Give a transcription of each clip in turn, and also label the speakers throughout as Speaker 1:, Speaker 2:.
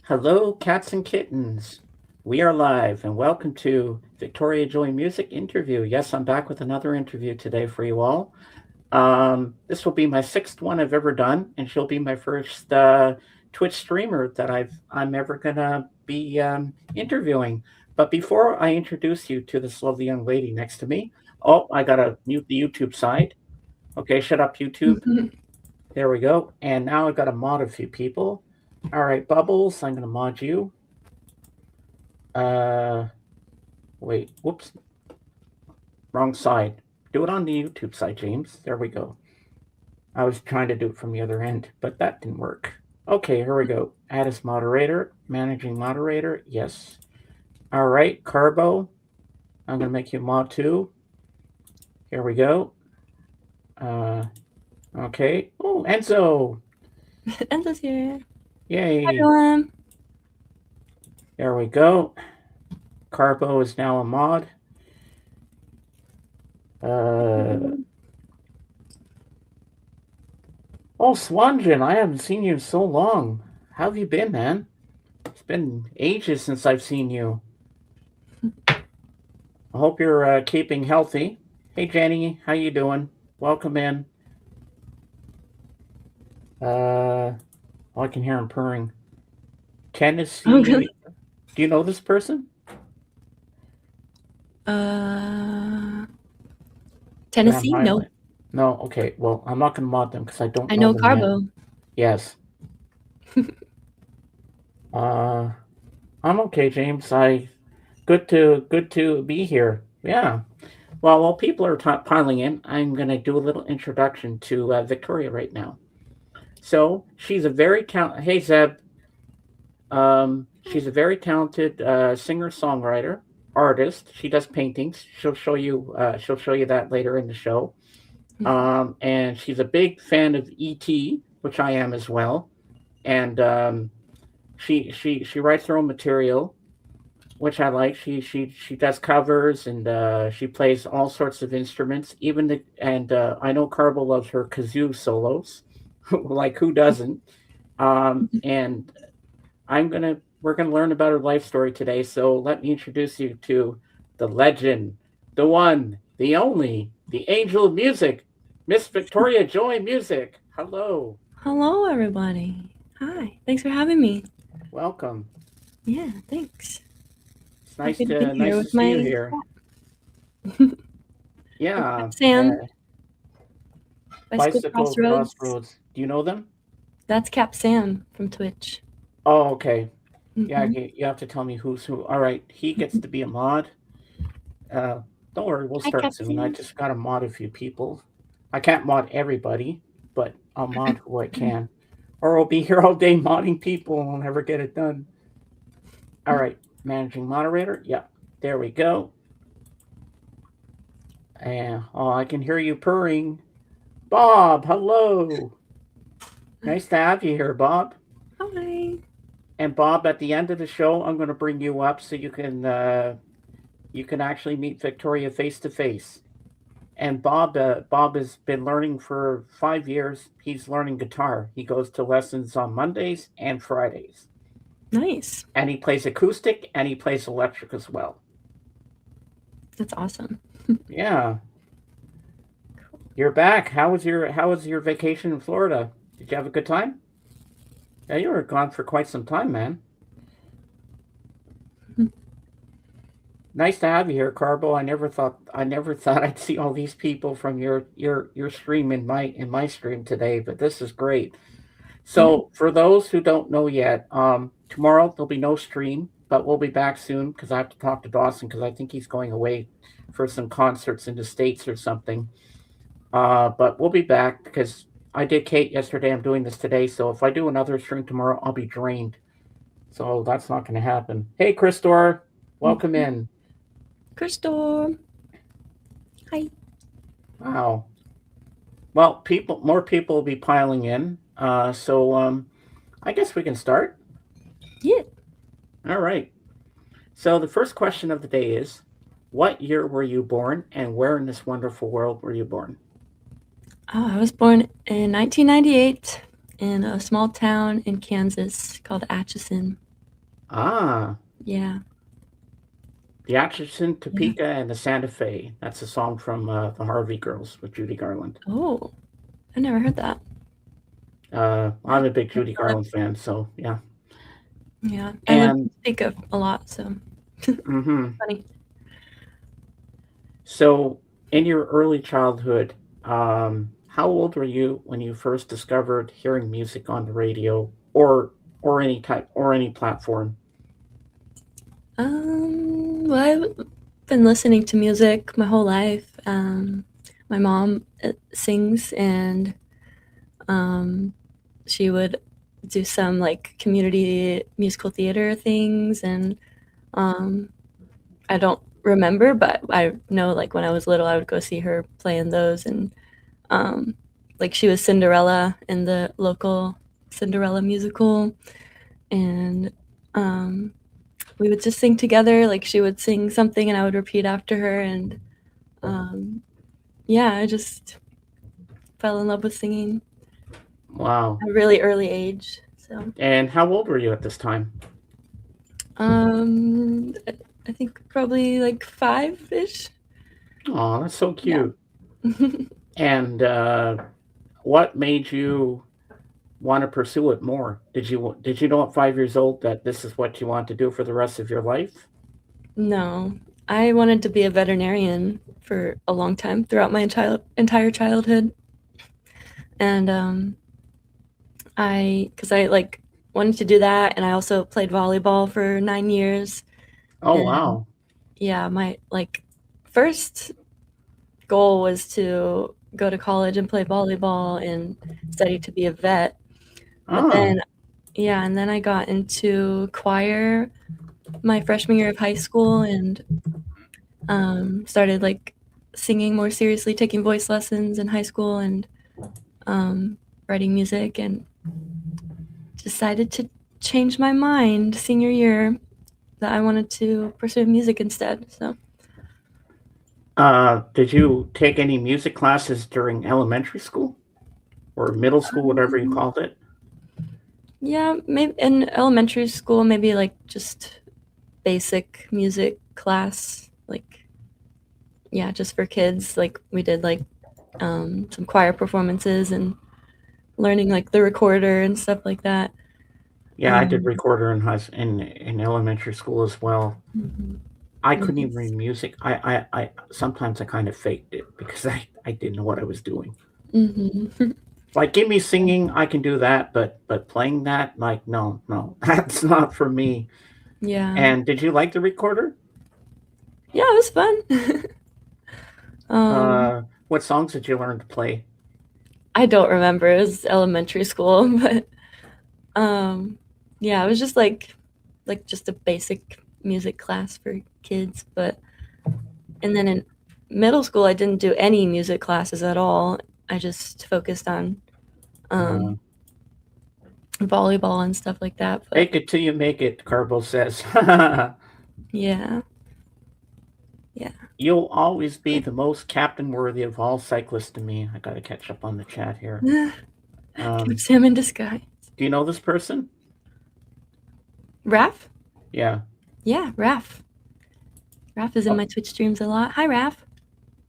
Speaker 1: Hello, cats and kittens. We are live and welcome to Victoria Joy Music Interview. Yes, I'm back with another interview today for you all. This will be my sixth one I've ever done, and she'll be my first Twitch streamer that I'm ever gonna be interviewing. But before I introduce you to this lovely young lady next to me, oh, I gotta mute the YouTube side. Okay, shut up, YouTube. There we go. And now I've got to mod a few people. All right, Bubbles, I'm gonna mod you. Wait, whoops, wrong side. Do it on the YouTube side, James. There we go. I was trying to do it from the other end, but that didn't work. Okay, here we go. Add as moderator, managing moderator, yes. All right, Carbo, I'm gonna make you mod too. Here we go. Okay. Oh, Enzo.
Speaker 2: Enzo's here.
Speaker 1: Yay.
Speaker 2: Hi, everyone.
Speaker 1: There we go. Carbo is now a mod. Oh, Swanjan, I haven't seen you in so long. How have you been, man? It's been ages since I've seen you. I hope you're keeping healthy. Hey, Jenny, how you doing? Welcome in. Oh, I can hear him purring. Tennessee.
Speaker 2: Oh, really?
Speaker 1: Do you know this person?
Speaker 2: Tennessee? No.
Speaker 1: No, okay. Well, I'm not going to mod them because I don't know.
Speaker 2: I know
Speaker 1: them
Speaker 2: Carbo.
Speaker 1: Yet. Yes. I'm okay, James. Good to be here. Yeah. Well, while people are piling in, I'm going to do a little introduction to Victoria right now. So she's a very talented. Hey, Zeb. She's a very talented singer-songwriter, artist. She does paintings. She'll show you. She'll show you that later in the show. And she's a big fan of ET, which I am as well. And she writes her own material, which I like. She does covers and she plays all sorts of instruments. I know Carbo loves her kazoo solos, like who doesn't? And we're gonna learn about her life story today. So let me introduce you to the legend, the one, the only, the angel of music, Miss Victoria Joy Music. Hello.
Speaker 2: Hello, everybody. Hi. Thanks for having me.
Speaker 1: Welcome.
Speaker 2: Yeah, thanks.
Speaker 1: It's nice to see you here. Yeah.
Speaker 2: Sam.
Speaker 1: Bicycle Crossroads. Do you know them?
Speaker 2: That's Cap Sam from Twitch.
Speaker 1: Oh, okay. Yeah, you have to tell me who's who. All right, he gets to be a mod. Don't worry, we'll start soon. I just got to mod a few people. I can't mod everybody, but I'll mod who I can. Or I'll be here all day modding people and I'll never get it done. All right, managing moderator. Yeah, there we go. And I can hear you purring. Bob, hello. Nice to have you here, Bob.
Speaker 2: Hi.
Speaker 1: And Bob, at the end of the show, I'm going to bring you up so you can actually meet Victoria face to face. And Bob has been learning for 5 years. He's learning guitar. He goes to lessons on Mondays and Fridays.
Speaker 2: Nice.
Speaker 1: And he plays acoustic and he plays electric as well.
Speaker 2: That's awesome.
Speaker 1: Yeah. You're back. How was your vacation in Florida? Did you have a good time? Yeah, you were gone for quite some time, man. Nice to have you here, Carbo. I never thought I'd see all these people from your stream in my stream today, but this is great. So for those who don't know yet, tomorrow there'll be no stream, but we'll be back soon because I have to talk to Dawson because I think he's going away for some concerts in the States or something. But we'll be back because I did Kate yesterday. I'm doing this today. So if I do another stream tomorrow, I'll be drained. So that's not going to happen. Hey, Christor, welcome in.
Speaker 2: Christor. Hi.
Speaker 1: Wow. Well, more people will be piling in. So I guess we can start.
Speaker 2: Yeah.
Speaker 1: All right. So the first question of the day is, what year were you born and where in this wonderful world were you born?
Speaker 2: Oh, I was born in 1998 in a small town in Kansas called Atchison.
Speaker 1: Ah,
Speaker 2: Yeah.
Speaker 1: the Atchison,
Speaker 2: Yeah.
Speaker 1: Topeka, and the Santa Fe. That's a song from the Harvey Girls with Judy Garland.
Speaker 2: Oh, I never heard that.
Speaker 1: I'm a big Judy Garland fan, so yeah.
Speaker 2: Yeah, I live
Speaker 1: And
Speaker 2: in Topeka a lot, so
Speaker 1: hmm
Speaker 2: funny.
Speaker 1: so, in your early childhood, how old were you when you first discovered hearing music on the radio or any type or any platform?
Speaker 2: Well, I've been listening to music my whole life. My mom sings, and um, she would do some like community musical theater things, and um, I don't remember, but I know like when I was little, I would go see her play in those, and um, like she was Cinderella in the local Cinderella musical, and um, we would just sing together. Like she would sing something, and I would repeat after her, and um, yeah, I just fell in love with singing
Speaker 1: Wow.
Speaker 2: at a really early age. So
Speaker 1: And how old were you at this time?
Speaker 2: um, I think probably like 5-ish.
Speaker 1: Oh, that's so
Speaker 2: Yeah.
Speaker 1: cute. And what made you want to pursue it more? Did you know at 5 years old that this is what you want to do for the rest of your life?
Speaker 2: No, I wanted to be a veterinarian for a long time throughout my entire childhood, and because I like wanted to do that, and I also played volleyball for 9 years,
Speaker 1: Oh,
Speaker 2: and
Speaker 1: wow.
Speaker 2: yeah, my like first goal was to go to college and play volleyball and study to be a vet. But
Speaker 1: Ah,
Speaker 2: then, yeah, and then I got into choir my freshman year of high school and started like singing more seriously, taking voice lessons in high school and writing music, and decided to change my mind senior year that I wanted to pursue music instead. So,
Speaker 1: did you take any music classes during elementary school or middle school, whatever you
Speaker 2: um,
Speaker 1: called it?
Speaker 2: yeah, maybe in elementary school, maybe like just basic music class, like yeah, just for kids. Like we did like some choir performances and learning like the recorder and stuff like that.
Speaker 1: Yeah, I did
Speaker 2: Um,
Speaker 1: recorder in elementary school as well.
Speaker 2: mhm,
Speaker 1: I couldn't even
Speaker 2: nice.
Speaker 1: read music. I sometimes I kind of faked it because I didn't know what I was doing.
Speaker 2: Mhm.
Speaker 1: Like, give me singing, I can do that, but playing that, like, no, no, that's not for me.
Speaker 2: Yeah.
Speaker 1: And did you like the recorder?
Speaker 2: Yeah, it was fun. um,
Speaker 1: What songs did you learn to play?
Speaker 2: I don't remember. It was elementary school, but um, yeah, it was just like just a basic music class for kids. But and then in middle school, I didn't do any music classes at all. I just focused on
Speaker 1: Uh,
Speaker 2: um, volleyball and stuff like that. But
Speaker 1: Fake it till you make it, Carbo says.
Speaker 2: yeah, yeah.
Speaker 1: You'll always be the most captain worthy of all cyclists to me. I gotta catch up on the chat here.
Speaker 2: Keep
Speaker 1: Um,
Speaker 2: Sam in disguise.
Speaker 1: do you know this person?
Speaker 2: Raph?
Speaker 1: Yeah.
Speaker 2: Yeah, Raph. Raph is in
Speaker 1: Oh,
Speaker 2: my Twitch streams a lot. Hi, Raph.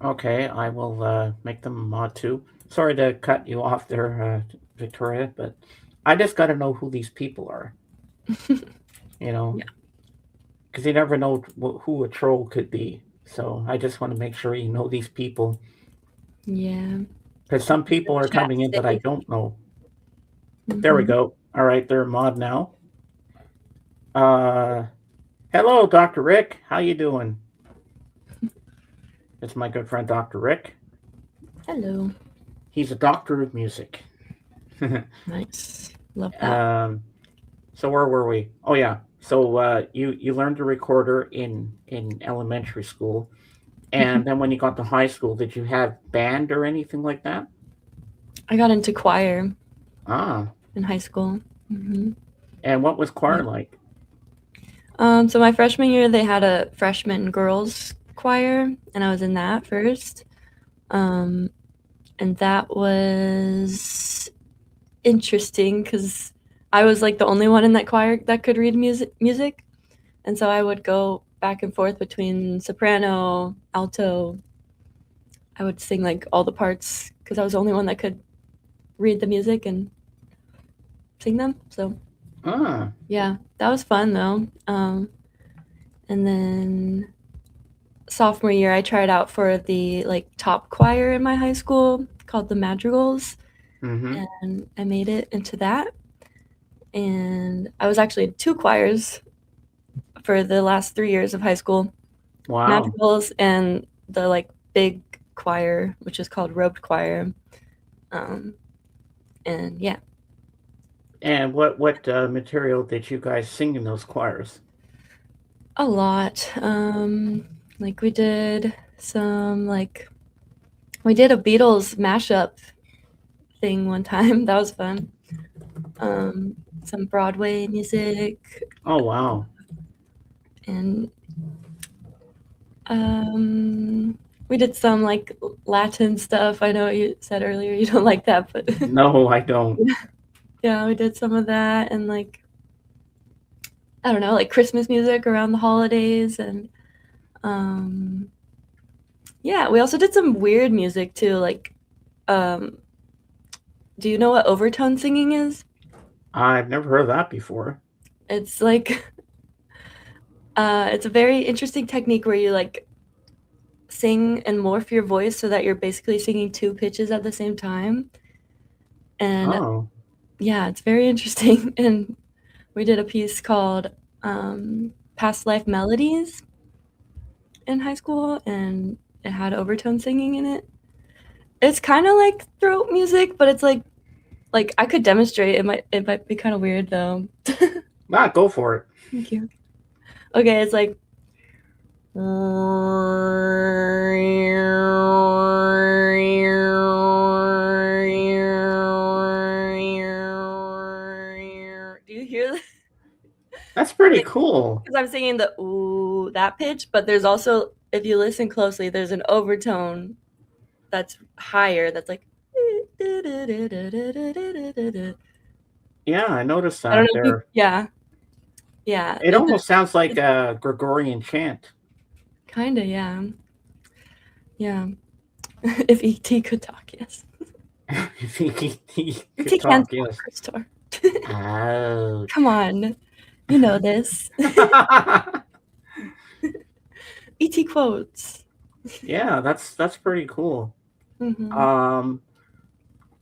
Speaker 1: okay, I will make them a mod too. Sorry to cut you off there, Victoria, but I just got to know who these people are, you know,
Speaker 2: Yeah.
Speaker 1: because you never know who a troll could be. So I just want to make sure you know these people,
Speaker 2: Yeah.
Speaker 1: because some
Speaker 2: The
Speaker 1: people are
Speaker 2: chat
Speaker 1: coming in that I
Speaker 2: safe.
Speaker 1: don't know. There we
Speaker 2: Mm-hmm.
Speaker 1: go. All right, they're a mod now. Uh, hello, Dr. Rick. How you doing? It's my good friend, Dr. Rick.
Speaker 2: Hello.
Speaker 1: He's a doctor of music.
Speaker 2: Nice. Love that.
Speaker 1: um, So where were we? Oh yeah. So you learned a recorder in elementary school, and then when you got to high school, did you have band or anything like that?
Speaker 2: I got into choir
Speaker 1: Ah,
Speaker 2: in high school. Hmm.
Speaker 1: and what was choir
Speaker 2: Yeah.
Speaker 1: like?
Speaker 2: So my freshman year, they had a freshman girls choir, and I was in that first. And that was interesting because I was like the only one in that choir that could read music, and so I would go back and forth between soprano, alto. I would sing like all the parts because I was the only one that could read the music and sing them. So
Speaker 1: Ah.
Speaker 2: yeah, that was fun though. And then sophomore year, I tried out for the like top choir in my high school called the Madrigals,
Speaker 1: Mm-hmm.
Speaker 2: and I made it into that. And I was actually in two choirs for the last 3 years of high school,
Speaker 1: Wow.
Speaker 2: Madrigals and the like big choir, which is called roped choir. Um, and yeah,
Speaker 1: And what material did you guys sing in those choirs?
Speaker 2: a lot. Like we did some like we did a Beatles mashup thing one time. That was fun. Um, some Broadway music
Speaker 1: Oh wow.
Speaker 2: and we did some like Latin stuff. I know you said earlier you don't like that, but
Speaker 1: No, I don't.
Speaker 2: yeah, we did some of that and like I don't know, like Christmas music around the holidays and um yeah, we also did some weird music too. Like um do you know what overtone singing is?
Speaker 1: I've never heard of that before.
Speaker 2: It's like it's a very interesting technique where you like sing and morph your voice so that you're basically singing two pitches at the same time. And
Speaker 1: Oh.
Speaker 2: yeah, it's very interesting. And we did a piece called Past Life Melodies in high school, and it had overtone singing in it. It's kind of like throat music, but it's like I could demonstrate. It might be kind of weird though.
Speaker 1: Ah, go for it.
Speaker 2: Thank you. Okay, it's like do you hear this?
Speaker 1: That's pretty cool.
Speaker 2: Because I'm singing the ooh that pitch, but there's also if you listen closely, there's an overtone that's higher. That's like
Speaker 1: Yeah, I noticed
Speaker 2: I don't
Speaker 1: that
Speaker 2: know if you
Speaker 1: there.
Speaker 2: yeah
Speaker 1: It almost sounds like a Gregorian chant.
Speaker 2: kind of yeah. If ET could talk, yes.
Speaker 1: If he could
Speaker 2: ET can
Speaker 1: talk,
Speaker 2: talk,
Speaker 1: yes.
Speaker 2: Crystal. Come
Speaker 1: Ouch.
Speaker 2: on, you know this. ET quotes.
Speaker 1: Yeah, that's pretty cool.
Speaker 2: hmm
Speaker 1: Um,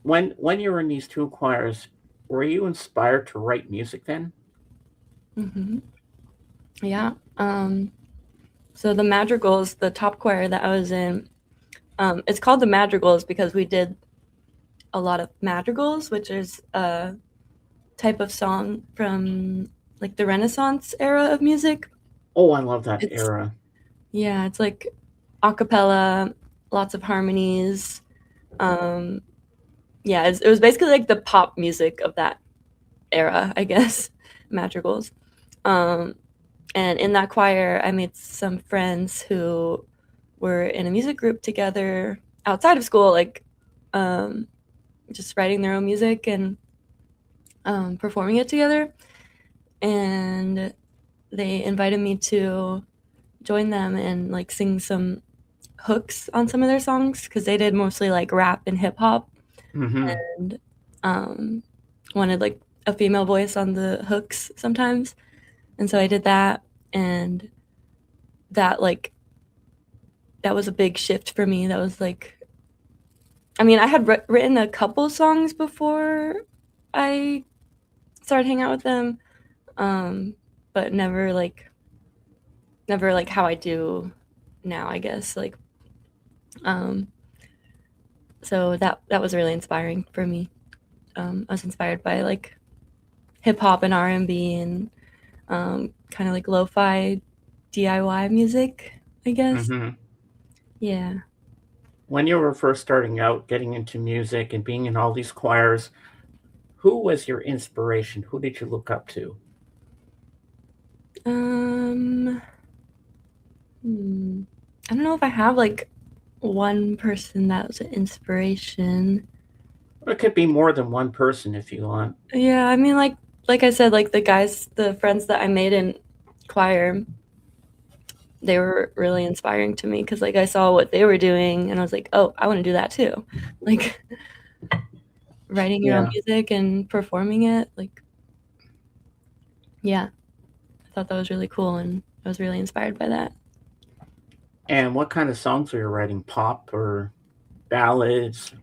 Speaker 1: when you were in these two choirs, were you inspired to write music then?
Speaker 2: hmm Yeah. So the Madrigals, the top choir that I was in, it's called the Madrigals because we did a lot of madrigals, which is a type of song from like the Renaissance era of music.
Speaker 1: Oh, I love that
Speaker 2: It's
Speaker 1: era.
Speaker 2: yeah, it's like a cappella, lots of harmonies. Um, yeah, it was basically like the pop music of that era, I guess, madrigals. Um, and in that choir, I made some friends who were in a music group together outside of school, like um, just writing their own music and performing it together. And they invited me to join them and like sing some hooks on some of their songs because they did mostly like rap and hip hop
Speaker 1: Mm-hmm.
Speaker 2: and um, wanted like a female voice on the hooks sometimes. And so I did that, and that like that was a big shift for me. That was like, I mean, I had written a couple songs before I started hanging out with them, but never like how I do now, I guess. Like, um, so that was really inspiring for me. I was inspired by like hip hop and R&B and kind of like lo-fi DIY music, I guess.
Speaker 1: Mm-hmm.
Speaker 2: Yeah.
Speaker 1: When you were first starting out, getting into music and being in all these choirs, who was your inspiration? Who did you look up to?
Speaker 2: Um, I don't know if I have like one person that was an inspiration.
Speaker 1: Or it could be more than one person if you want.
Speaker 2: Yeah, I mean like like I said, like the friends that I made in choir, they were really inspiring to me because like I saw what they were doing and I was like, oh, I want to do that too. Like writing your own
Speaker 1: Yeah.
Speaker 2: music and performing it, like yeah, I thought that was really cool and I was really inspired by that.
Speaker 1: And what kind of songs are you writing? Pop or ballads?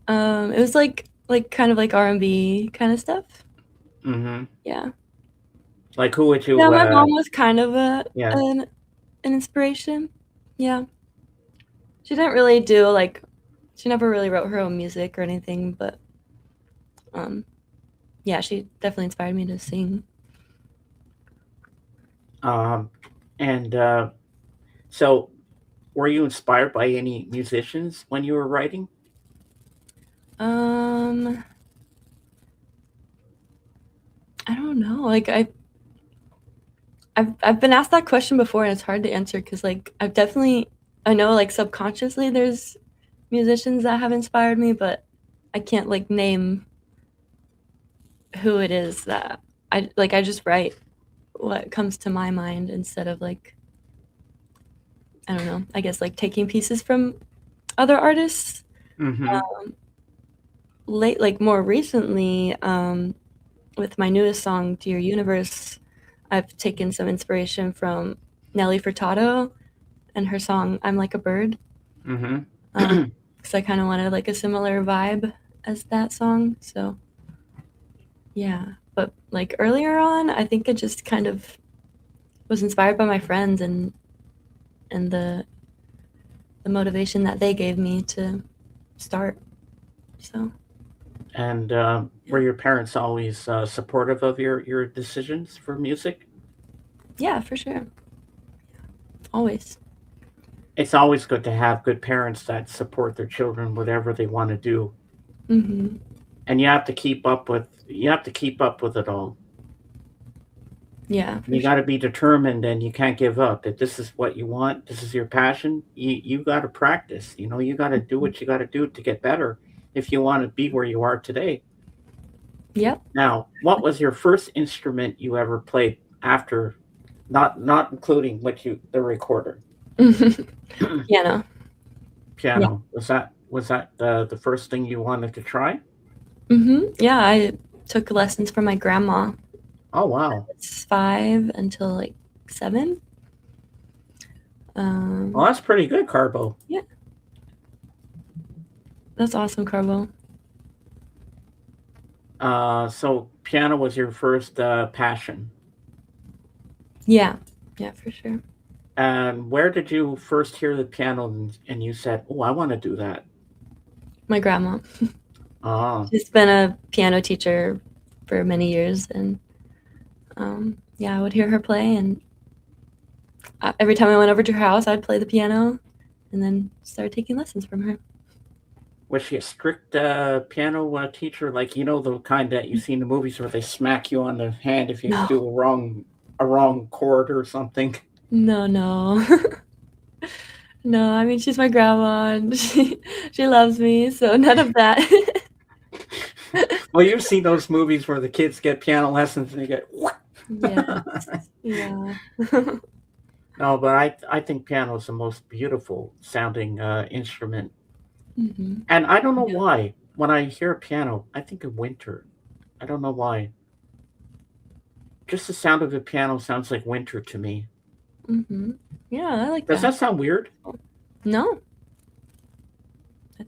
Speaker 2: It was like kind of like R&B kind of stuff.
Speaker 1: Mm-hmm.
Speaker 2: Yeah.
Speaker 1: Like who would
Speaker 2: Yeah,
Speaker 1: you?
Speaker 2: my mom was kind of a
Speaker 1: Yeah.
Speaker 2: an inspiration. Yeah. She didn't really do like she never really wrote her own music or anything, but um yeah, she definitely inspired me to sing.
Speaker 1: Um, and so, were you inspired by any musicians when you were writing?
Speaker 2: Um I don't know. Like I've been asked that question before and it's hard to answer cuz like I know like subconsciously there's musicians that have inspired me, but I can't like name who it is that I just write what comes to my mind instead of like I don't know, I guess like taking pieces from other artists.
Speaker 1: Mm-hmm.
Speaker 2: Late like more recently, with my newest song, Dear Universe, I've taken some inspiration from Nelly Furtado and her song I'm Like a Bird.
Speaker 1: Mm-hmm.
Speaker 2: Because I kind of wanted like a similar vibe as that song. So yeah. But like earlier on, I think it just kind of was inspired by my friends and the motivation that they gave me to start. So
Speaker 1: And were your parents always supportive of your decisions for music?
Speaker 2: yeah, for sure. Always.
Speaker 1: It's always good to have good parents that support their children whatever they want to do,
Speaker 2: Mm-hmm.
Speaker 1: and you have to keep up with it all.
Speaker 2: Yeah, for
Speaker 1: You
Speaker 2: sure.
Speaker 1: got to be determined, and you can't give up. If this is what you want, this is your passion. You got to practice. You know, you got to do
Speaker 2: Mhm.
Speaker 1: what you got to do to get better if you want to be where you are today.
Speaker 2: Yep.
Speaker 1: Now, what was your first instrument you ever played after, not including what you the recorder?
Speaker 2: Piano. Yeah.
Speaker 1: Piano. Was that the first thing you wanted to try?
Speaker 2: Yeah, I took lessons from my grandma.
Speaker 1: Oh wow.
Speaker 2: It's 5 until like 7.
Speaker 1: Well,
Speaker 2: Um,
Speaker 1: that's pretty good, Carbo.
Speaker 2: yeah, that's awesome, Carbo.
Speaker 1: So piano was your first passion.
Speaker 2: Yeah, yeah, for sure.
Speaker 1: And where did you first hear the piano and you said, "Oh, I want to do that"?
Speaker 2: My grandma.
Speaker 1: Ah,
Speaker 2: She's been a piano teacher for many years, and yeah, I would hear her play, and every time I went over to her house, I'd play the piano, and then started taking lessons from her.
Speaker 1: was she a strict piano teacher, like the kind that you see in the movies where they smack you on the hand if you
Speaker 2: No,
Speaker 1: do a wrong chord or something?
Speaker 2: no, no. No, I mean she's my grandma and she loves me, so none of that.
Speaker 1: Well, you've seen those movies where the kids get piano lessons and they get what?
Speaker 2: Yes. Yeah.
Speaker 1: No, but I think piano is the most beautiful sounding instrument,
Speaker 2: Mhm.
Speaker 1: and I don't know
Speaker 2: Yeah.
Speaker 1: why. When I hear a piano, I think of winter. I don't know why. Just the sound of the piano sounds like winter to me.
Speaker 2: Mhm. Yeah, I like
Speaker 1: Does
Speaker 2: that.
Speaker 1: that sound weird?
Speaker 2: No.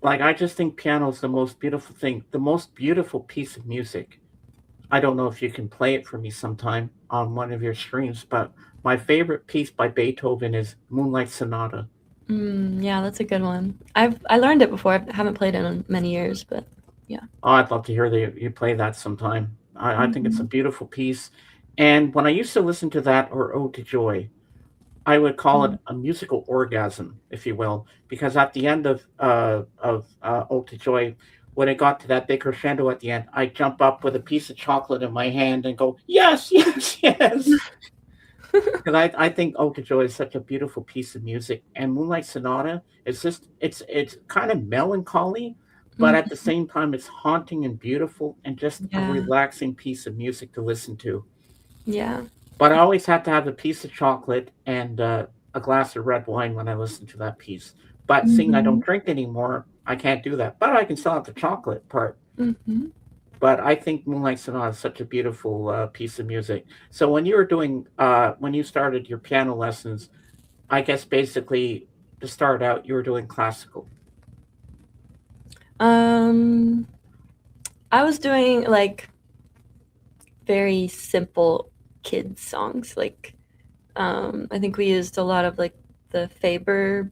Speaker 1: Like I just think piano is the most beautiful thing, the most beautiful piece of music. I don't know if you can play it for me sometime on one of your streams, but my favorite piece by Beethoven is Moonlight Sonata.
Speaker 2: Yeah, that's a good one. I learned it before. I haven't played it in many years, but yeah.
Speaker 1: Oh, I'd love to hear you play that sometime. I think it's a
Speaker 2: Mhm.
Speaker 1: beautiful piece. And when I used to listen to that or Ode to Joy, I would call it
Speaker 2: Mm.
Speaker 1: a musical orgasm, if you will, because at the end of Ode to Joy, when it got to that big crescendo at the end, I jump up with a piece of chocolate in my hand and go, yes, yes, yes. Because I think Ode to Joy is such a beautiful piece of music, and Moonlight Sonata is just it's kind of melancholy, but at the same time, it's haunting and beautiful and just a
Speaker 2: Yeah.
Speaker 1: relaxing piece of music to listen to.
Speaker 2: Yeah.
Speaker 1: But I always have to have a piece of chocolate and a glass of red wine when I listen to that piece. But seeing I don't
Speaker 2: Mhm.
Speaker 1: drink anymore, I can't do that. But I can still have the chocolate part.
Speaker 2: Mhm.
Speaker 1: But I think Moonlight Sonata is such a beautiful piece of music. So when you were doing, when you started your piano lessons, I guess basically to start out, you were doing classical.
Speaker 2: Um, I was doing like very simple kids songs. Like, I think we used a lot of like the Faber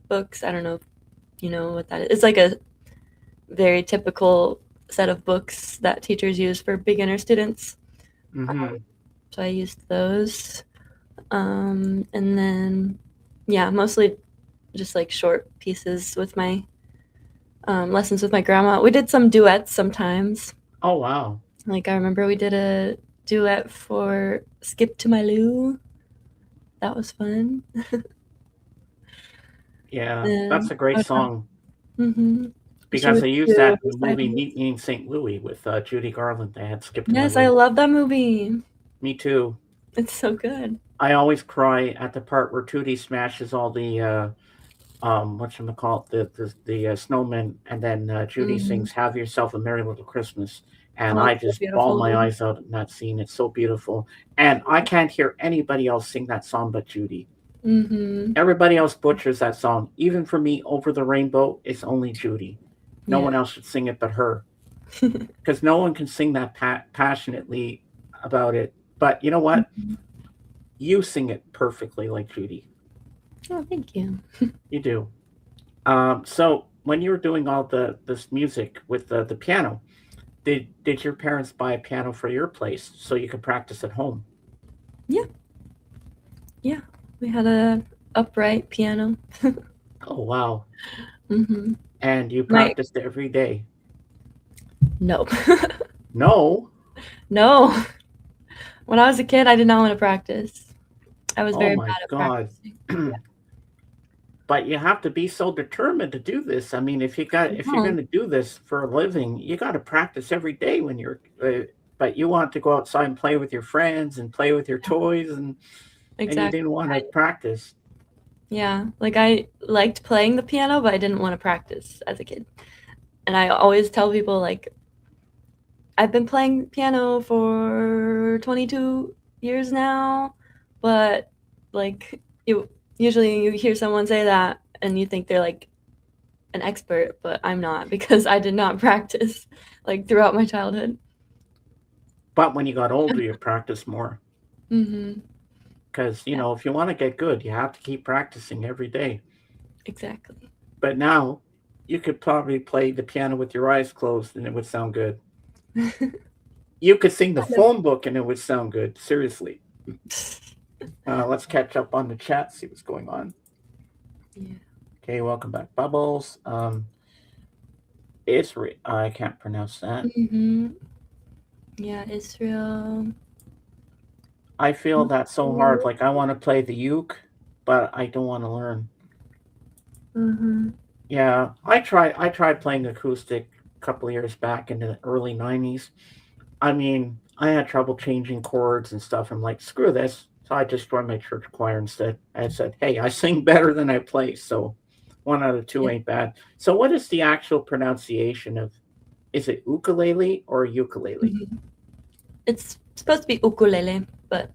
Speaker 2: books. I don't know if you know what that is. It's like a very typical set of books that teachers use for beginner students.
Speaker 1: Mm-hmm.
Speaker 2: So I used those. And then, yeah, mostly just like short pieces with my lessons with my grandma. We did some duets sometimes.
Speaker 1: Oh, wow.
Speaker 2: Like I remember we did a duet for "Skip to My Lou." That was fun.
Speaker 1: Yeah, that's
Speaker 2: And
Speaker 1: a great
Speaker 2: I would have,
Speaker 1: song
Speaker 2: mm-hmm. She
Speaker 1: because
Speaker 2: would
Speaker 1: they used
Speaker 2: do
Speaker 1: that in the movie
Speaker 2: recitals.
Speaker 1: Meet Me in St. Louis with Judy Garland. They had Skip to My
Speaker 2: Yes, I
Speaker 1: Lou.
Speaker 2: love that movie.
Speaker 1: Me too.
Speaker 2: It's so good.
Speaker 1: I always cry at the part where Tootie smashes all the whatchamacallit, the snowmen, and then Judy
Speaker 2: Mm-hmm.
Speaker 1: sings "Have Yourself a Merry Little Christmas," and
Speaker 2: Oh,
Speaker 1: I
Speaker 2: it's so
Speaker 1: just bawl
Speaker 2: beautiful.
Speaker 1: my eyes out in that scene. It's so beautiful, and I can't hear anybody else sing that song but Judy.
Speaker 2: Mm-hmm.
Speaker 1: Everybody else butchers that song. Even for me, "Over the Rainbow," it's only Judy. No
Speaker 2: Yeah.
Speaker 1: one else should sing it but her, because no one can sing that passionately about it. But you know what?
Speaker 2: Mhm.
Speaker 1: You sing it perfectly like Judy.
Speaker 2: Oh, thank you.
Speaker 1: You do. So when you were doing all this music with the piano, did your parents buy a piano for your place so you could practice at home?
Speaker 2: Yeah, yeah. We had a upright piano.
Speaker 1: Oh wow!
Speaker 2: Mm-hmm.
Speaker 1: And you
Speaker 2: My
Speaker 1: practiced every day?
Speaker 2: no,
Speaker 1: No.
Speaker 2: no. When I was a kid, I did not want to practice. I was
Speaker 1: Oh
Speaker 2: very
Speaker 1: my
Speaker 2: bad at
Speaker 1: God!
Speaker 2: practicing.
Speaker 1: But you have to be so determined to do this. I mean, if you're going
Speaker 2: No,
Speaker 1: to do this for a living, you got to practice every day when you're. But you want to go outside and play with your friends and play with your toys, and you
Speaker 2: exactly.
Speaker 1: didn't want to practice.
Speaker 2: Yeah, like I liked playing the piano, but I didn't want to practice as a kid. And I always tell people like I've been playing piano for 22 years now, but like you usually you hear someone say that and you think they're like an expert, but I'm not because I did not practice like throughout my childhood.
Speaker 1: But when you got older, you practice more.
Speaker 2: Mhm.
Speaker 1: Because
Speaker 2: Yeah,
Speaker 1: if you want to get good, you have to keep practicing every day.
Speaker 2: exactly.
Speaker 1: But now you could probably play the piano with your eyes closed and it would sound good. You could sing the
Speaker 2: Kind of.
Speaker 1: phone book and it would sound good. Seriously. Let's catch up on the chat, see what's going on.
Speaker 2: Yeah.
Speaker 1: Okay, welcome back, Bubbles. Israel, I can't pronounce that.
Speaker 2: Mhm. Yeah, Israel.
Speaker 1: I feel that's so hard. Like I want to play the uke, but I don't want to learn.
Speaker 2: Mhm.
Speaker 1: Yeah, I tried playing acoustic a couple of years back in the early '90s. I mean, I had trouble changing chords and stuff. I'm like, screw this. So I just joined my church choir instead. I said, hey, I sing better than I play. So one out of two
Speaker 2: Yeah.
Speaker 1: ain't bad. So what is the actual pronunciation of, is it ukulele or ukulele?
Speaker 2: Mhm. It's supposed to be ukulele, but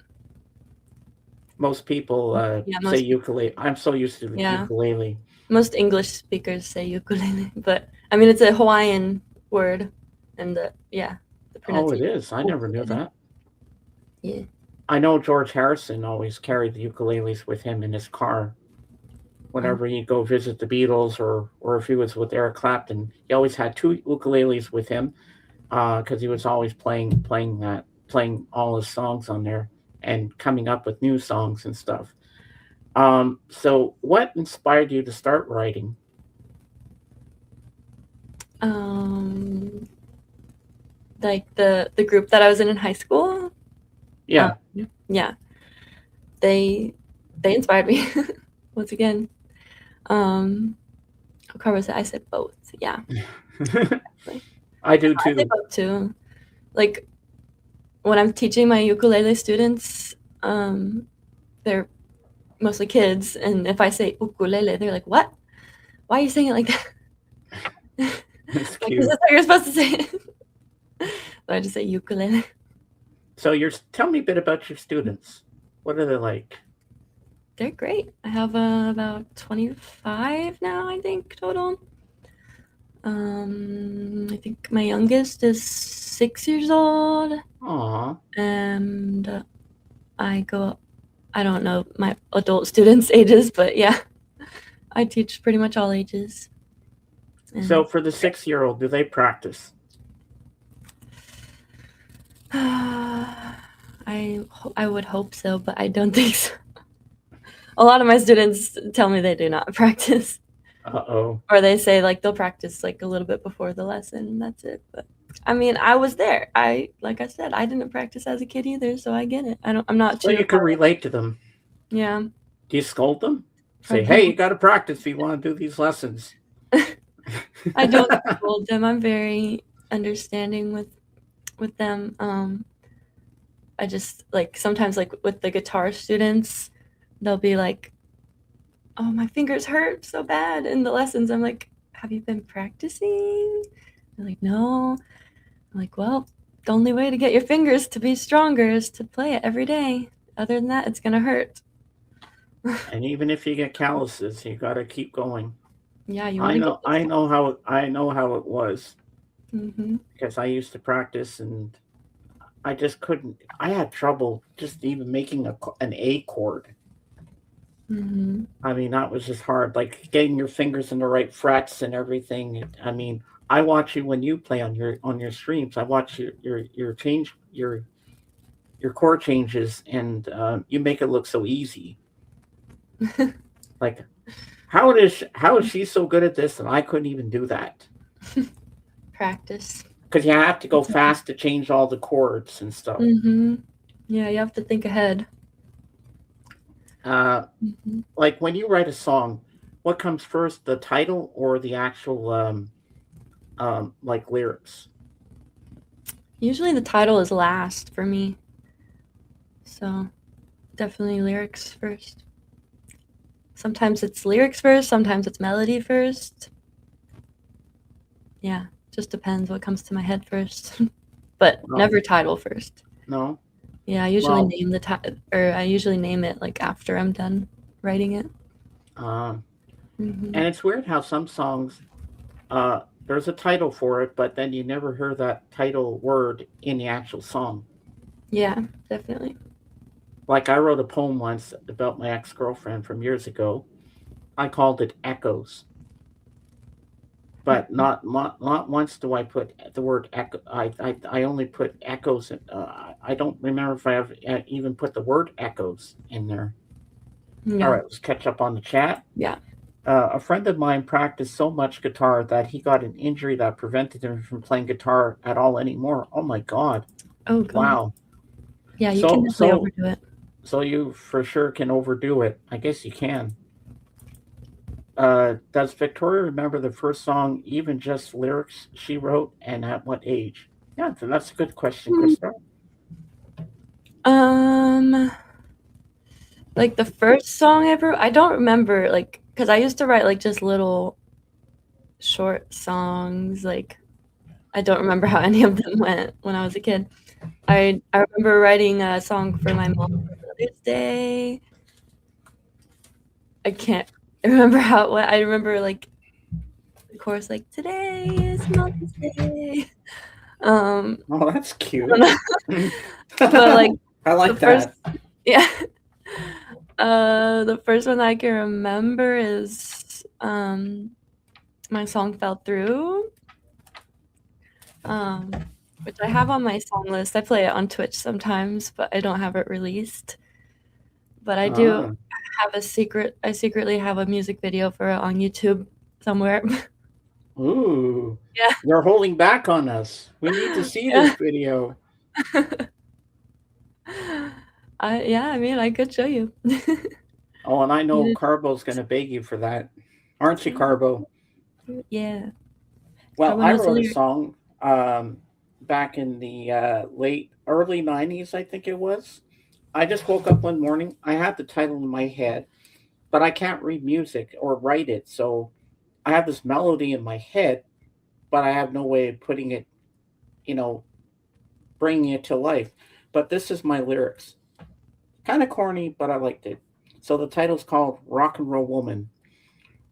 Speaker 1: Most people
Speaker 2: yeah,
Speaker 1: say
Speaker 2: most people,
Speaker 1: ukulele. I'm so used to the
Speaker 2: yeah,
Speaker 1: ukulele.
Speaker 2: most English speakers say ukulele, but I mean it's a Hawaiian word, and the
Speaker 1: Oh, it
Speaker 2: pronunciation
Speaker 1: is. I never knew
Speaker 2: ukulele.
Speaker 1: that.
Speaker 2: Yeah,
Speaker 1: I know George Harrison always carried the ukuleles with him in his car
Speaker 2: um,
Speaker 1: whenever he'd go visit the Beatles or if he was with Eric Clapton. He always had two ukuleles with him because he was always playing all his songs on there and coming up with new songs and stuff. So what inspired you to start writing?
Speaker 2: um, like the group that I was in high school. Um,
Speaker 1: Yeah.
Speaker 2: yeah, they they inspired me once again. Um, what car was it? I said both. Yeah.
Speaker 1: I do
Speaker 2: I save
Speaker 1: too.
Speaker 2: up too. Like when I'm teaching my ukulele students, they're mostly kids, and if I say ukulele, they're like, "What? Why are you saying it like that?"
Speaker 1: It's
Speaker 2: Like, 'cause
Speaker 1: cute.
Speaker 2: that's how you're supposed to say it. So I just say ukulele.
Speaker 1: So you're tell me a bit about your students. What are they like?
Speaker 2: They're great. I have about 25 now, I think, total. I think my youngest is 6 years old,
Speaker 1: Aw.
Speaker 2: and I don't know my adult students' ages, but yeah, I teach pretty much all ages.
Speaker 1: So
Speaker 2: And
Speaker 1: for the 6-year-old, do they practice?
Speaker 2: I would hope so, but I don't think so. A lot of my students tell me they do not practice,
Speaker 1: Uh-oh.
Speaker 2: or they say like they'll practice like a little bit before the lesson, and that's it. But I mean, I was there. Like I said, I didn't practice as a kid either, so I get it. I'm not
Speaker 1: So
Speaker 2: too
Speaker 1: you can relate to them.
Speaker 2: yeah.
Speaker 1: Do you scold them? Say,
Speaker 2: Probably
Speaker 1: hey, you got to practice if you want to do these lessons.
Speaker 2: I don't scold them. I'm very understanding with them. I just like sometimes like with the guitar students, they'll be like, "Oh, my fingers hurt so bad in the lessons." I'm like, "Have you been practicing?" They're like, "No." I'm like, "Well, the only way to get your fingers to be stronger is to play it every day. Other than that, it's gonna hurt."
Speaker 1: And even if you get calluses, you got to keep going.
Speaker 2: Yeah, you want
Speaker 1: I
Speaker 2: to get
Speaker 1: know
Speaker 2: this.
Speaker 1: I know how it was
Speaker 2: Mm-hmm.
Speaker 1: because I used to practice and I just couldn't. I had trouble just even making an A chord.
Speaker 2: Mm-hmm.
Speaker 1: I mean, that was just hard. Like getting your fingers in the right frets and everything. I mean, I watch you when you play on your streams. I watch your change your chord changes, and you make it look so easy. Like how is she so good at this, and I couldn't even do that
Speaker 2: Practice.
Speaker 1: because you have to go fast to change all the chords and stuff.
Speaker 2: Mm-hmm. Yeah, you have to think ahead.
Speaker 1: Uh,
Speaker 2: Mm-hmm.
Speaker 1: like when you write a song, what comes first, the title or the actual like lyrics?
Speaker 2: Usually the title is last for me. So definitely lyrics first. Sometimes it's lyrics first, sometimes it's melody first. Yeah, just depends what comes to my head first. But
Speaker 1: No,
Speaker 2: never title first.
Speaker 1: no.
Speaker 2: Yeah, I usually
Speaker 1: Well,
Speaker 2: name the or I usually name it like after I'm done writing it.
Speaker 1: uh,
Speaker 2: Hmm.
Speaker 1: and it's weird how some songs there's a title for it, but then you never hear that title word in the actual song.
Speaker 2: Yeah, definitely.
Speaker 1: Like I wrote a poem once about my ex girlfriend from years ago. I called it Echoes, but not once do I put the word echo. I only put echoes. I don't remember if I have even put the word echoes in there. All
Speaker 2: Yeah,
Speaker 1: right, let's catch up on the chat.
Speaker 2: yeah.
Speaker 1: A friend of mine practiced so much guitar that he got an injury that prevented him from playing guitar at all anymore. Oh my God!
Speaker 2: Oh god.
Speaker 1: Wow.
Speaker 2: Yeah, you can
Speaker 1: So
Speaker 2: definitely
Speaker 1: so
Speaker 2: overdo it.
Speaker 1: so you for sure can overdo it. I guess you can. Does Victoria remember the first song, even just lyrics she wrote, and at what age? Yeah, that's a good question, Krista.
Speaker 2: Um, like the first song I wrote, I don't remember like because I used to write like just little short songs. Like I don't remember how any of them went when I was a kid. I remember writing a song for my mom for Mother's Day. I can't remember how it went. I remember like the chorus like today is Mother's Day.
Speaker 1: Oh, that's
Speaker 2: I don't
Speaker 1: cute.
Speaker 2: know. But like
Speaker 1: I
Speaker 2: the
Speaker 1: like
Speaker 2: first
Speaker 1: that.
Speaker 2: yeah. The first one I can remember is my song Fell Through. Um which I have on my song list. I play it on Twitch sometimes, but I don't have it released. But I do
Speaker 1: Ah,
Speaker 2: have a secret. I secretly have a music video for it on YouTube somewhere.
Speaker 1: ooh,
Speaker 2: Yeah.
Speaker 1: you're holding back on us. We need to see this
Speaker 2: Yeah.
Speaker 1: video.
Speaker 2: I mean, I could show you.
Speaker 1: Oh, and I know
Speaker 2: You
Speaker 1: Carbo's going to beg you for that, aren't you,
Speaker 2: did-
Speaker 1: Carbo?
Speaker 2: yeah.
Speaker 1: Well,
Speaker 2: Carbon
Speaker 1: I
Speaker 2: was the
Speaker 1: wrote a
Speaker 2: lyric.
Speaker 1: song back in the early 90s, I think it was. I just woke up one morning. I had the title in my head, but I can't read music or write it. So I have this melody in my head, but I have no way of putting it, you know, bringing it to life. But this is my lyrics. Kind of corny, but I liked it. So the title's called Rock and Roll Woman.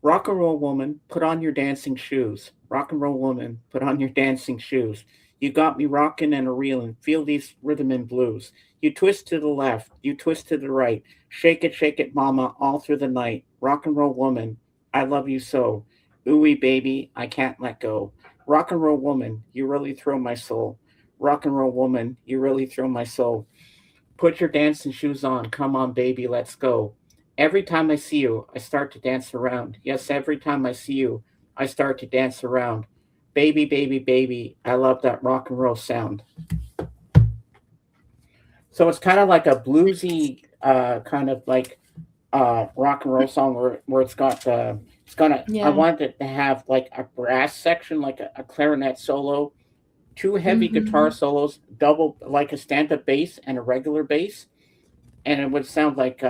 Speaker 1: Rock and roll woman, put on your dancing shoes. Rock and roll woman, put on your dancing shoes. You got me rocking and a reeling. Feel these rhythm and blues. You twist to the left, you twist to the right. Shake it, mama, all through the night. Rock and roll woman, I love you so. Ooey baby, I can't let go. Rock and roll woman, you really thrill my soul. Rock and roll woman, you really thrill my soul. Put your dancing shoes on. Come on, baby, let's go. Every time I see you, I start to dance around. Yes, every time I see you, I start to dance around. Baby, baby, baby, I love that rock and roll sound. So it's kind of like a bluesy, kind of like rock and roll song where it's gonna. I
Speaker 2: Yeah.
Speaker 1: wanted it to have like a brass section, like a clarinet solo, two heavy guitar
Speaker 2: Mhm.
Speaker 1: solos, double like a stand up bass and a regular bass, and it would sound like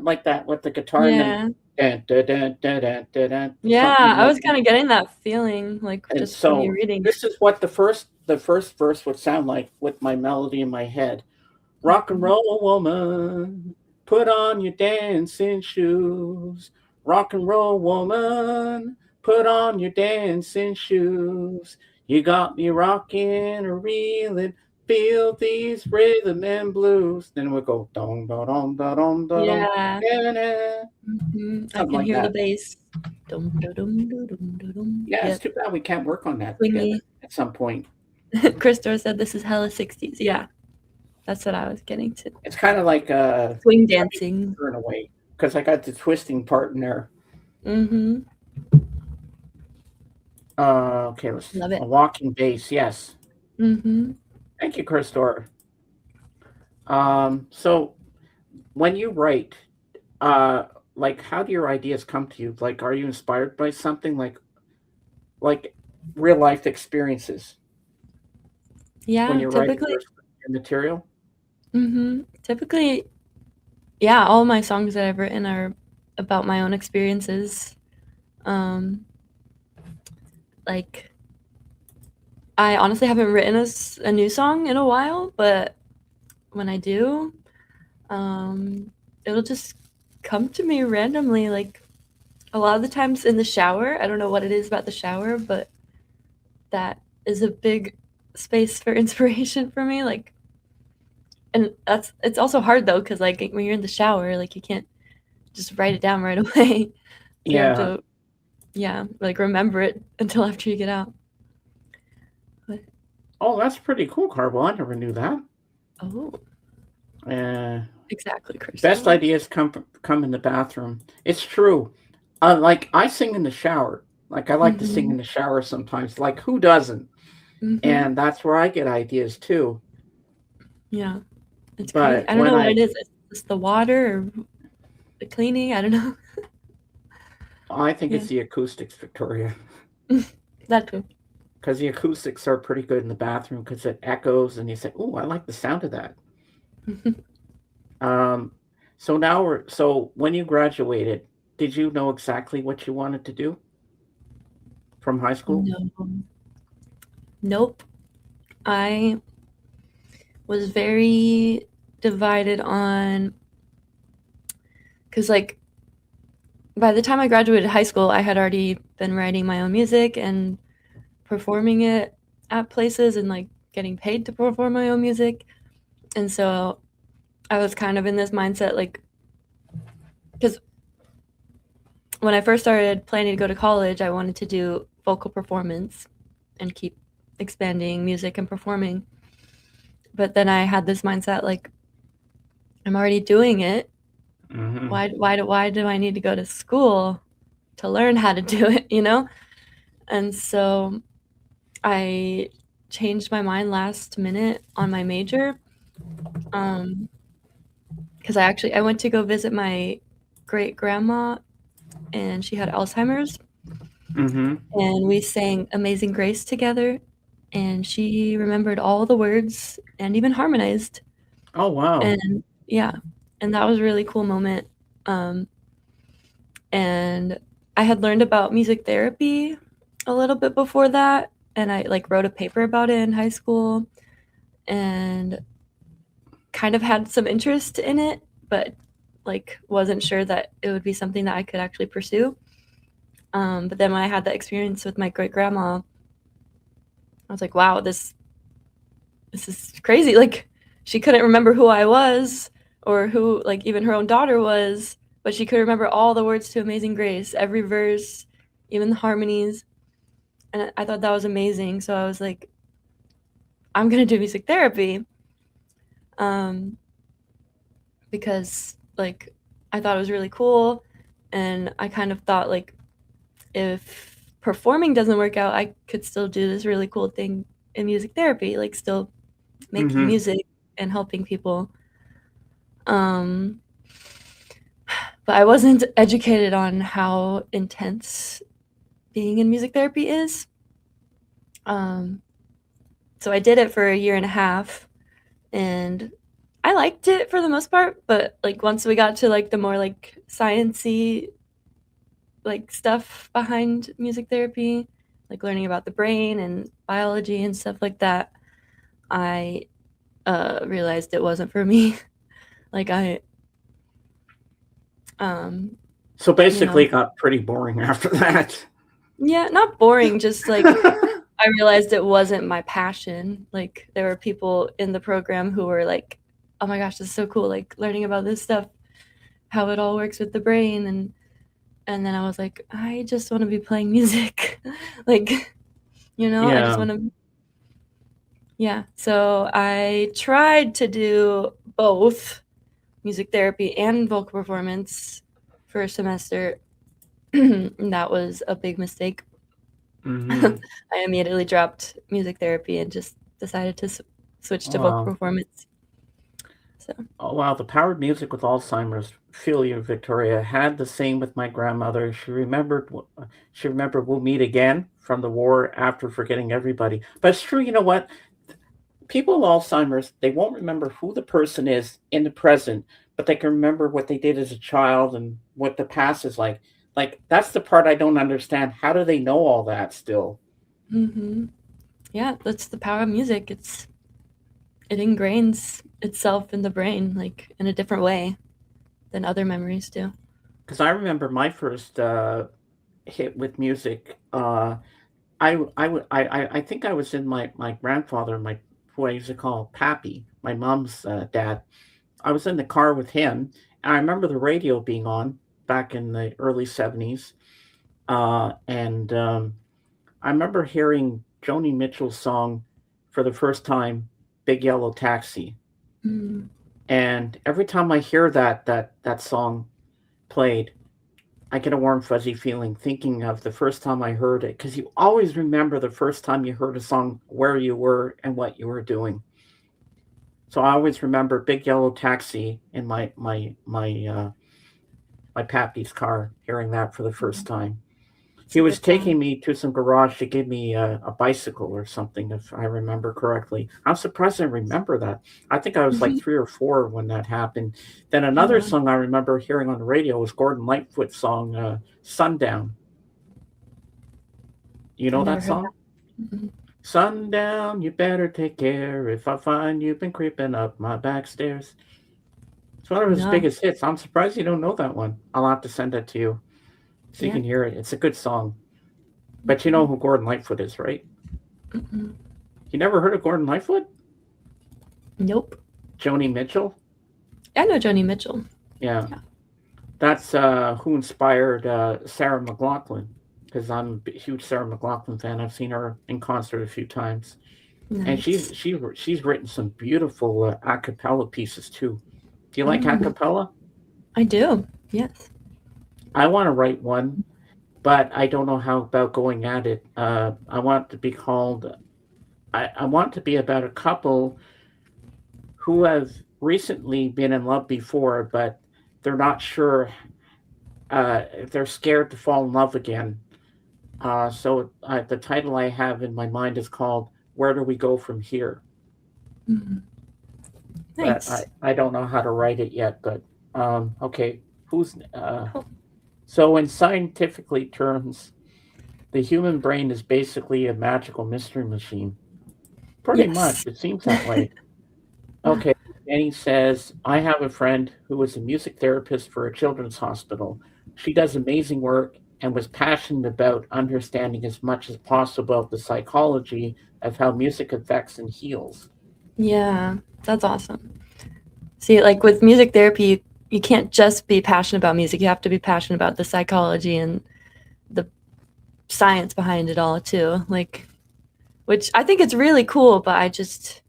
Speaker 1: like that with the guitar and then
Speaker 2: Yeah. Yeah,
Speaker 1: something
Speaker 2: I
Speaker 1: like
Speaker 2: was
Speaker 1: that.
Speaker 2: kinda getting that feeling, like,
Speaker 1: And
Speaker 2: just from you
Speaker 1: so
Speaker 2: reading it.
Speaker 1: this is what the first verse would sound like with my melody in my head. Rock and
Speaker 2: Mhm.
Speaker 1: roll woman, put on your dancing shoes. Rock and roll woman, put on your dancing shoes. You got me rocking and reeling, feel these rhythm and blues. Then we go dong da dong da dong da dong,
Speaker 2: Yeah.
Speaker 1: da-da,
Speaker 2: Mhm. I
Speaker 1: something
Speaker 2: can
Speaker 1: like
Speaker 2: hear the
Speaker 1: that.
Speaker 2: bass. Dum da dum da dum da dum.
Speaker 1: Yeah, it's
Speaker 2: Yep.
Speaker 1: too bad we can't work on that together
Speaker 2: Swingy.
Speaker 1: at some point.
Speaker 2: Christopher said this is hella 60s. Yeah, that's what I was getting to.
Speaker 1: It's kind of like
Speaker 2: Swing
Speaker 1: Johnny
Speaker 2: dancing.
Speaker 1: Winter in a way because I got the twisting part in there.
Speaker 2: Mhm.
Speaker 1: Okay, let's
Speaker 2: Love
Speaker 1: a
Speaker 2: it.
Speaker 1: walking bass. Yes,
Speaker 2: Mhm.
Speaker 1: thank you, Christor. So when you write, uh, like, how do your ideas come to you? Like, are you inspired by something like real life experiences when
Speaker 2: Yeah,
Speaker 1: you're writing
Speaker 2: typically
Speaker 1: your material?
Speaker 2: typically, yeah, all my songs that I've written are about my own experiences. Um, like, I honestly haven't written a new song in a while, but when I do, um, it'll just come to me randomly. Like, a lot of the times in the shower, I don't know what it is about the shower, but that is a big space for inspiration for me. Like, and it's also hard though, because like when you're in the shower, like you can't just write it down right away. So you have
Speaker 1: Yeah.
Speaker 2: to, yeah, like remember it until after you get out. But,
Speaker 1: Oh, that's pretty cool, Carvel. I never knew that.
Speaker 2: oh,
Speaker 1: Uh,
Speaker 2: exactly,
Speaker 1: Best
Speaker 2: Crystal.
Speaker 1: ideas come in the bathroom. It's true. Like I sing in the shower. Like I like to sing
Speaker 2: Mm-hmm.
Speaker 1: in the shower sometimes. Like who doesn't?
Speaker 2: Mm-hmm.
Speaker 1: And that's where I get ideas too.
Speaker 2: Yeah, it's crazy.
Speaker 1: But
Speaker 2: I don't
Speaker 1: when
Speaker 2: know what
Speaker 1: I
Speaker 2: it is. It's just the water or the cleaning. I don't know.
Speaker 1: I think
Speaker 2: Yeah,
Speaker 1: it's the acoustics, Victoria,
Speaker 2: that too.
Speaker 1: because the acoustics are pretty good in the bathroom because it echoes and you say, "Oh, I like the sound of that." Um, so when you graduated, did you know exactly what you wanted to do from high school?
Speaker 2: No, nope. I was very divided on because like by the time I graduated high school, I had already been writing my own music and performing it at places and like getting paid to perform my own music. And so I was kind of in this mindset like because when I first started planning to go to college, I wanted to do vocal performance and keep expanding music and performing. But then I had this mindset like I'm already doing it.
Speaker 1: Hmm.
Speaker 2: Why do I need to go to school to learn how to do it, you know? And so I changed my mind last minute on my major. Um, because I went to go visit my great grandma and she had Alzheimer's.
Speaker 1: Mm-hmm.
Speaker 2: and we sang Amazing Grace together, and she remembered all the words and even harmonized.
Speaker 1: Oh wow.
Speaker 2: And yeah, and that was a really cool moment. Um, and I had learned about music therapy a little bit before that, and I like wrote a paper about it in high school and kind of had some interest in it, but like wasn't sure that it would be something that I could actually pursue. But then when I had that experience with my great grandma, I was like, wow, this is crazy. Like she couldn't remember who I was or who like even her own daughter was, but she could remember all the words to Amazing Grace, every verse, even the harmonies. And I thought that was amazing. So I was like, I'm gonna do music therapy. Um, because like I thought it was really cool, and I kind of thought like if performing doesn't work out, I could still do this really cool thing in music therapy, like still making
Speaker 1: Mm-hmm.
Speaker 2: music and helping people. Um, but I wasn't educated on how intense being in music therapy is. Um, so I did it for a year and a half, and I liked it for the most part. But like once we got to like the more like sciency like stuff behind music therapy, like learning about the brain and biology and stuff like that, I realized it wasn't for me. Like I, um,
Speaker 1: So
Speaker 2: you
Speaker 1: basically,
Speaker 2: know,
Speaker 1: it got pretty boring after that.
Speaker 2: yeah, not boring, just like I realized it wasn't my passion. Like there were people in the program who were like, "Oh my gosh, this is so cool! Like learning about this stuff, how it all works with the brain." And then I was like, I just want to be playing music, like I just
Speaker 1: Yeah.
Speaker 2: want to. Yeah. So I tried to do both music therapy and vocal performance for a semester. That was a big mistake.
Speaker 1: Mm-hmm.
Speaker 2: I immediately dropped music therapy and just decided to switch
Speaker 1: Oh
Speaker 2: to vocal
Speaker 1: wow.
Speaker 2: performance. So,
Speaker 1: Oh wow. The power of music with Alzheimer's. Feel you, Victoria. Had the same with my grandmother. She remembered we'll meet again from the war after forgetting everybody. But it's true. You know what? People with Alzheimer's, they won't remember who the person is in the present, but they can remember what they did as a child and what the past is like. Like that's the part I don't understand. How do they know all that still?
Speaker 2: hmm yeah, that's the power of music. It ingrains itself in the brain like in a different way than other memories do.
Speaker 1: Because I remember my first hit with music. I think I was in my grandfather, my who I used to call Pappy, my mom's dad. I was in the car with him, and I remember the radio being on back in the early '70s, and I remember hearing Joni Mitchell's song for the first time, "Big Yellow Taxi,"
Speaker 2: Mm,
Speaker 1: and every time I hear that song played, I get a warm fuzzy feeling thinking of the first time I heard it because you always remember the first time you heard a song, where you were and what you were doing. So I always remember Big Yellow Taxi in my pappy's car, hearing that for the first time.
Speaker 2: it's
Speaker 1: He
Speaker 2: a
Speaker 1: was
Speaker 2: good song.
Speaker 1: taking me to some garage to give me a bicycle or something, if I remember correctly. I'm surprised I remember that. I think I was like 3 or 4 when that happened. Then
Speaker 2: Oh
Speaker 1: another
Speaker 2: wow,
Speaker 1: song I remember hearing on the radio was Gordon Lightfoot's song "Sundown." You
Speaker 2: I've
Speaker 1: know
Speaker 2: never
Speaker 1: that
Speaker 2: heard
Speaker 1: song?
Speaker 2: that. Mhm.
Speaker 1: Sundown, you better take care if I find you've been creeping up my back stairs. It's one of his
Speaker 2: No,
Speaker 1: biggest hits. I'm surprised you don't know that one. I'll have to send it to you so you
Speaker 2: yeah.
Speaker 1: can hear it. It's a good song. But you know
Speaker 2: Mhm.
Speaker 1: who Gordon Lightfoot is, right?
Speaker 2: Mm-mm.
Speaker 1: You never heard of Gordon Lightfoot?
Speaker 2: Nope.
Speaker 1: Joni Mitchell?
Speaker 2: I know Joni Mitchell.
Speaker 1: Yeah.
Speaker 2: Yeah.
Speaker 1: That's who inspired Sarah McLachlan. Because I'm a huge Sarah McLachlan fan. I've seen her in concert a few times. And
Speaker 2: Nice.
Speaker 1: she's written some beautiful a cappella pieces too. Do you like a
Speaker 2: Mm,
Speaker 1: cappella?
Speaker 2: I do. Yes.
Speaker 1: I want to write one, but I don't know how about going at it. I want it to be called. I want it to be about a couple who have recently been in love before, but they're not sure. They're scared to fall in love again. The title I have in my mind is called "Where Do We Go From Here?"
Speaker 2: Mhm.
Speaker 1: But
Speaker 2: Nice.
Speaker 1: I don't know how to write it yet. But okay, who's
Speaker 2: Cool.
Speaker 1: so in scientifically terms, the human brain is basically a magical mystery machine. Pretty much,
Speaker 2: Yes.
Speaker 1: it seems that way. Okay, Danny says, I have a friend who was a music therapist for a children's hospital. She does amazing work and was passionate about understanding as much as possible of the psychology of how music affects and heals.
Speaker 2: Yeah, that's awesome. See, like with music therapy, you can't just be passionate about music. You have to be passionate about the psychology and the science behind it all too. Like, which I think it's really cool, but I just,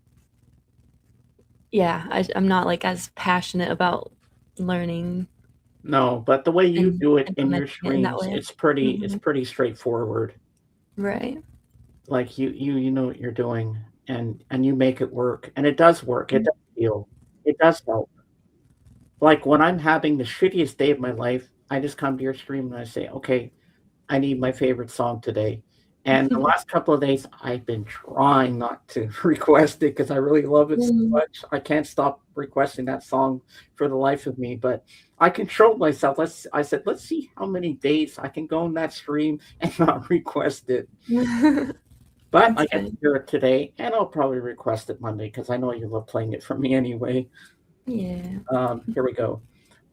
Speaker 2: yeah, I'm not like as passionate about learning
Speaker 1: No, but the way you
Speaker 2: and
Speaker 1: do it in your
Speaker 2: implementing it in that
Speaker 1: streams,
Speaker 2: way.
Speaker 1: it's
Speaker 2: Hmm.
Speaker 1: pretty straightforward.
Speaker 2: Right.
Speaker 1: Like you know what you're doing and you make it work. And it does work. It does heal. It does help. Like when I'm having the shittiest day of my life, I just come to your stream and I say, okay, I need my favorite song today. And the last couple of days, I've been trying not to request it because I really love it so
Speaker 2: Mm.
Speaker 1: much. I can't stop requesting that song for the life of me. But I controlled myself. I said, let's see how many days I can go in that stream and not request it. But
Speaker 2: That's
Speaker 1: I get to
Speaker 2: fine.
Speaker 1: hear it today, and I'll probably request it Monday because I know you love playing it for me anyway.
Speaker 2: Yeah.
Speaker 1: Here we go.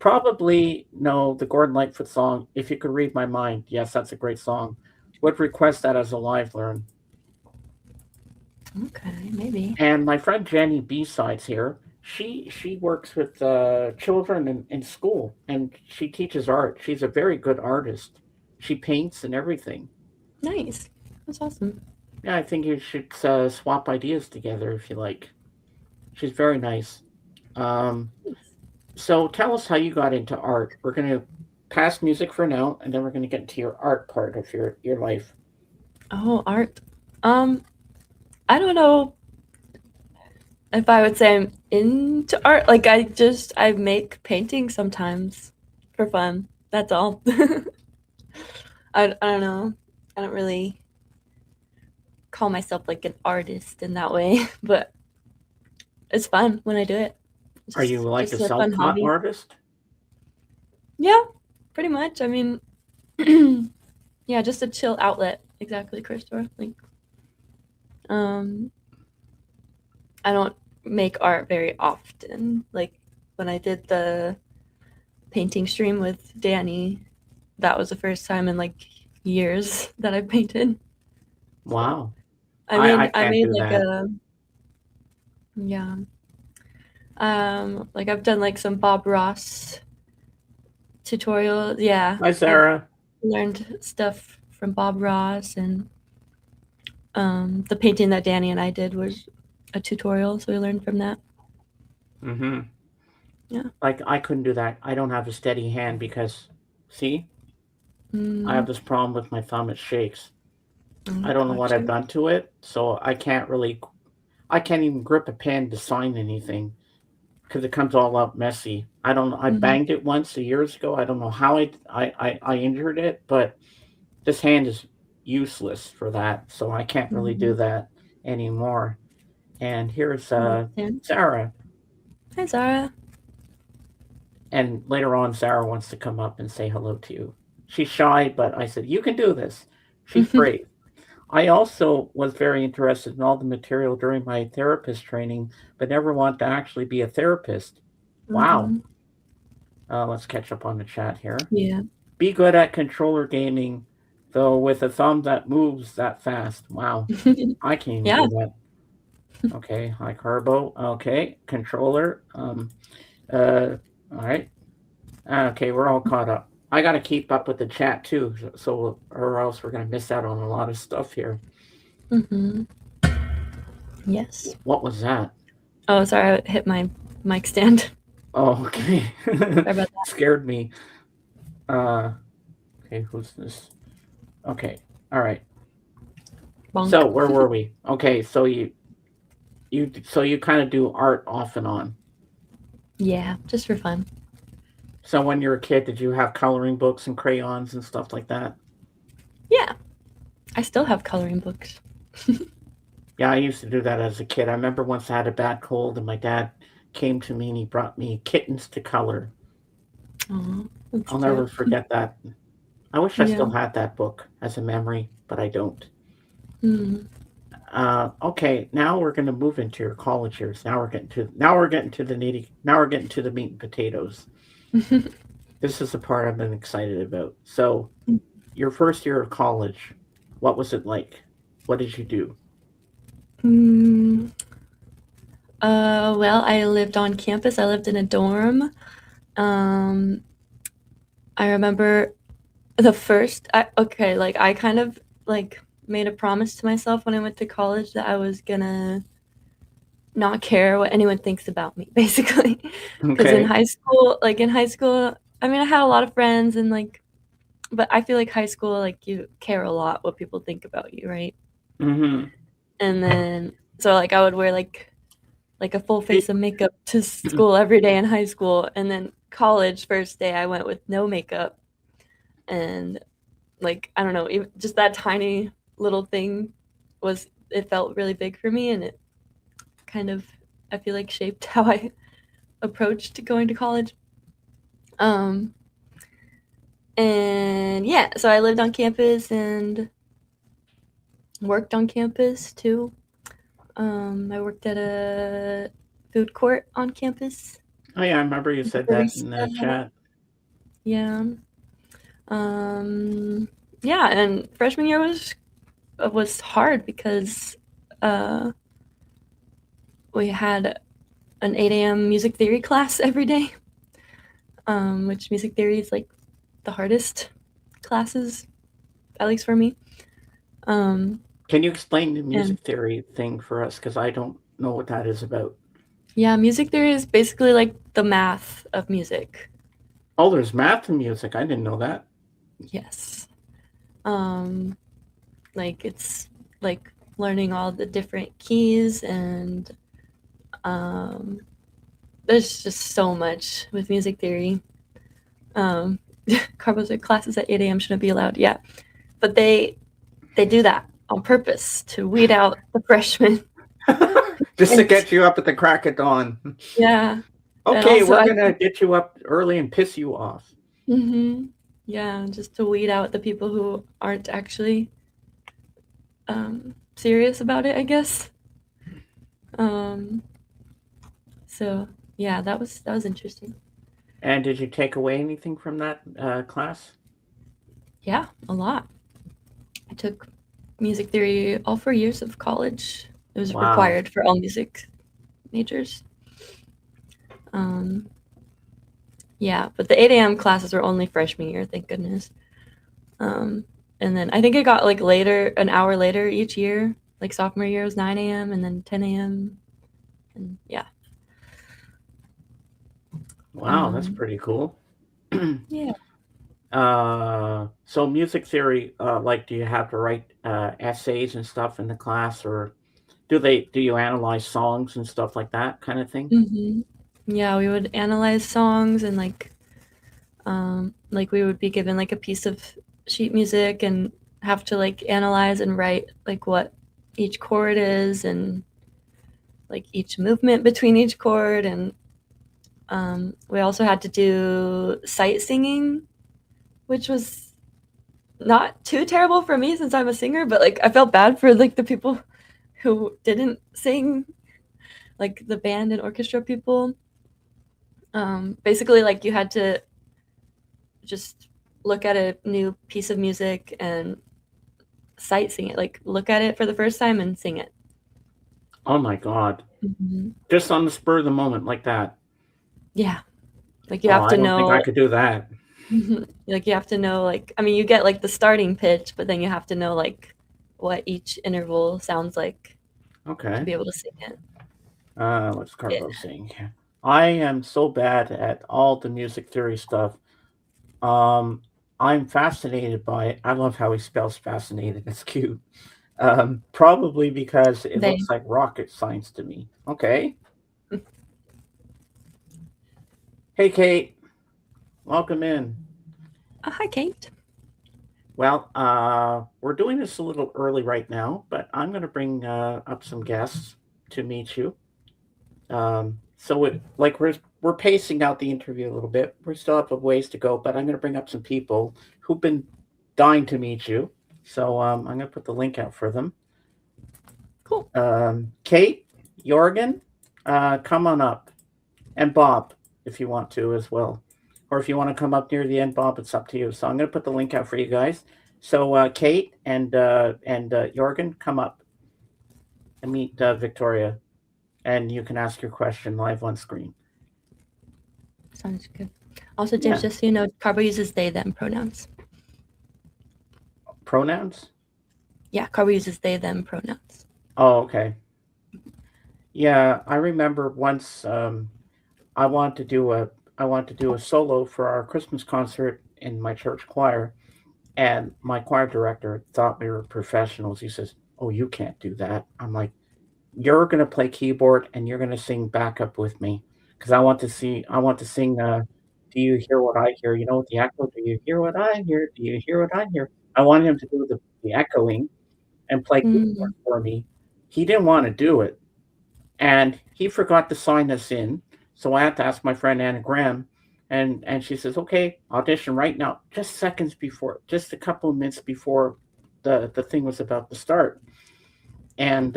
Speaker 1: Probably no, the Gordon Lightfoot song, If You Could Read My Mind. Yes, that's a great song. Would request that as a live learn.
Speaker 2: Okay, maybe.
Speaker 1: And my friend Jenny B-Sides here, she works with children in school and she teaches art. She's a very good artist. She paints and everything.
Speaker 2: Nice. That's awesome.
Speaker 1: Yeah, I think you should swap ideas together if you like. She's very nice. Um, so tell us how you got into art. We're going to pass music for now, and then we're going to get into your art part of your life.
Speaker 2: Oh, art. Um, I don't know if I would say I'm into art. Like I make paintings sometimes for fun. That's all. I don't know. I don't really call myself like an artist in that way, but it's fun when I do it.
Speaker 1: Are you like a
Speaker 2: Just a fun
Speaker 1: self-taught
Speaker 2: hobby.
Speaker 1: artist?
Speaker 2: Yeah, pretty much. I mean, yeah, just a chill outlet. Exactly, Christopher. Like, um, I don't make art very often. Like when I did the painting stream with Danny, that was the first time in like years that I painted. So
Speaker 1: Wow. I
Speaker 2: I
Speaker 1: can't
Speaker 2: made
Speaker 1: do
Speaker 2: like
Speaker 1: that.
Speaker 2: a yeah. Like I've done like some Bob Ross tutorials. Yeah,
Speaker 1: Hi,
Speaker 2: I've
Speaker 1: Sarah.
Speaker 2: learned stuff from Bob Ross, and the painting that Danny and I did was a tutorial, so we learned from that.
Speaker 1: Mm-hmm.
Speaker 2: Yeah.
Speaker 1: Like I couldn't do that. I don't have a steady hand because, see, I have
Speaker 2: Mm,
Speaker 1: this problem with my thumb. It shakes.
Speaker 2: oh,
Speaker 1: I don't know what I've
Speaker 2: gotcha.
Speaker 1: done to it, so I can't really. I can't even grip a pen to sign anything because it comes all out messy. I don't know. I
Speaker 2: Mm,
Speaker 1: banged it once years ago. I don't know how I injured it, but this hand is useless for that, so I can't really do
Speaker 2: mm.
Speaker 1: that anymore. And here's
Speaker 2: I understand.
Speaker 1: Sarah.
Speaker 2: Hi, Zara.
Speaker 1: And later on, Sarah wants to come up and say hello to you. She's shy, but I said, you can do this. She's brave. I also was very interested in all the material during my therapist training, but never wanted to actually be a therapist. Wow.
Speaker 2: Hmm.
Speaker 1: Let's catch up on the chat here.
Speaker 2: Yeah.
Speaker 1: Be good at controller gaming, though, with a thumb that moves that fast. Wow. I can't even
Speaker 2: Yeah.
Speaker 1: do that. Okay. Hi, Carbo. Okay. Controller. Uh, all right. Okay, we're all caught up. I got to keep up with the chat too, so or else we're gonna miss out on a lot of stuff here.
Speaker 2: Hmm. Yes.
Speaker 1: What was that?
Speaker 2: Oh, sorry, I hit my mic stand.
Speaker 1: Oh, okay.
Speaker 2: Sorry about that.
Speaker 1: Scared me. Uh, okay, who's this? Okay, all right.
Speaker 2: Bonk.
Speaker 1: So where were we? Okay, so you kind of do art off and on.
Speaker 2: Yeah, just for fun.
Speaker 1: So when you were a kid, did you have coloring books and crayons and stuff like that?
Speaker 2: Yeah. I still have coloring books.
Speaker 1: Yeah, I used to do that as a kid. I remember once I had a bad cold, and my dad came to me and he brought me kittens to color.
Speaker 2: Aw, that's
Speaker 1: I'll never
Speaker 2: cute.
Speaker 1: forget that. I wish I
Speaker 2: Yeah.
Speaker 1: still had that book as a memory, but I don't.
Speaker 2: Mm.
Speaker 1: Okay, now we're going to move into your college years. Now we're getting to the meat and potatoes. This is the part I've been excited about. So, your first year of college, what was it like? What did you do?
Speaker 2: Mm. Well, I lived on campus. I lived in a dorm. Um, I remember like I kind of like made a promise to myself when I went to college that I was gonna not care what anyone thinks about me, basically. Because
Speaker 1: Okay.
Speaker 2: in high school, I mean, I had a lot of friends and like, but I feel like high school, like you care a lot what people think about you, right?
Speaker 1: Mm-hmm.
Speaker 2: And then so like I would wear like a full face of makeup to school every day in high school, and then college first day I went with no makeup, and like I don't know, even just that tiny little thing was it felt really big for me, and it kind of I feel like shaped how I approached going to college. Um, and yeah, so I lived on campus and worked on campus too. I worked at a food court on campus.
Speaker 1: Oh yeah, I remember you said that in the
Speaker 2: Barista.
Speaker 1: chat.
Speaker 2: Yeah. Um, yeah, and freshman year was hard because uh, we had an 8 a.m. music theory class every day, which music theory is like the hardest classes, at least for me. Um,
Speaker 1: Can you explain the
Speaker 2: and
Speaker 1: music theory thing for us? Because I don't know what that is about.
Speaker 2: yeah, music theory is basically like the math of music.
Speaker 1: Oh, there's math in music. I didn't know that.
Speaker 2: Yes. Um, like it's like learning all the different keys and um, there's just so much with music theory. Um, Carbo's classes at 8 a.m. shouldn't be allowed. Yeah, but they do that on purpose to weed out the freshmen.
Speaker 1: Just to
Speaker 2: And
Speaker 1: get you up at the crack of dawn.
Speaker 2: yeah, and
Speaker 1: Okay,
Speaker 2: also
Speaker 1: we're
Speaker 2: I
Speaker 1: gonna get you up early and piss you off.
Speaker 2: hmm yeah, just to weed out the people who aren't actually serious about it, I guess. Um, so yeah, that was interesting.
Speaker 1: And did you take away anything from that class?
Speaker 2: Yeah, a lot. I took music theory all 4 years of college. It was
Speaker 1: Wow.
Speaker 2: required for all music majors. Um, yeah, but the 8 a.m. classes were only freshman year, thank goodness. Um, and then I think it got like later, an hour later each year. Like sophomore year was 9 a.m. and then 10 a.m. And yeah.
Speaker 1: Wow, that's
Speaker 2: Um,
Speaker 1: pretty cool.
Speaker 2: yeah.
Speaker 1: So music theory, like, do you have to write essays and stuff in the class, or do you analyze songs and stuff like that kind of thing?
Speaker 2: hmm Yeah, we would analyze songs and like we would be given like a piece of sheet music and have to like analyze and write like what each chord is and like each movement between each chord and we also had to do sight singing, which was not too terrible for me since I'm a singer, but like I felt bad for like the people who didn't sing, like the band and orchestra people. Basically, like you had to just look at a new piece of music and sight sing it, like look at it for the first time and sing it.
Speaker 1: Oh my God.
Speaker 2: Mm-hmm.
Speaker 1: Just on the spur of the moment like that.
Speaker 2: Yeah, like you
Speaker 1: Oh,
Speaker 2: have
Speaker 1: I
Speaker 2: to
Speaker 1: don't think I
Speaker 2: know.
Speaker 1: could do that.
Speaker 2: Like you have to know, like I mean, you get like the starting pitch, but then you have to know like what each interval sounds like to
Speaker 1: Okay.
Speaker 2: be able to sing it.
Speaker 1: What's
Speaker 2: Yeah.
Speaker 1: Carbo saying? I am so bad at all the music theory stuff. Um, I'm fascinated by it. I love how he spells fascinated. It's cute. Probably because it
Speaker 2: They.
Speaker 1: looks like rocket science to me. Okay. Hey, Kate. Welcome in.
Speaker 2: Oh, hi, Kate.
Speaker 1: Well, we're doing this a little early right now, but I'm going to bring up some guests to meet you. So like we're pacing out the interview a little bit. We still have a ways to go, but I'm going to bring up some people who've been dying to meet you. So I'm going to put the link out for them.
Speaker 2: Cool.
Speaker 1: Kate, Jorgen, come on up, and Bob, if you want to as well, or if you want to come up near the end, Bob, it's up to you. So I'm going to put the link out for you guys. So Kate and Jorgen, come up and meet Victoria, and you can ask your question live on screen.
Speaker 2: Sounds good. Also, James, just so you know, Carbo uses they, them pronouns.
Speaker 1: Pronouns?
Speaker 2: Yeah, Carbo uses they, them pronouns.
Speaker 1: Oh, okay. Yeah, I remember once I wanted to do a solo for our Christmas concert in my church choir, and my choir director thought we were professionals. He says, "Oh, you can't do that." I'm like, "You're gonna play keyboard and you're gonna sing backup with me, because I want to sing. Do you hear what I hear? You know, with the echo. Do you hear what I hear? Do you hear what I hear? I want him to do the echoing and play keyboard
Speaker 2: Mm.
Speaker 1: for me. He didn't want to do it, and he forgot to sign us in. So I had to ask my friend Anna Graham, and she says, "Okay, audition right now." Just seconds before, just a couple of minutes before the thing was about to start, and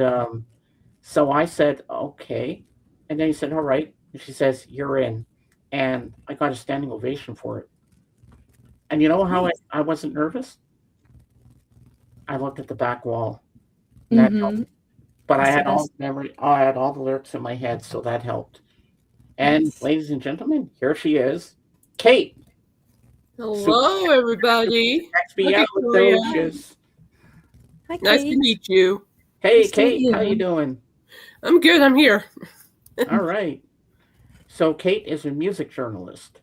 Speaker 1: so I said, "Okay," and then he said, "All right." And she says, "You're in," and I got a standing ovation for it. And you know how I wasn't nervous? I looked at the back wall. That helped.
Speaker 2: Mm-hmm.
Speaker 1: But I
Speaker 2: That's the
Speaker 1: had all
Speaker 2: best.
Speaker 1: the memory. I had all the lyrics in my head, so that helped. And
Speaker 2: Nice.
Speaker 1: ladies and gentlemen, here she is, Kate.
Speaker 3: Hello, everybody. Hi, Victoria.
Speaker 1: Supercalifragilisticexpialidocious.
Speaker 2: Hi,
Speaker 3: Nice to
Speaker 2: Kate.
Speaker 3: meet you.
Speaker 1: Hey,
Speaker 2: Nice to meet
Speaker 1: Kate, how you
Speaker 2: you.
Speaker 1: doing?
Speaker 3: I'm good. I'm here.
Speaker 1: All right. So Kate is a music journalist.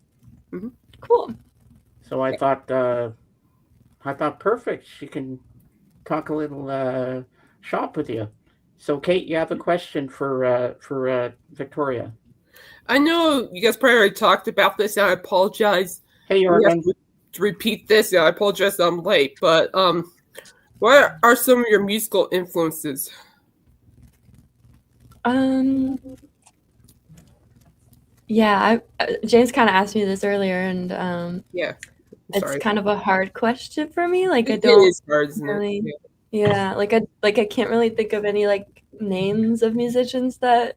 Speaker 2: Cool.
Speaker 1: So I thought perfect. She can talk a little shop with you. So Kate, you have a question for Victoria.
Speaker 3: I know you guys probably already talked about this, and I apologize.
Speaker 1: Hey,
Speaker 3: We have
Speaker 1: Jorgen.
Speaker 3: to repeat this, and I apologize that I'm late. But what are some of your musical influences?
Speaker 2: Yeah, James kind of asked me this earlier, and
Speaker 3: Yeah,
Speaker 2: it's kind of a hard question for me. Like I
Speaker 3: it
Speaker 2: don't
Speaker 3: is hard, isn't
Speaker 2: really,
Speaker 3: it?
Speaker 2: yeah, like I can't really think of any like names of musicians that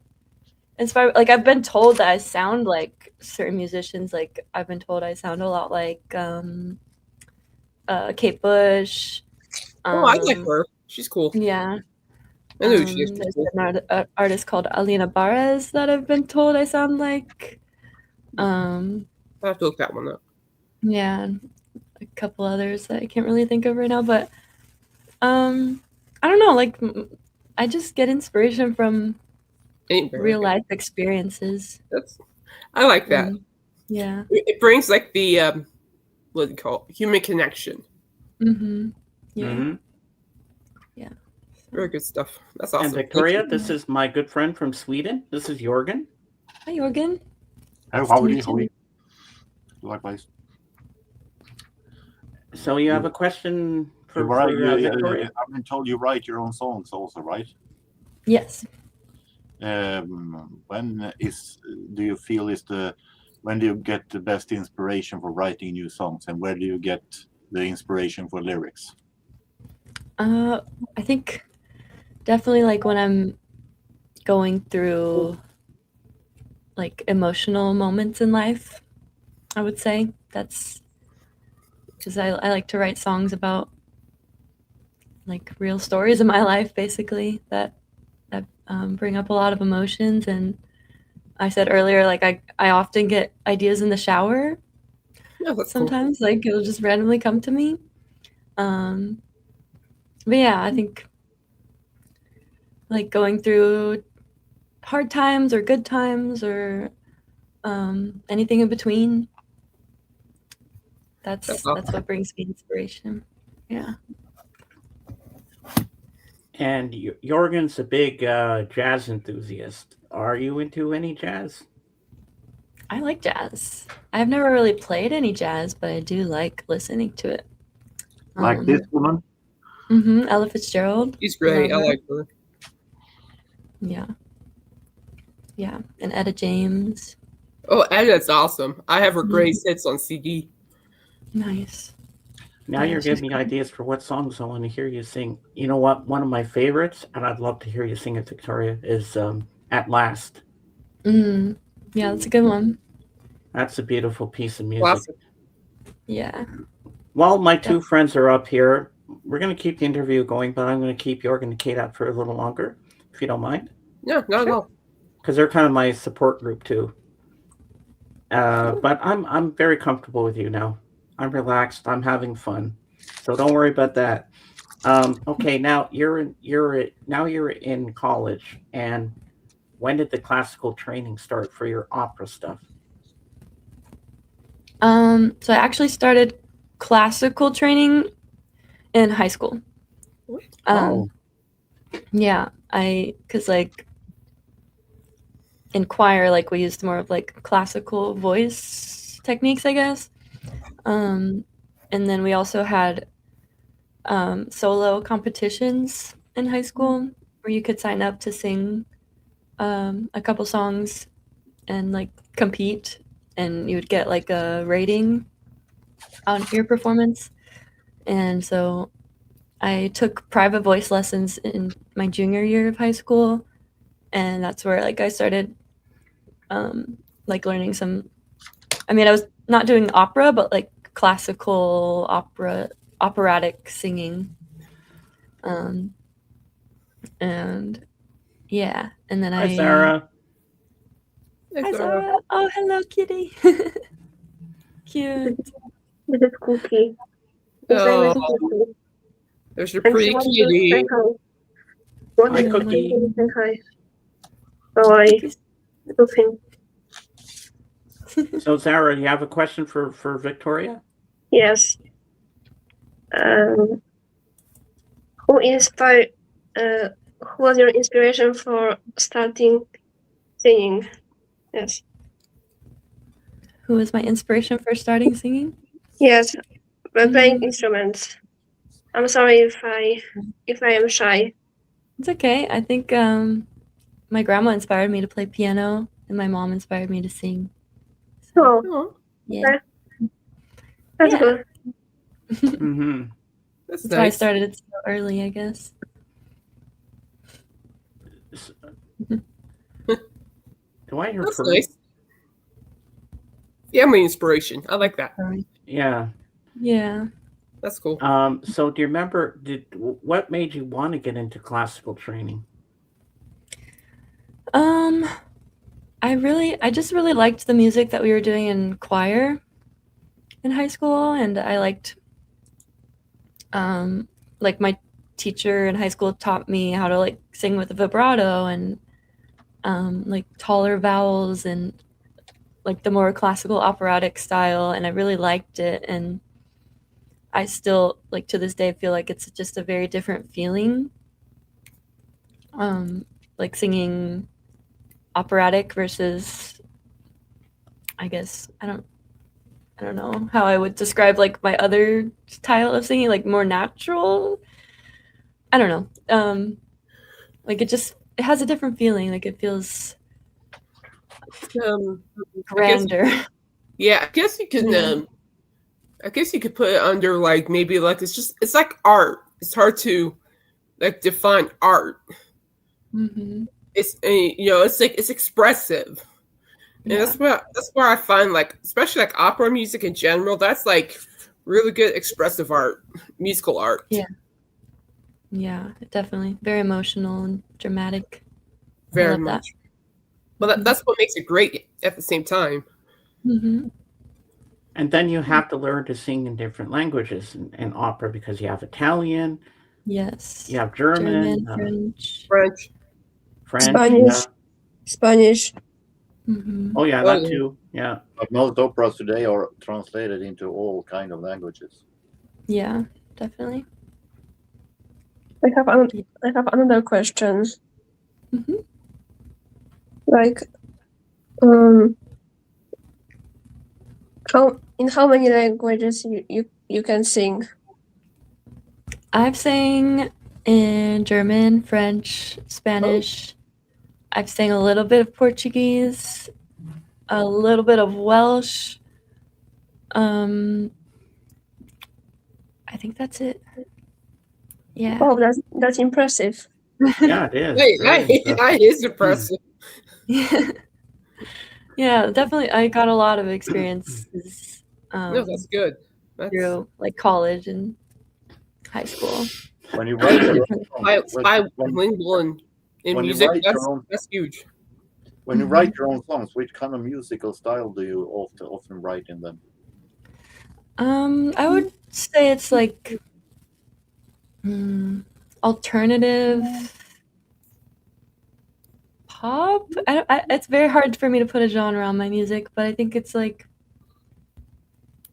Speaker 2: inspire. Like I've been told that I sound like certain musicians. Like I've been told I sound a lot like Kate Bush.
Speaker 3: Oh, I like her. She's cool.
Speaker 2: Yeah.
Speaker 3: I know who she is. She's
Speaker 2: There's
Speaker 3: cool.
Speaker 2: an artist called Alina Barez that I've been told I sound like.
Speaker 3: I have to look that one up.
Speaker 2: Yeah, and a couple others that I can't really think of right now, but I don't know. Like I just get inspiration from real life experiences.
Speaker 3: I like that.
Speaker 2: Yeah,
Speaker 3: it brings like the what do you call it? Human connection.
Speaker 2: Mm-hmm. Yeah.
Speaker 1: Mm-hmm.
Speaker 2: Yeah.
Speaker 3: Very good stuff. That's awesome.
Speaker 1: And Victoria, this is my good friend from Sweden. This is Jorgen.
Speaker 2: Hi, Jorgen.
Speaker 4: Hello, how are you? Likewise.
Speaker 1: So you have a question for Victoria?
Speaker 4: I've been told you write your own songs also, right?
Speaker 2: Yes.
Speaker 4: When do you feel when do you get the best inspiration for writing new songs, and where do you get the inspiration for lyrics?
Speaker 2: I think definitely like when I'm going through like emotional moments in life, I would say that's because I like to write songs about like real stories in my life, basically that bring up a lot of emotions. And I said earlier, like I often get ideas in the shower.
Speaker 3: Yeah, that's
Speaker 2: sometimes cool. Like it'll just randomly come to me. But yeah, I think like going through hard times or good times or anything in between. That's what brings me inspiration. Yeah.
Speaker 1: And Jorgen's a big jazz enthusiast. Are you into any jazz?
Speaker 2: I like jazz. I've never really played any jazz, but I do like listening to it.
Speaker 4: Like this woman?
Speaker 2: Ella Fitzgerald.
Speaker 3: She's great. I
Speaker 2: Love her.
Speaker 3: like her.
Speaker 2: Yeah. Yeah. And Etta James.
Speaker 3: Oh, Edda's awesome. I have her greatest hits on CD.
Speaker 2: Nice.
Speaker 1: Now
Speaker 2: Yeah,
Speaker 1: you're
Speaker 2: she's
Speaker 1: giving me ideas for what songs I want to hear you sing. You know what? One of my favorites, and I'd love to hear you sing it, Victoria, is "At Last."
Speaker 2: Yeah, that's a good one.
Speaker 1: That's a beautiful piece of music.
Speaker 3: Classic.
Speaker 2: Yeah.
Speaker 1: While my two friends are up here, we're going to keep the interview going, but I'm going to keep Jorgen and Kate out for a little longer, if you don't mind,
Speaker 3: Yeah, not at all.
Speaker 1: because they're kind of my support group too. But I'm very comfortable with you now. I'm relaxed. I'm having fun, so don't worry about that. Okay, now you're in college, and when did the classical training start for your opera stuff?
Speaker 2: So I actually started classical training in high school. Yeah, because like in choir, like we used more of like classical voice techniques, I guess. And then we also had solo competitions in high school where you could sign up to sing a couple songs and like compete, and you would get like a rating on your performance. And so I took private voice lessons in my junior year of high school, and that's where like I started like learning some. I mean, I was not doing opera, but like classical operatic singing. And yeah, and then
Speaker 1: Hi, Sarah.
Speaker 2: Hi, Sarah. Oh, hello, kitty. Cute.
Speaker 5: This is Cookie.
Speaker 3: Oh, there's your pretty kitty.
Speaker 1: Hi, Cookie.
Speaker 5: Hi. How are you? Nothing.
Speaker 1: So, Sarah, you have a question for Victoria?
Speaker 5: Yes. Who inspired? Who was your inspiration for starting singing? Yes.
Speaker 2: Who was my inspiration for starting singing?
Speaker 5: Yes. Playing instruments. I'm sorry if I am shy.
Speaker 2: It's okay. I think my grandma inspired me to play piano, and my mom inspired me to sing.
Speaker 5: So,
Speaker 3: Oh,
Speaker 2: Yeah.
Speaker 5: that's
Speaker 2: Yeah.
Speaker 5: good.
Speaker 1: Mm-hmm.
Speaker 3: that's
Speaker 2: That's why I
Speaker 3: nice.
Speaker 2: started it so early, I guess.
Speaker 1: Do I hear
Speaker 3: That's
Speaker 1: Peru?
Speaker 3: nice. Family inspiration. I like that.
Speaker 1: Yeah.
Speaker 2: Yeah.
Speaker 3: That's cool.
Speaker 1: So do you remember what made you want to get into classical training?
Speaker 2: I just really liked the music that we were doing in choir in high school, and I liked like my teacher in high school taught me how to like sing with a vibrato and like taller vowels and like the more classical operatic style, and I really liked it, and I still like to this day feel like it's just a very different feeling like singing operatic versus, I guess I don't know how I would describe like my other style of singing, like more natural. I don't know. Like it has a different feeling. Like it feels grander.
Speaker 3: I guess you can.
Speaker 2: Yeah.
Speaker 3: I guess you could put it under like maybe like it's like art. It's hard to like define art.
Speaker 2: Mm-hmm.
Speaker 3: It's it's like it's expressive, and
Speaker 2: Yeah.
Speaker 3: that's where I find like especially like opera music in general. That's like really good expressive art, musical art.
Speaker 2: Yeah, definitely very emotional and dramatic.
Speaker 3: Very
Speaker 2: love that.
Speaker 3: much. But that's what makes it great at the same time.
Speaker 2: Mm-hmm.
Speaker 1: And then you have to learn to sing in different languages in opera because you have Italian,
Speaker 2: Yes.
Speaker 1: you have German,
Speaker 2: French.
Speaker 3: French.
Speaker 5: Spanish. Spanish.
Speaker 2: Mm-hmm.
Speaker 1: Oh yeah,
Speaker 3: Oh,
Speaker 1: that
Speaker 3: yeah.
Speaker 1: too. Yeah.
Speaker 4: But most operas today are translated into all kind of languages.
Speaker 2: Yeah, definitely.
Speaker 5: I have another question.
Speaker 2: Mm-hmm.
Speaker 5: Like, how many languages you can sing?
Speaker 2: I've sang in German, French, Spanish. I've sang a little bit of Portuguese, a little bit of Welsh. I think that's it. Yeah.
Speaker 5: Oh, that's impressive.
Speaker 1: Yeah, it is.
Speaker 3: Hey,
Speaker 1: Very impressive.
Speaker 3: that is impressive.
Speaker 2: Yeah, definitely. I got a lot of experiences
Speaker 3: No, that's good.
Speaker 2: through like college and high school.
Speaker 4: When you write your
Speaker 3: Bilingual in
Speaker 4: when you
Speaker 3: music,
Speaker 4: write your own
Speaker 3: that's huge.
Speaker 4: when you write your own songs, which kind of musical style do you often write in them?
Speaker 2: I would say it's like alternative pop. It's very hard for me to put a genre on my music, but I think it's like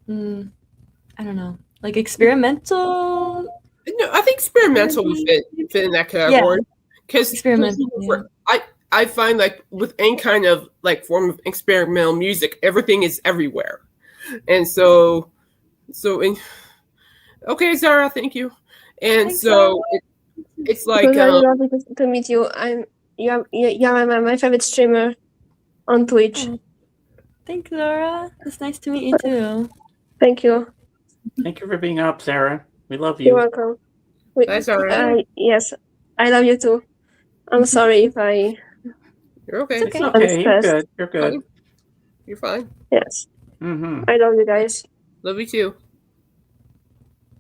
Speaker 2: I don't know, like experimental.
Speaker 3: No, I think experimental would fit in that category. Because
Speaker 2: Experimental. Yeah.
Speaker 3: I find like with any kind of like form of experimental music, everything is everywhere, and so okay, Zara, thank you. And
Speaker 2: Thanks,
Speaker 3: so it's like
Speaker 5: It was very lovely to meet you. You're my favorite streamer on Twitch.
Speaker 2: Oh, thanks, Laura. It's nice to meet you too.
Speaker 5: Thank you.
Speaker 1: Thank you for being up, Sarah. We love
Speaker 5: You're
Speaker 1: you.
Speaker 5: welcome.
Speaker 3: That's all right.
Speaker 5: Yes, I love you too. I'm sorry if I.
Speaker 3: You're okay.
Speaker 2: It's
Speaker 1: It's
Speaker 2: okay.
Speaker 1: okay. You're
Speaker 5: stressed.
Speaker 1: good. You're good.
Speaker 3: You're fine.
Speaker 5: Yes,
Speaker 1: Mm-hmm.
Speaker 5: I love you guys.
Speaker 3: Love you too.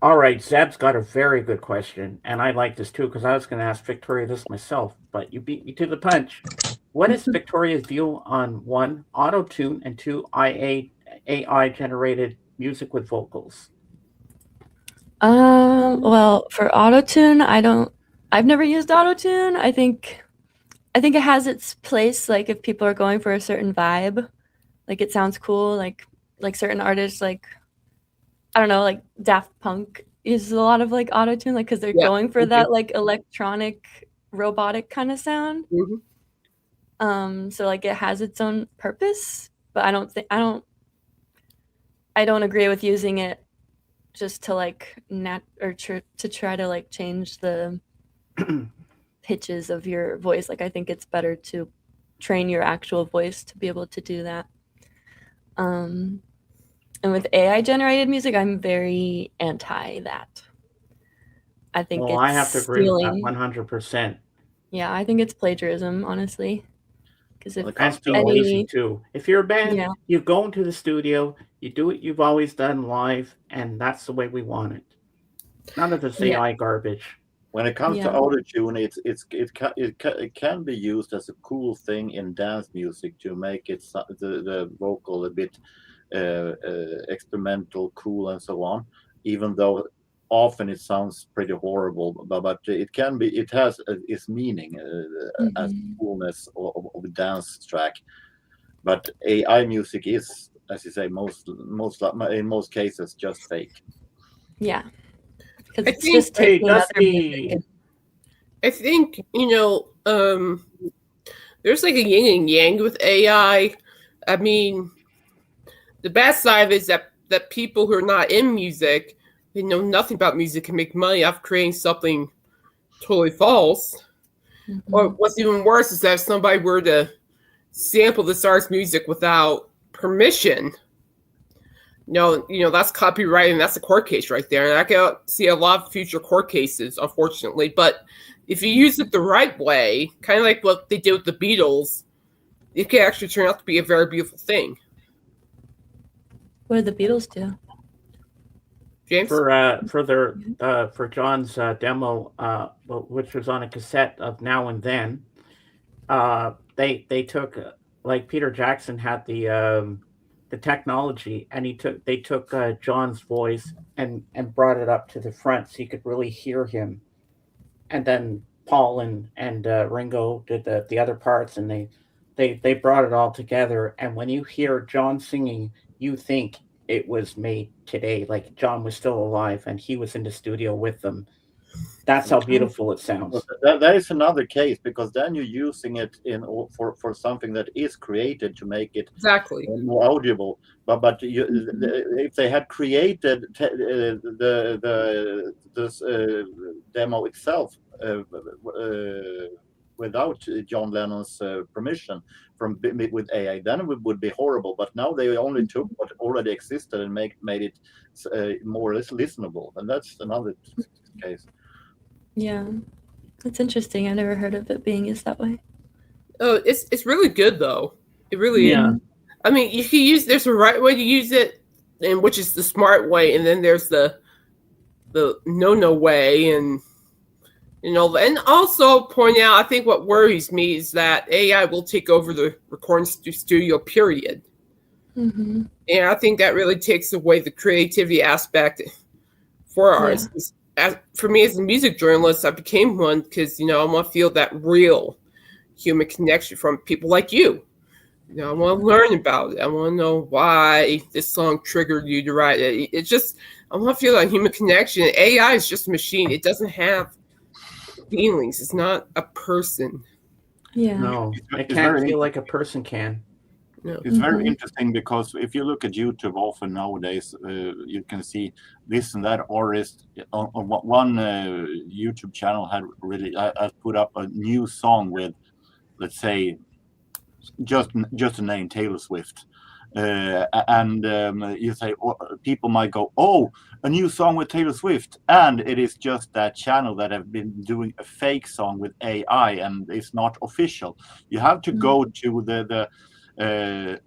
Speaker 1: All right, Zeb's got a very good question, and I like this too because I was going to ask Victoria this myself, but you beat me to the punch. What is Victoria's view on one, auto-tune, and two, AI generated music with vocals?
Speaker 2: Well, for autotune, I've never used autotune. I think it has its place, like if people are going for a certain vibe, like it sounds cool, like certain artists, like I don't know, like Daft Punk uses a lot of like autotune, like because they're going for that like electronic, robotic kind of sound. So like it has its own purpose, but I don't agree with using it just to like to try to like change the pitches of your voice. Like I think it's better to train your actual voice to be able to do that. And with AI generated music, I'm very anti that. I think
Speaker 1: Well,
Speaker 2: it's
Speaker 1: I have to agree with that
Speaker 2: stealing.
Speaker 1: 100%.
Speaker 2: Yeah, I think it's plagiarism, honestly. Because if
Speaker 1: That's being lazy too. If you're a band, you go into the studio, you do what you've always done live, and that's the way we want it. None of this AI garbage.
Speaker 4: When it comes to autotune, it can be used as a cool thing in dance music to make it the vocal a bit experimental, cool, and so on. Even though often it sounds pretty horrible, but it has its meaning as coolness of a dance track. But AI music is, as you say, in most cases just fake.
Speaker 2: Yeah.
Speaker 3: I think there's like a yin and yang with AI. I mean, the bad side is that people who are not in music, they know nothing about music, can make money off creating something totally false. Or what's even worse is that if somebody were to sample this artist's music without permission, that's copyright, and that's a court case right there. And I can see a lot of future court cases, unfortunately. But if you use it the right way, kind of like what they did with the Beatles, it can actually turn out to be a very beautiful thing.
Speaker 2: What did the Beatles do?
Speaker 3: James?
Speaker 1: For John's demo, which was on a cassette of Now and Then, they took like Peter Jackson had the technology, and they took John's voice and brought it up to the front so you could really hear him, and then Paul and Ringo did the other parts, and they brought it all together. And when you hear John singing, you think it was made today, like John was still alive and he was in the studio with them. That's how beautiful it sounds.
Speaker 4: That is another case, because then you're using it for something that is created to make it
Speaker 3: Exactly.
Speaker 4: more audible. But if they had created this demo itself without John Lennon's permission with AI, then it would be horrible. But now they only took what already existed and made it more or less listenable, and that's another case.
Speaker 2: Yeah, that's interesting. I never heard of it being used that way.
Speaker 3: Oh, it's really good though. It really is. I mean, you can use. There's a right way to use it, and which is the smart way, and then there's the no way, and and also point out. I think what worries me is that AI will take over the recording studio. Period.
Speaker 2: Mm-hmm.
Speaker 3: And I think that really takes away the creativity aspect for artists. For me as a music journalist, I became one because I want to feel that real human connection from people like you. I want to learn about it. I want to know why this song triggered you to write it. It's just I want to feel that human connection. AI is just a machine. It doesn't have feelings. It's not a person.
Speaker 2: Yeah.
Speaker 1: No, it can't feel like a person can.
Speaker 3: No.
Speaker 4: It's very interesting, because if you look at YouTube often nowadays, you can see this and that artist on one YouTube channel had put up a new song with, let's say, just a name, Taylor Swift, and you say, people might go, oh, a new song with Taylor Swift, and it is just that channel that have been doing a fake song with AI, and it's not official. You have to go to the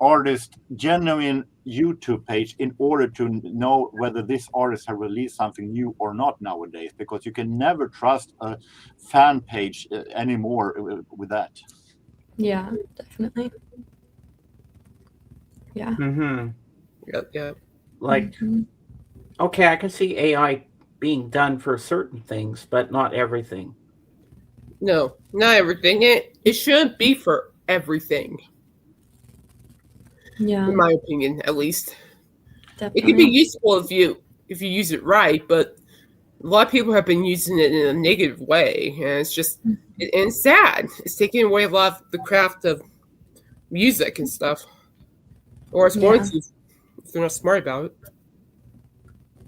Speaker 4: artist genuine YouTube page in order to know whether this artist has released something new or not nowadays, because you can never trust a fan page anymore with that.
Speaker 2: Yeah, definitely. Yeah.
Speaker 1: Mm-hmm.
Speaker 3: Yeah.
Speaker 1: Like, okay, I can see AI being done for certain things, but not everything.
Speaker 3: No, not everything. It shouldn't be for everything.
Speaker 2: Yeah.
Speaker 3: In my opinion, at least.
Speaker 2: Definitely.
Speaker 3: It can be useful if you use it right, but a lot of people have been using it in a negative way, and it's just and it's sad. It's taking away a lot of the craft of music and stuff, or it's going to if they're not smart about it.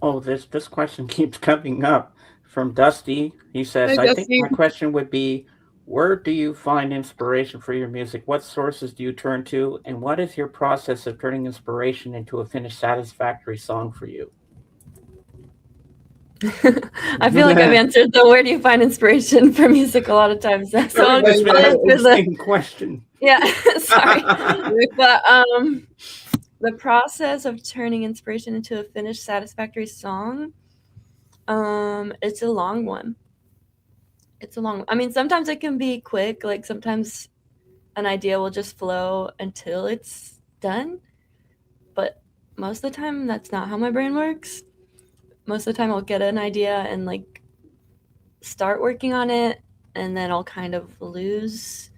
Speaker 1: Oh, this question keeps coming up from Dusty. He says,
Speaker 3: Hi,
Speaker 1: I
Speaker 3: Dusty.
Speaker 1: think my question would be, where do you find inspiration for your music? What sources do you turn to? And what is your process of turning inspiration into a finished satisfactory song for you?
Speaker 2: I feel like I've answered the where do you find inspiration for music a lot of times. So I'll just put it for the
Speaker 1: question.
Speaker 2: Yeah, sorry. But the process of turning inspiration into a finished satisfactory song, it's a long one. I mean, sometimes it can be quick, like sometimes an idea will just flow until it's done. But most of the time that's not how my brain works. Most of the time I'll get an idea and like start working on it, and then I'll kind of lose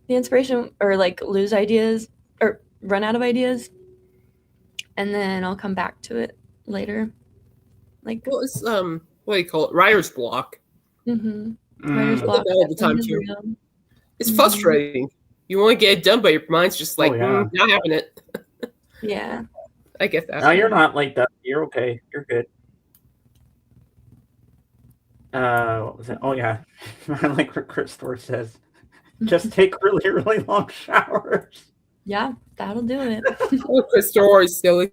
Speaker 2: the inspiration or like lose ideas or run out of ideas, and then I'll come back to it later. Like,
Speaker 3: well, it's what do you call it? Writer's block.
Speaker 2: Writer's block
Speaker 3: all the time too. It's frustrating. You want to get it done, but your mind's just like not having it.
Speaker 2: Yeah,
Speaker 3: I get that.
Speaker 1: No, you're not like that. You're okay. You're good. What was it? Oh yeah, I like what Chris Thor says. Just take really, really long showers.
Speaker 2: Yeah, that'll do it.
Speaker 3: Oh, Chris Thor is silly.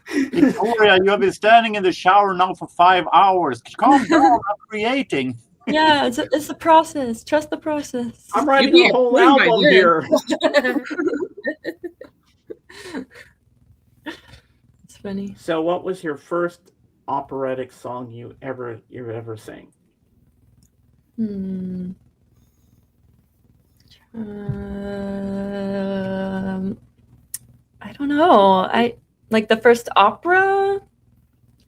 Speaker 4: Victoria, you have been standing in the shower now for 5 hours. Calm down, I'm creating.
Speaker 2: Yeah, it's the process. Trust the process.
Speaker 1: I'm writing a whole album here.
Speaker 2: It's funny.
Speaker 1: So, what was your first operatic song you ever sang?
Speaker 2: I don't know. I like the first opera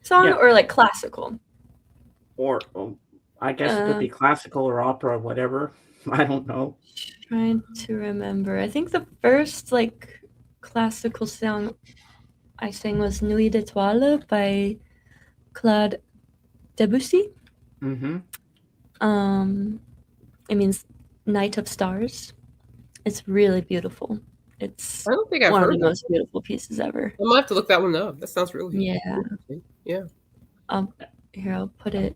Speaker 2: song or like classical.
Speaker 1: Or I guess it could be classical or opera, whatever. I don't know.
Speaker 2: Trying to remember. I think the first like classical song I sang was Nuit d'étoiles by Claude Debussy.
Speaker 1: Mm-hmm.
Speaker 2: It means Night of Stars. It's really beautiful. It's
Speaker 3: I don't think I've
Speaker 2: one of
Speaker 3: heard
Speaker 2: the
Speaker 3: that.
Speaker 2: most beautiful pieces ever.
Speaker 3: I might have to look that one up. That sounds really
Speaker 2: Yeah.
Speaker 3: interesting. Yeah.
Speaker 2: Here, I'll put it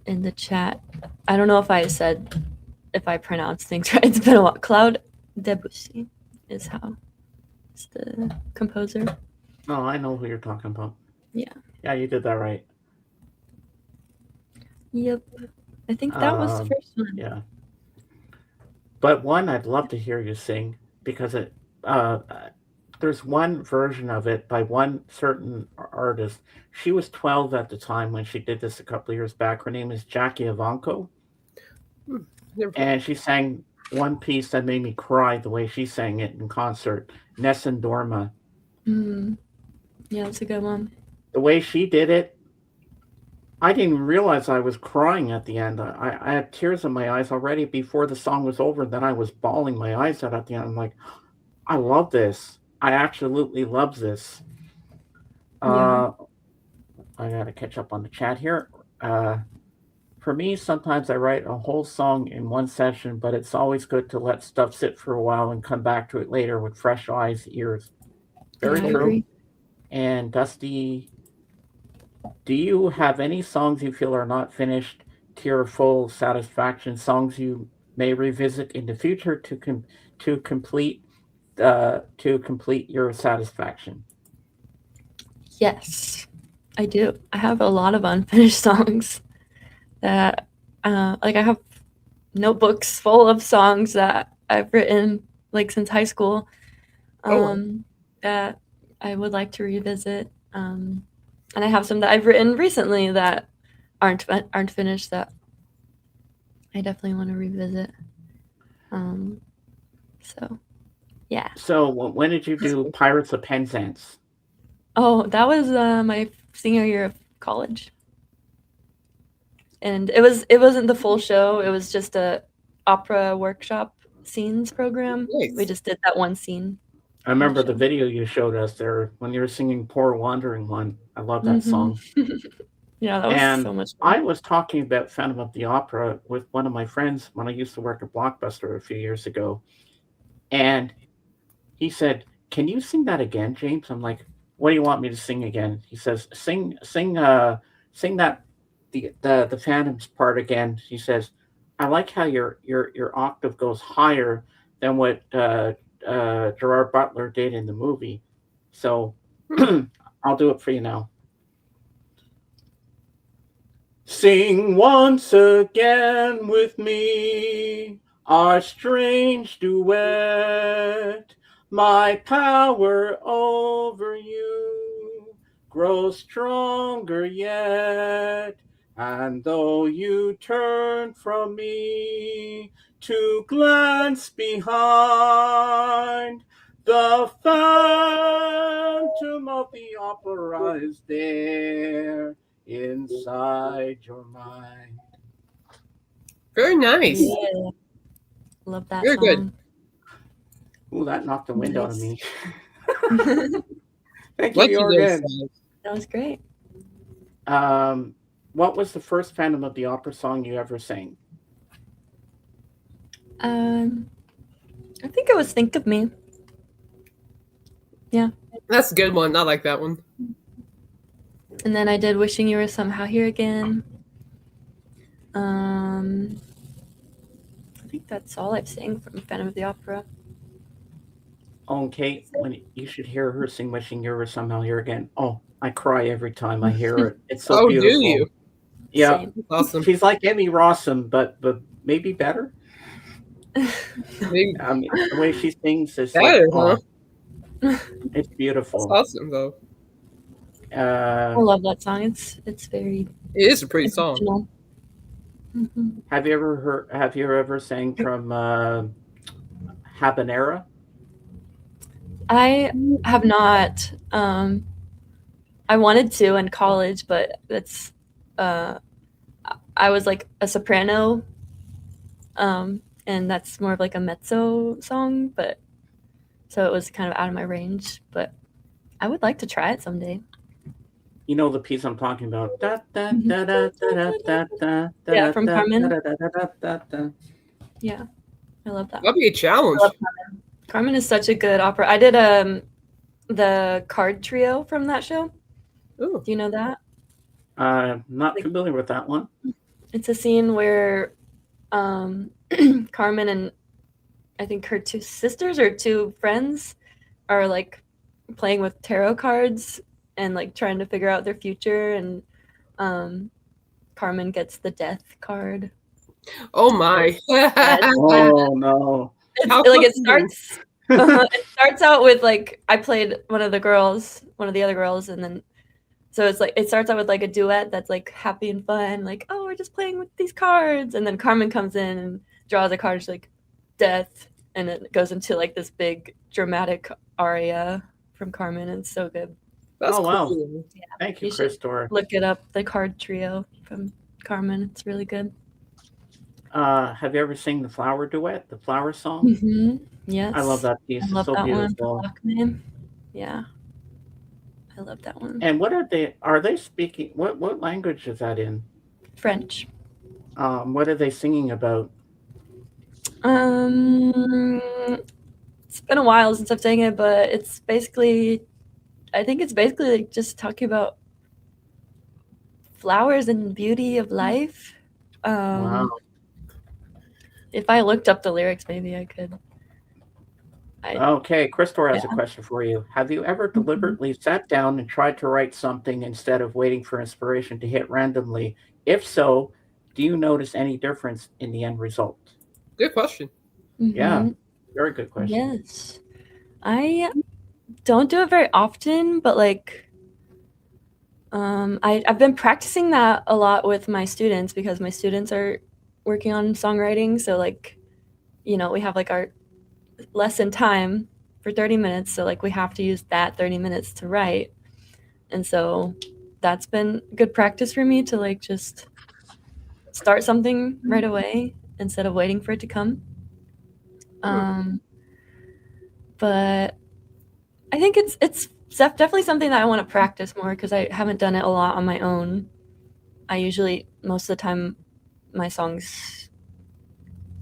Speaker 2: in the chat. I don't know if I pronounced things right. It's been a while. Claude Debussy is how it's the composer.
Speaker 1: Oh, I know who you're talking about.
Speaker 2: Yeah.
Speaker 1: Yeah, you did that right.
Speaker 2: Yep. I think that was the first one.
Speaker 1: Yeah. But one I'd love to hear you sing because there's one version of it by one certain artist. She was 12 at the time when she did this a couple of years back. Her name is Jackie Ivanko. And she sang one piece that made me cry the way she sang it in concert, Nessun Dorma.
Speaker 2: Yeah, that's a good one.
Speaker 1: The way she did it, I didn't even realize I was crying at the end. I had tears in my eyes already before the song was over. Then I was bawling my eyes out at the end. I'm like, I love this. I absolutely love this.
Speaker 2: Yeah.
Speaker 1: I got to catch up on the chat here. For me, sometimes I write a whole song in one session, but it's always good to let stuff sit for a while and come back to it later with fresh eyes, ears. Very
Speaker 2: I
Speaker 1: true.
Speaker 2: agree.
Speaker 1: And Dusty, do you have any songs you feel are not finished to your full satisfaction? Songs you may revisit in the future to complete your satisfaction?
Speaker 2: Yes, I do. I have a lot of unfinished songs that, I have notebooks full of songs that I've written since high school, that I would like to revisit. And I have some that I've written recently that aren't finished that I definitely want to revisit. So, yeah.
Speaker 1: So when did you do Pirates of Penzance?
Speaker 2: Oh, that was my senior year of college. And it wasn't the full show. It was just a opera workshop scenes program.
Speaker 3: Nice.
Speaker 2: We just did that one scene.
Speaker 1: I remember the video you showed us there when you were singing Poor Wandering One. I love that song.
Speaker 2: Yeah, that was so much fun.
Speaker 1: I was talking about Phantom of the Opera with one of my friends when I used to work at Blockbuster a few years ago. And he said, "Can you sing that again, James?" I'm like, "What do you want me to sing again?" He says, sing that the Phantom's part again. He says, "I like how your octave goes higher than what Gerard Butler did in the movie." So I'll do it for you now. Sing once again with me our strange duet. My power over you grows stronger yet. And though you turn from me to glance behind, the Phantom of the Opera is there inside your mind.
Speaker 3: Very nice.
Speaker 2: Yeah. Love that
Speaker 3: Very
Speaker 2: song.
Speaker 3: good.
Speaker 1: Ooh, that knocked the wind out of me.
Speaker 2: That
Speaker 1: Thank you, Jorgen.
Speaker 2: was great.
Speaker 1: What was the first Phantom of the Opera song you ever sang?
Speaker 2: I think it was Think of Me. Yeah.
Speaker 3: That's a good one. I like that one.
Speaker 2: And then I did Wishing You Were Somehow Here Again. I think that's all I've sang from Phantom of the Opera.
Speaker 1: Oh, and Kate, when you should hear her sing Wishing You Were Somehow Here Again. Oh, I cry every time I hear it. It's so beautiful.
Speaker 3: Do you?
Speaker 1: Yeah.
Speaker 2: Same.
Speaker 3: Awesome.
Speaker 1: She's like Emmy Rossum, but maybe better.
Speaker 3: Maybe
Speaker 1: The way she sings is
Speaker 3: better,
Speaker 1: like,
Speaker 3: huh?
Speaker 1: it's beautiful.
Speaker 3: That's awesome, though.
Speaker 2: I love that song. It's very.
Speaker 3: It is a pretty song.
Speaker 1: Have you ever sang from Habanera?
Speaker 2: I have not. I wanted to in college, but it's. I was like a soprano, and that's more of like a mezzo song, but so it was kind of out of my range. But I would like to try it someday.
Speaker 1: You know the piece I'm talking about. Da, da,
Speaker 2: Mhm.
Speaker 1: da, da, da, da, da, da,
Speaker 2: Yeah,
Speaker 1: da,
Speaker 2: from
Speaker 1: da,
Speaker 2: Carmen.
Speaker 1: da, da, da, da, da.
Speaker 2: Yeah, I love that.
Speaker 3: That'd be a
Speaker 2: I
Speaker 3: challenge.
Speaker 2: love Carmen. Carmen is such a good opera. I did the card trio from that show.
Speaker 3: Ooh.
Speaker 2: Do you know that?
Speaker 1: Not
Speaker 2: Like,
Speaker 1: familiar with that one.
Speaker 2: it's a scene where Carmen and I think her two sisters or two friends are like playing with tarot cards and like trying to figure out their future, and Carmen gets the death card.
Speaker 3: Oh my.
Speaker 1: Oh no.
Speaker 2: It's
Speaker 3: How
Speaker 2: like it
Speaker 3: fun.
Speaker 2: starts it starts out with like I played one of the other girls, and then so it's like it starts out with like a duet that's like happy and fun, like, oh, we're just playing with these cards, and then Carmen comes in and draws a card. She's like, death, and it goes into like this big dramatic aria from Carmen. And it's so good.
Speaker 3: That's
Speaker 1: Oh wow.
Speaker 3: cool.
Speaker 1: Thank you,
Speaker 2: You should
Speaker 1: Christor.
Speaker 2: look it up. The card trio from Carmen. It's really good.
Speaker 1: Have you ever seen the flower duet, the flower song?
Speaker 2: Mm-hmm. Yes,
Speaker 1: I love that piece.
Speaker 2: I
Speaker 1: It's
Speaker 2: love
Speaker 1: so
Speaker 2: that one
Speaker 1: beautiful.
Speaker 2: for Lockman. Yeah, I love that one.
Speaker 1: And what are they speaking? What language is that in?
Speaker 2: French.
Speaker 1: What are they singing about?
Speaker 2: Um, it's been a while since I've sang it, but it's basically, I think it's basically like just talking about flowers and beauty of life.
Speaker 1: Wow.
Speaker 2: If I looked up the lyrics, maybe I could.
Speaker 1: Okay, Christor has a
Speaker 2: Yeah.
Speaker 1: question for you. Have you ever
Speaker 2: Mhm.
Speaker 1: deliberately sat down and tried to write something instead of waiting for inspiration to hit randomly? If so, do you notice any difference in the end result?
Speaker 3: Good question.
Speaker 1: Yeah,
Speaker 2: Mhm.
Speaker 1: very good question.
Speaker 2: Yes. I don't do it very often, but like I've been practicing that a lot with my students because my students are working on songwriting. So like, we have like our lesson time for 30 minutes. So like we have to use that 30 minutes to write. And so that's been good practice for me to like just start something right away instead of waiting for it to come. But I think it's definitely something that I want to practice more because I haven't done it a lot on my own. I usually, most of the time, my songs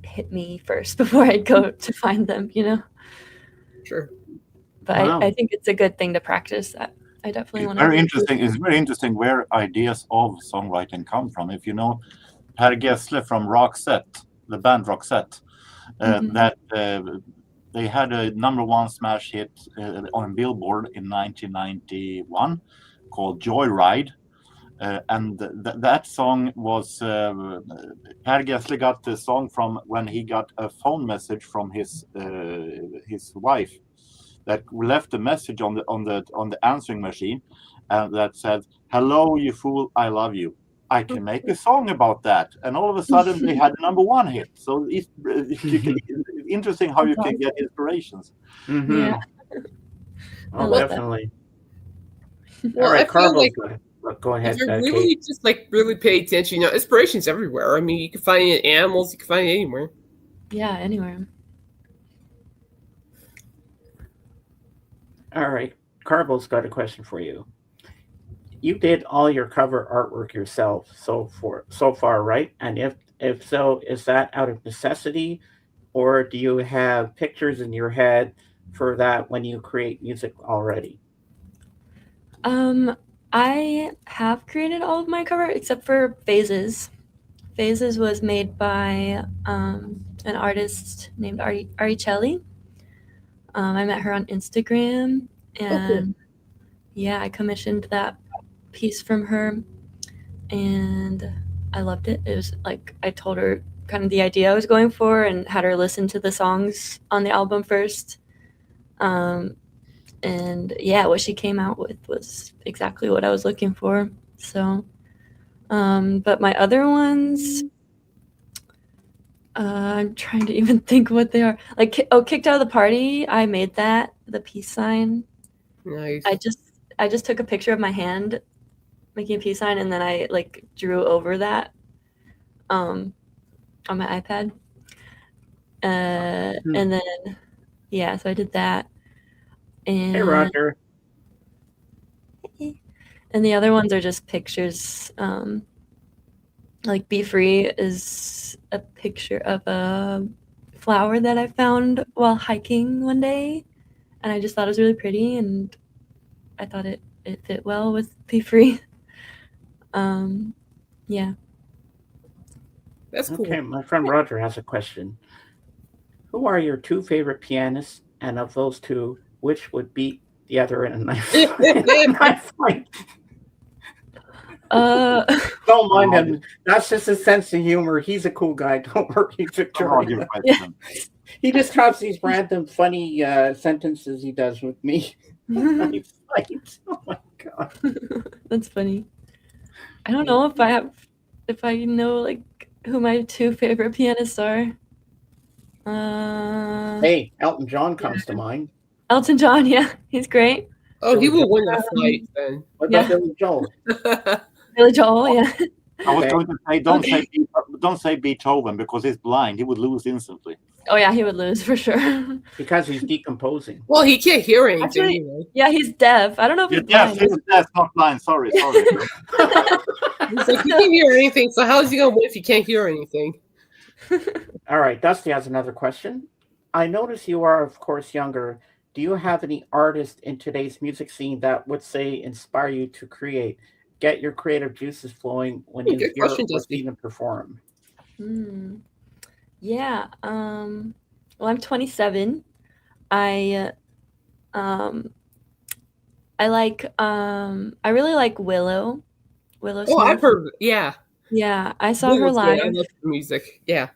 Speaker 2: hit me first before I go to find them,
Speaker 3: Sure.
Speaker 2: But
Speaker 1: Wow.
Speaker 2: I think it's a good thing to practice that. I definitely
Speaker 4: It's
Speaker 2: want
Speaker 4: very
Speaker 2: to.
Speaker 4: interesting. It's very interesting where ideas of songwriting come from. If you know Per Gessle from Roxette, the band Roxette,
Speaker 2: Mhm.
Speaker 4: that they had a #1 smash hit on Billboard in 1991 called Joyride. And that song was Per Gessle got the song from when he got a phone message from his wife that left a message on the answering machine that said, "Hello, you fool, I love you. I can make a song about that." And all of a sudden, they had a #1 hit. So it's interesting how you
Speaker 2: That's
Speaker 4: can get inspirations.
Speaker 1: Mm-hmm.
Speaker 2: Yeah, I
Speaker 1: Oh,
Speaker 2: love that.
Speaker 1: definitely. All
Speaker 3: Well, I
Speaker 1: right,
Speaker 3: feel
Speaker 1: Carlos,
Speaker 3: like
Speaker 1: go
Speaker 3: if
Speaker 1: ahead,
Speaker 3: you
Speaker 1: Kate.
Speaker 3: really just like really pay attention, inspiration's everywhere. I mean, you can find it in animals, you can find it anywhere.
Speaker 2: Yeah, anywhere.
Speaker 1: All right, Carlos got a question for you. You did all your cover artwork yourself so far, right? And if so, is that out of necessity, or do you have pictures in your head for that when you create music already?
Speaker 2: I have created all of my cover except for Phases. Phases was made by an artist named Aricelli. I met her on Instagram, and yeah, I commissioned that piece from her, and I loved it. It was like I told her kind of the idea I was going for, and had her listen to the songs on the album first. And yeah, what she came out with was exactly what I was looking for. So, but my other ones, I'm trying to even think what they are. Like, Kicked Out of the Party. I made that, the peace sign.
Speaker 3: Nice.
Speaker 2: I just took a picture of my hand making a peace sign, and then I like drew over that on my iPad. And then yeah, so I did that. And
Speaker 1: Hey, Roger.
Speaker 2: And the other ones are just pictures. Like Be Free is a picture of a flower that I found while hiking one day, and I just thought it was really pretty, and I thought it fit well with Be Free. Yeah.
Speaker 3: That's cool.
Speaker 1: Okay, my friend Roger has a question. Who are your two favorite pianists, and of those two, which would beat the other in a knife, knife fight? Don't mind him. That's just his sense of humor. He's a cool guy. Don't worry, Victoria.
Speaker 2: Yeah.
Speaker 1: He just has these random funny sentences he does with me. Knife fight. Oh my god.
Speaker 2: That's funny. I don't know if I know like who my two favorite pianists are.
Speaker 1: Hey, Elton John comes to mind.
Speaker 2: Elton John, yeah, he's great.
Speaker 3: Oh, he will win that fight then.
Speaker 1: What about
Speaker 2: Yeah.
Speaker 1: Billy Joel?
Speaker 2: Billy Joel, yeah.
Speaker 4: I was
Speaker 1: Okay.
Speaker 4: going to say, don't say Beethoven because he's blind. He would lose instantly.
Speaker 2: Oh yeah, he would lose for sure.
Speaker 1: Because he's decomposing.
Speaker 3: Well, he can't hear anything
Speaker 2: Actually,
Speaker 3: anyway.
Speaker 2: Yeah, he's deaf. I don't know if he's
Speaker 4: Yes,
Speaker 2: blind.
Speaker 4: that's not blind. Sorry.
Speaker 3: He's like, he can't hear anything, so how is he going to win if he can't hear anything?
Speaker 1: All right, Dusty has another question. I notice you are, of course, younger. Do you have any artists in today's music scene that would say inspire you to create? Get your creative juices flowing when you
Speaker 3: Good
Speaker 1: hear
Speaker 3: question,
Speaker 1: or
Speaker 3: Dusty.
Speaker 1: see them perform.
Speaker 2: Yeah. Well, I'm 27. I really like Willow. Willow
Speaker 3: Oh, I've
Speaker 2: Smith.
Speaker 3: heard. Yeah.
Speaker 2: Yeah, I saw
Speaker 3: That
Speaker 2: her
Speaker 3: was good. I
Speaker 2: live.
Speaker 3: love the music. Yeah.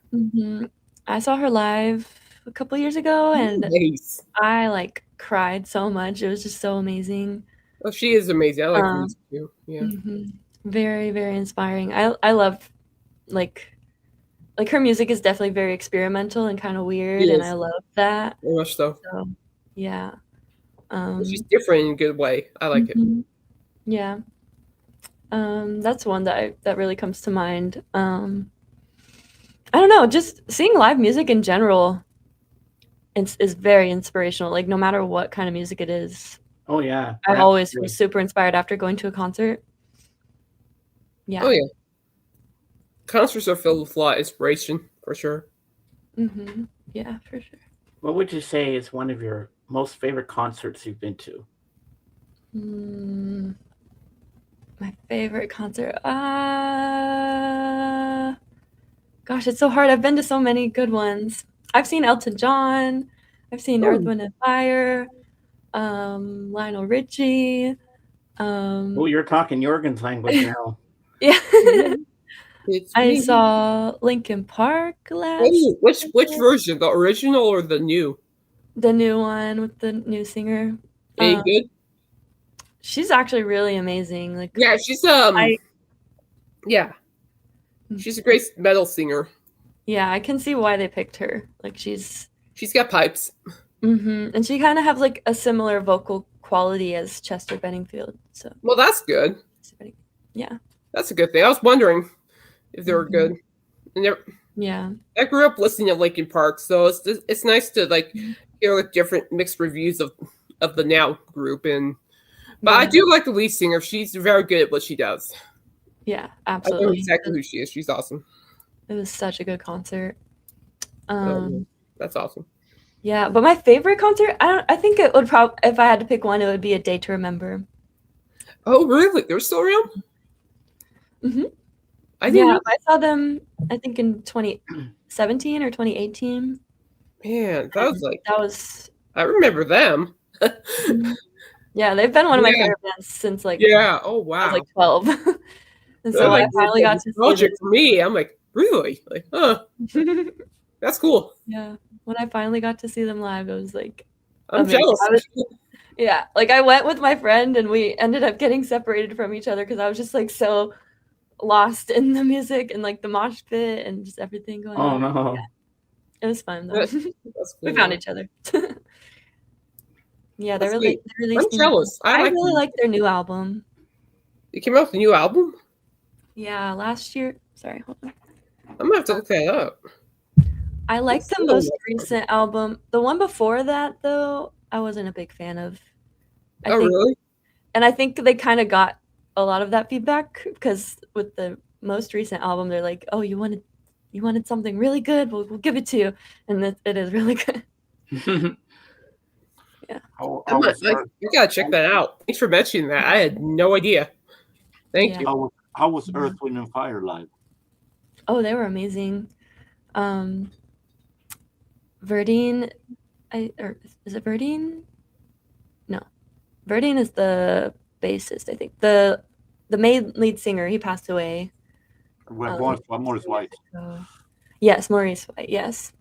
Speaker 2: I saw her live a couple years ago, and
Speaker 3: Nice.
Speaker 2: I like cried so much. It was just so amazing.
Speaker 3: Oh, she is amazing. I like her music too. Yeah.
Speaker 2: Very, very inspiring. I love like her music is definitely very experimental and kind of weird, and I love that.
Speaker 3: Very much so.
Speaker 2: So, yeah.
Speaker 3: She's different in a good way. I like it.
Speaker 2: Yeah. That's one that really comes to mind. I don't know, just seeing live music in general is very inspirational. Like no matter what kind of music it is.
Speaker 1: Oh yeah.
Speaker 2: I always feel super inspired after going to a concert. Yeah.
Speaker 3: Oh yeah. Concerts are filled with a lot of inspiration for sure.
Speaker 2: Yeah, for sure.
Speaker 1: What would you say is one of your most favorite concerts you've been to?
Speaker 2: My favorite concert. Gosh, it's so hard. I've been to so many good ones. I've seen Elton John. I've seen Earth, Wind and Fire. Lionel Richie.
Speaker 1: Oh, you're talking Jorgen's language now.
Speaker 2: Yeah.
Speaker 3: It's
Speaker 2: I
Speaker 3: me.
Speaker 2: saw Linkin Park last.
Speaker 3: Oh, which version? The original or the new?
Speaker 2: The new one with the new singer.
Speaker 3: Any good?
Speaker 2: She's actually really amazing. Like
Speaker 3: Yeah, she's yeah. She's a great metal singer.
Speaker 2: Yeah, I can see why they picked her. Like she's
Speaker 3: got pipes.
Speaker 2: and she kind of has like a similar vocal quality as Chester Benningfield. So
Speaker 3: Well, that's good.
Speaker 2: Yeah.
Speaker 3: That's a good thing. I was wondering if they were good. And
Speaker 2: yeah.
Speaker 3: I grew up listening to Linkin Park, so it's nice to like hear like different mixed reviews of the now group. But I do like the lead singer. She's very good at what she does.
Speaker 2: Yeah,
Speaker 3: I
Speaker 2: absolutely.
Speaker 3: know exactly who she is. She's awesome.
Speaker 2: It was such a good concert.
Speaker 3: That's awesome.
Speaker 2: Yeah, but my favorite concert, I think it would probably, if I had to pick one, it would be A Day to Remember.
Speaker 3: Oh, really? They're still around?
Speaker 2: I saw them, I think in 2017 or 2018.
Speaker 3: Man, that was I remember them.
Speaker 2: Yeah, they've been one of my favorite bands since like
Speaker 3: oh wow,
Speaker 2: I was like 12. And so I finally got to see
Speaker 3: them. For me. I'm like, really? Like, that's cool.
Speaker 2: Yeah, when I finally got to see them live, it was like
Speaker 3: I'm jealous.
Speaker 2: Yeah, like I went with my friend and we ended up getting separated from each other because I was just like so lost in the music and like the mosh pit and just everything going on.
Speaker 1: Oh no.
Speaker 2: Yeah. It was fun though.
Speaker 3: That's cool,
Speaker 2: we found each other. Yeah, they're
Speaker 3: I'm
Speaker 2: releasing.
Speaker 3: jealous.
Speaker 2: I really like their new album.
Speaker 3: They came out with a new album?
Speaker 2: Yeah, last year. Sorry, hold on.
Speaker 3: I'm gonna have to look that up.
Speaker 2: I like the most recent album. The one before that, though, I wasn't a big fan of.
Speaker 3: Really?
Speaker 2: And I think they kind of got a lot of that feedback, because with the most recent album, they're like, "Oh, you wanted something really good. We'll give it to you," and it is really good.
Speaker 4: How
Speaker 3: I
Speaker 4: was
Speaker 3: gotta check that out. Thanks for mentioning that. I had no idea. Thank
Speaker 2: Yeah.
Speaker 3: you.
Speaker 4: how was Earth, Wind and Fire live?
Speaker 2: Oh, they were amazing. Verdine, or is it Verdine? No, Verdine is the bassist, I think. The main lead singer, he passed away.
Speaker 4: Morris White.
Speaker 2: So, yes, Maurice White. Yes.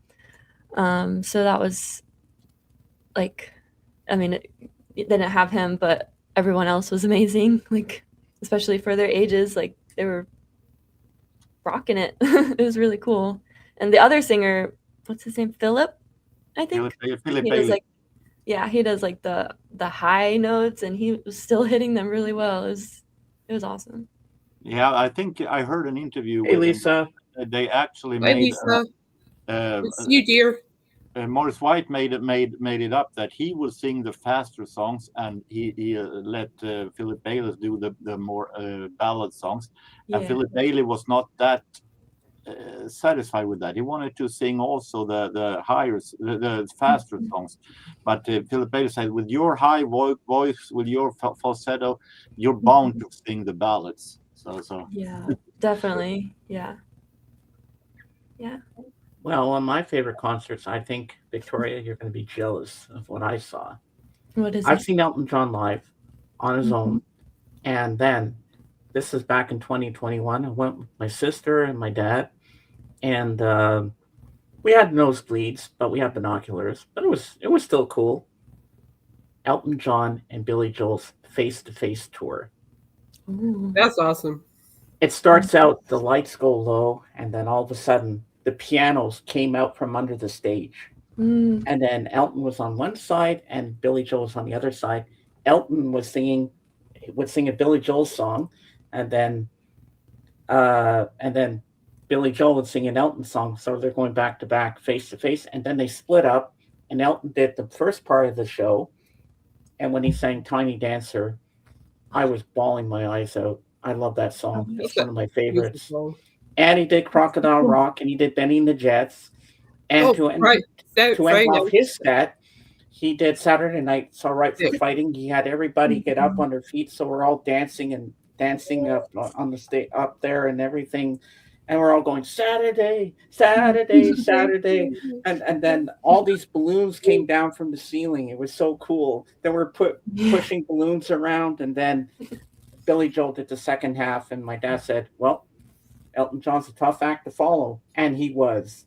Speaker 2: So that was like, I mean, they didn't have him, but everyone else was amazing. Like, especially for their ages, like they were rocking it. It was really cool. And the other singer, what's his name? Philip, I think.
Speaker 4: Philip
Speaker 2: He does
Speaker 4: Bailey.
Speaker 2: like, yeah, he does like the high notes, and he was still hitting them really well. It was awesome.
Speaker 4: Yeah, I think I heard an interview
Speaker 1: Hey,
Speaker 4: with
Speaker 1: Lisa.
Speaker 4: him. They actually
Speaker 3: Hi,
Speaker 4: made
Speaker 3: Lisa. It's you, dear.
Speaker 4: Morris White made it up that he would sing the faster songs, and he let Philip Bailey do the more ballad songs.
Speaker 2: Yeah.
Speaker 4: And Philip Bailey was not that satisfied with that. He wanted to sing also the faster songs, but Philip Bailey said, with your high voice, with your falsetto, you're bound to sing the ballads. So
Speaker 2: Yeah, definitely. Yeah.
Speaker 1: Well, on my favorite concerts, I think, Victoria, you're going to be jealous of what I saw.
Speaker 2: What is
Speaker 1: I've
Speaker 2: it?
Speaker 1: seen Elton John live on his own. And then, this is back in 2021. I went with my sister and my dad. And we had nosebleeds, but we had binoculars. But it was still cool. Elton John and Billy Joel's face-to-face tour.
Speaker 2: Ooh.
Speaker 3: That's awesome.
Speaker 1: It starts out, the lights go low, and then all of a sudden, the pianos came out from under the stage.
Speaker 2: Mm.
Speaker 1: And then Elton was on one side and Billy Joel was on the other side. Elton would sing a Billy Joel song, and then Billy Joel would sing an Elton song. So they're going back to back, face to face, and then they split up. And Elton did the first part of the show, and when he sang "Tiny Dancer," I was bawling my eyes out. I love that song. It's one of my favorites. And he did Crocodile Rock, and he did Benny and the Jets. And to end off his set, he did Saturday Night It's All Right for Fighting. He had everybody get up on their feet, so we're all dancing up on the stage up there and everything. And we're all going, Saturday, Saturday, Saturday. And then all these balloons came down from the ceiling. It was so cool. Then we're pushing balloons around, and then Billy Joel did the second half, and my dad said, well, Elton John's a tough act to follow. And he was.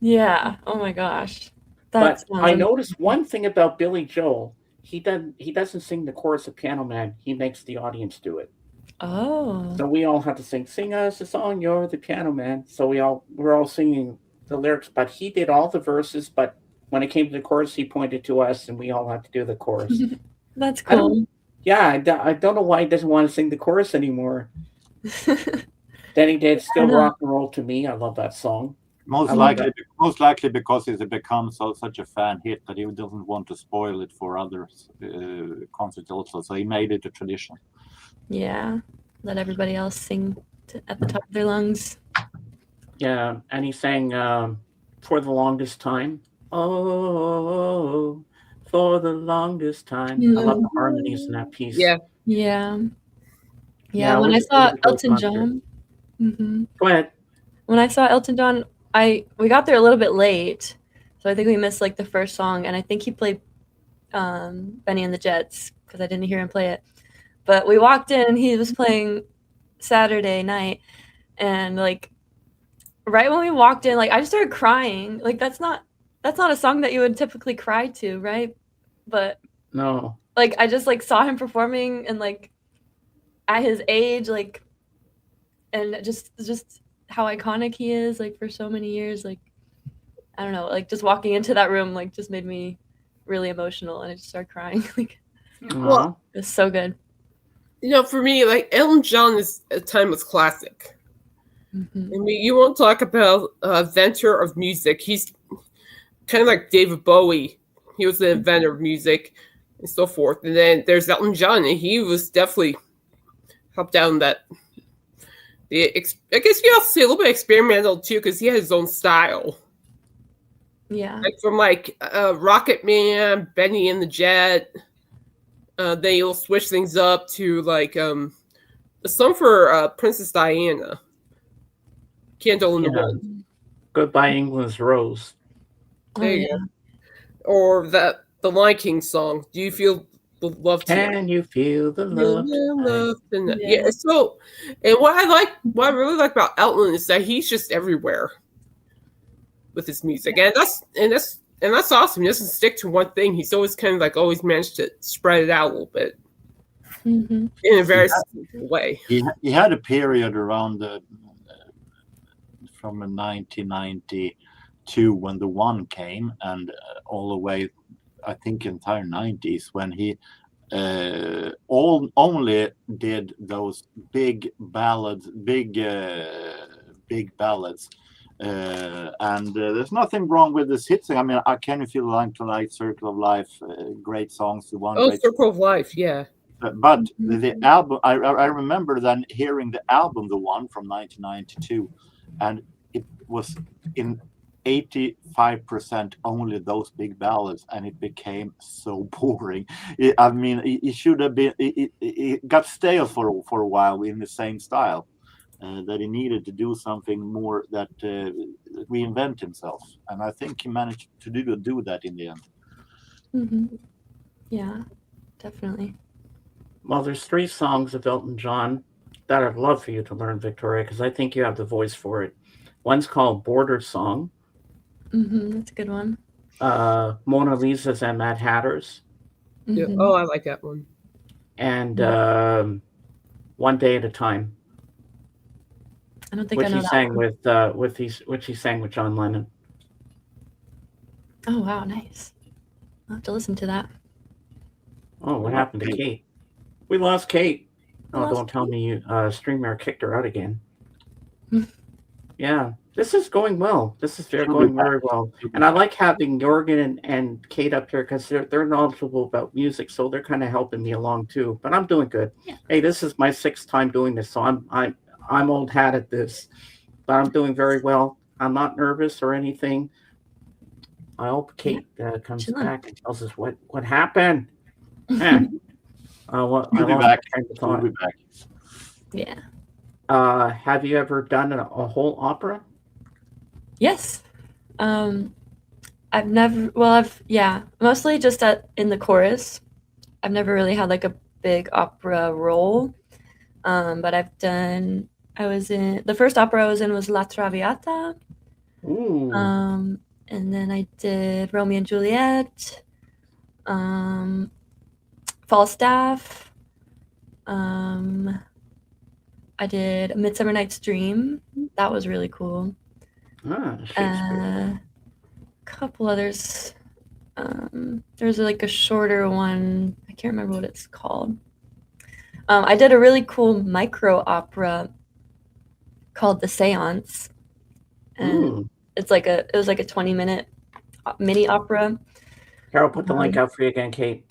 Speaker 2: Yeah. Oh my gosh.
Speaker 1: But I noticed one thing about Billy Joel. He doesn't sing the chorus of Piano Man. He makes the audience do it.
Speaker 2: Oh.
Speaker 1: So we all had to sing us a song, you're the piano man. So we're all singing the lyrics, but he did all the verses, but when it came to the chorus, he pointed to us and we all had to do the chorus.
Speaker 2: That's cool.
Speaker 1: I don't know why he doesn't want to sing the chorus anymore. Then he did Still Rock and Roll to Me. I love that song.
Speaker 4: Most likely because it's become such a fan hit that he doesn't want to spoil it for other concerts also. So he made it a tradition.
Speaker 2: Yeah, let everybody else sing at the top of their lungs.
Speaker 1: Yeah, and he sang For the Longest Time. Oh, for the longest time. I love the harmonies in that piece.
Speaker 3: Yeah.
Speaker 2: When I saw Elton John,
Speaker 1: Go ahead.
Speaker 2: When I saw Elton John, we got there a little bit late, so I think we missed like the first song, and I think he played Benny and the Jets because I didn't hear him play it. But we walked in and he was playing Saturday Night, and like right when we walked in, like I just started crying. Like that's not a song that you would typically cry to, right? But
Speaker 1: no,
Speaker 2: like I just like saw him performing and like at his age, like, and just how iconic he is, like for so many years. Like I don't know, like just walking into that room like just made me really emotional, and I just started crying. Like,
Speaker 3: well,
Speaker 2: it's so good.
Speaker 3: You know, for me, like Elton John is a timeless classic.
Speaker 2: Mm-hmm.
Speaker 3: I mean, you won't talk about inventor of music. He's kind of like David Bowie. He was the inventor of music and so forth. And then there's Elton John, and he was definitely helped out in that. I guess you have to say a little bit experimental too, because he had his own style.
Speaker 2: Yeah.
Speaker 3: Like from Rocket Man, Benny and the Jet. Then you'll switch things up to like a song for Princess Diana, Candle in the
Speaker 1: Yeah.
Speaker 3: Wind.
Speaker 1: Goodbye England's Rose.
Speaker 3: There you go. Or the Lion King song. Do you feel the love tonight?
Speaker 1: Can you feel the love tonight?
Speaker 3: Yeah. So, and what I really like about Elton is that he's just everywhere with his music, and that's awesome. He doesn't stick to one thing. He's always kind of like always managed to spread it out a little bit in a very simple way.
Speaker 4: He had a period around from 1992 when the One came, and all the way, I think, entire 90s, when he only did those big ballads, big ballads. And there's nothing wrong with this hit song. I mean, Can You Feel the Line Tonight, Circle of Life, great songs.
Speaker 3: Circle of Life, yeah.
Speaker 4: But the album, I remember then hearing the album, the One from 1992, and it was in 85% only those big ballads, and it became so boring. It should have been. It got stale for a while in the same style. That he needed to do something more that reinvent himself, and I think he managed to do that in the end.
Speaker 2: Yeah, definitely.
Speaker 1: Well, there's 3 songs of Elton John that I'd love for you to learn, Victoria, because I think you have the voice for it. One's called Border Song.
Speaker 2: That's a good one.
Speaker 1: Mona Lisa's and Mad Hatters.
Speaker 3: Yeah. Oh, I like that one.
Speaker 1: And One Day at a Time.
Speaker 2: I don't think I know
Speaker 1: he
Speaker 2: that
Speaker 1: sang
Speaker 2: one.
Speaker 1: which he sang with John Lennon.
Speaker 2: Oh wow, nice. I'll have to listen to that.
Speaker 1: Oh, what happened to Kate? We lost Kate. Oh, don't tell me StreamYard kicked her out again. Yeah, this is going well. This is going very well. And I like having Jorgen and Kate up here because they're knowledgeable about music, so they're kind of helping me along too. But I'm doing good.
Speaker 2: Yeah.
Speaker 1: Hey, this is my 6th time doing this, so I'm old hat at this, but I'm doing very well. I'm not nervous or anything. I hope Kate comes back and tells us what happened.
Speaker 4: We'll be back.
Speaker 2: Yeah.
Speaker 1: Have you ever done a whole opera?
Speaker 2: Yes. I've mostly just in the chorus. I've never really had like a big opera role. But I was in the first opera I was in was La Traviata.
Speaker 1: Ooh.
Speaker 2: And then I did Romeo and Juliet, Falstaff. I did A Midsummer Night's Dream. That was really cool.
Speaker 1: Shakespeare.
Speaker 2: A couple others. There's like a shorter one. I can't remember what it's called. I did a really cool micro opera called The Seance, and it was like a 20-minute mini opera.
Speaker 1: Here, I'll put the link out for you again, Kate.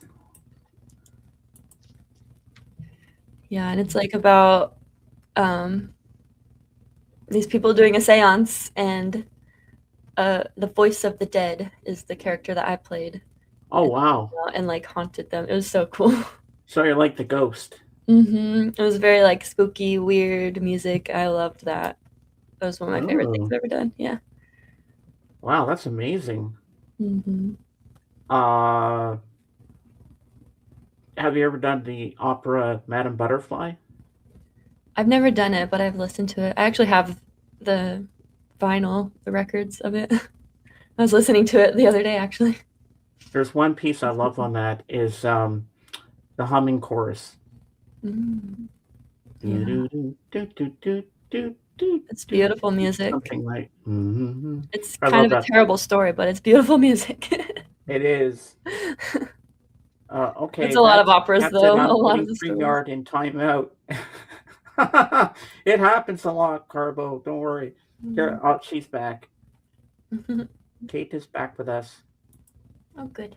Speaker 2: Yeah, and it's like about these people doing a seance, and the voice of the dead is the character that I played.
Speaker 1: Oh, wow.
Speaker 2: And like haunted them. It was so cool.
Speaker 1: So you're like the ghost.
Speaker 2: It was very like spooky, weird music. I loved that. That was one of my favorite things I've ever done. Yeah.
Speaker 1: Wow, that's amazing. Have you ever done the opera Madame Butterfly?
Speaker 2: I've never done it, but I've listened to it. I actually have the vinyl, the records of it. I was listening to it the other day, actually.
Speaker 1: There's one piece I love on that is the humming chorus.
Speaker 2: Yeah. It's beautiful music.
Speaker 1: Something like
Speaker 2: it's kind of a terrible story, but it's beautiful music.
Speaker 1: It is. Okay.
Speaker 2: It's a lot of operas, though. A lot of the
Speaker 1: StreamYard in timeout. It happens a lot, Carbo. Don't worry. Here, she's back. Kate is back with us.
Speaker 2: Oh, good.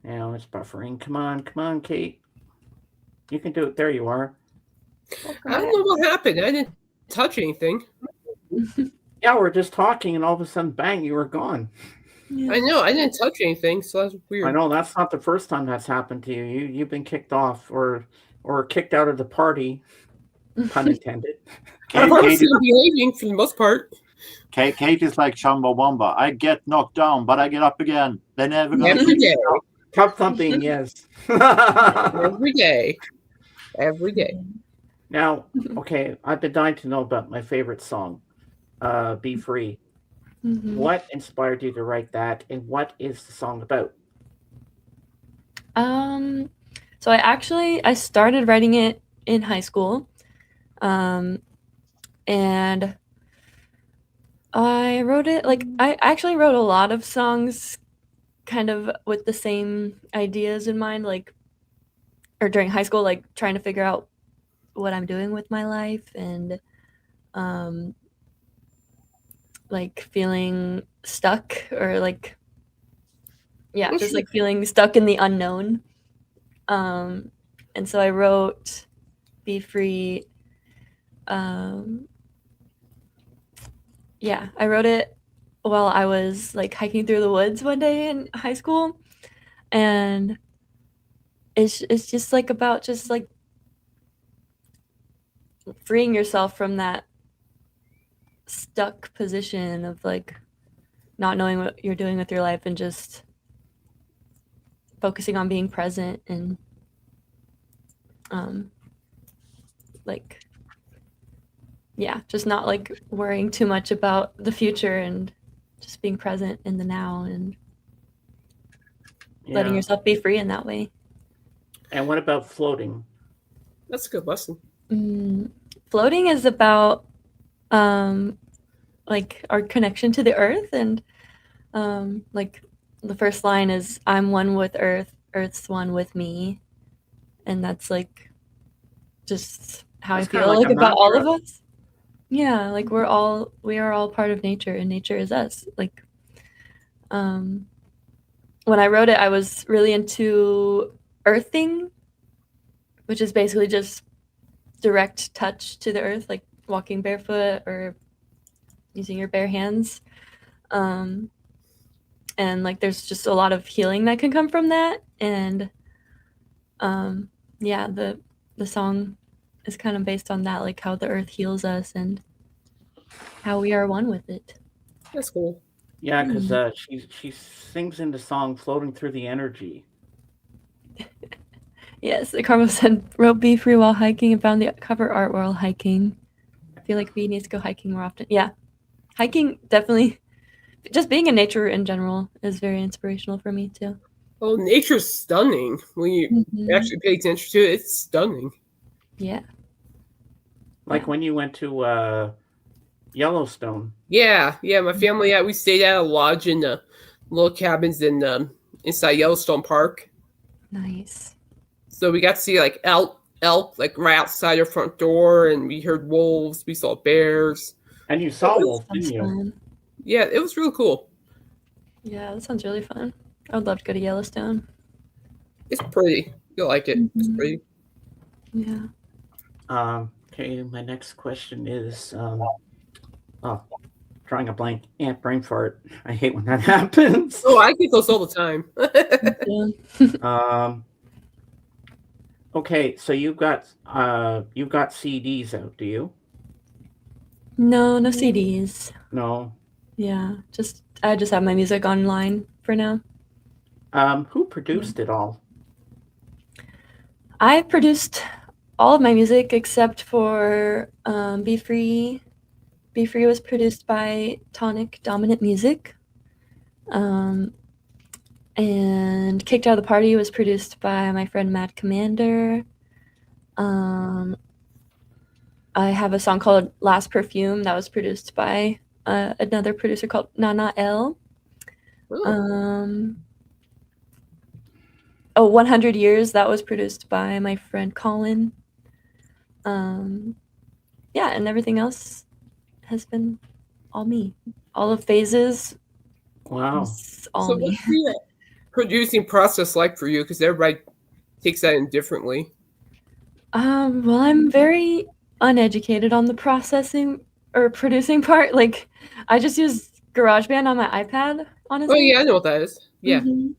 Speaker 1: Now it's buffering. Come on, Kate. You can do it. There you are.
Speaker 3: I don't know what happened. I didn't touch anything.
Speaker 1: Yeah, we're just talking, and all of a sudden, bang, you were gone.
Speaker 2: Yeah.
Speaker 3: I know. I didn't touch anything, so that's weird.
Speaker 1: I know that's not the first time that's happened to you. You've been kicked off or kicked out of the party, pun intended.
Speaker 3: I'm
Speaker 4: Kate, Kate,
Speaker 3: still behaving for the most part.
Speaker 4: Kate is like Chumbawamba. I get knocked down, but I get up again. They're never gonna
Speaker 3: Every
Speaker 4: keep
Speaker 3: day.
Speaker 1: Cup thumping, yes.
Speaker 3: Every day. Every day.
Speaker 1: Now, okay, I've been dying to know about my favorite song, Be Free.
Speaker 2: Mhm.
Speaker 1: What inspired you to write that, and what is the song about?
Speaker 2: So I started writing it in high school, and I wrote it I actually wrote a lot of songs, kind of with the same ideas in mind, or during high school, trying to figure out what I'm doing with my life and feeling stuck or just feeling stuck in the unknown. And so I wrote Be Free. I wrote it while I was hiking through the woods one day in high school, and it's just about just freeing yourself from that stuck position of not knowing what you're doing with your life and just focusing on being present and just not worrying too much about the future and just being present in the now and letting yourself be free in that way.
Speaker 1: And what about floating?
Speaker 3: That's a good lesson.
Speaker 2: Floating is about our connection to the earth, and the first line is I'm one with earth, earth's one with me, and that's just how
Speaker 1: That's
Speaker 2: I
Speaker 1: kinda
Speaker 2: feel
Speaker 1: like a
Speaker 2: about all
Speaker 1: mantra.
Speaker 2: of us. Yeah, we are all part of nature, and nature is us. When I wrote it, I was really into earthing, which is basically just direct touch to the earth, like walking barefoot or using your bare hands. And there's just a lot of healing that can come from that. And the song is kind of based on that, how the earth heals us and how we are one with it.
Speaker 3: That's cool.
Speaker 1: Yeah, because she sings in the song "Floating Through the Energy."
Speaker 2: Yes, Carmo said, wrote Be Free while hiking and found the cover art while hiking. I feel like we need to go hiking more often. Yeah, hiking definitely. Just being in nature in general is very inspirational for me too.
Speaker 3: Oh, nature's stunning. When you actually pay attention to it, it's stunning.
Speaker 2: Yeah.
Speaker 1: When you went to Yellowstone.
Speaker 3: Yeah. My family, we stayed at a lodge in the little cabins in inside Yellowstone Park.
Speaker 2: Nice.
Speaker 3: So we got to see elk right outside our front door, and we heard wolves. We saw bears.
Speaker 1: And you saw wolves, didn't you?
Speaker 2: Fun.
Speaker 3: Yeah, it was really cool.
Speaker 2: Yeah, that sounds really fun. I would love to go to Yellowstone.
Speaker 3: It's pretty. You'll like it. It's pretty.
Speaker 2: Yeah.
Speaker 1: Okay, my next question is drawing a blank. Brain fart. I hate when that happens.
Speaker 3: Oh, I get those all the time.
Speaker 1: Okay, so you've got CDs out, do you?
Speaker 2: No CDs.
Speaker 1: No.
Speaker 2: Yeah, I just have my music online for now.
Speaker 1: Who produced it all?
Speaker 2: I produced all of my music except for Be Free. Be Free was produced by Tonic Dominant Music. And Kicked Out of the Party was produced by my friend Mad Commander. I have a song called Last Perfume that was produced by another producer called Nana L. 100 Years, that was produced by my friend Colin. And everything else has been all me. All of Phases.
Speaker 1: Wow.
Speaker 2: All me.
Speaker 3: What's the producing process like for you? Because everybody takes that in differently.
Speaker 2: Well, I'm very uneducated on the processing or producing part. Like, I just use GarageBand on my iPad, honestly.
Speaker 3: Oh yeah, I know what that is. Yeah.
Speaker 2: Mhm.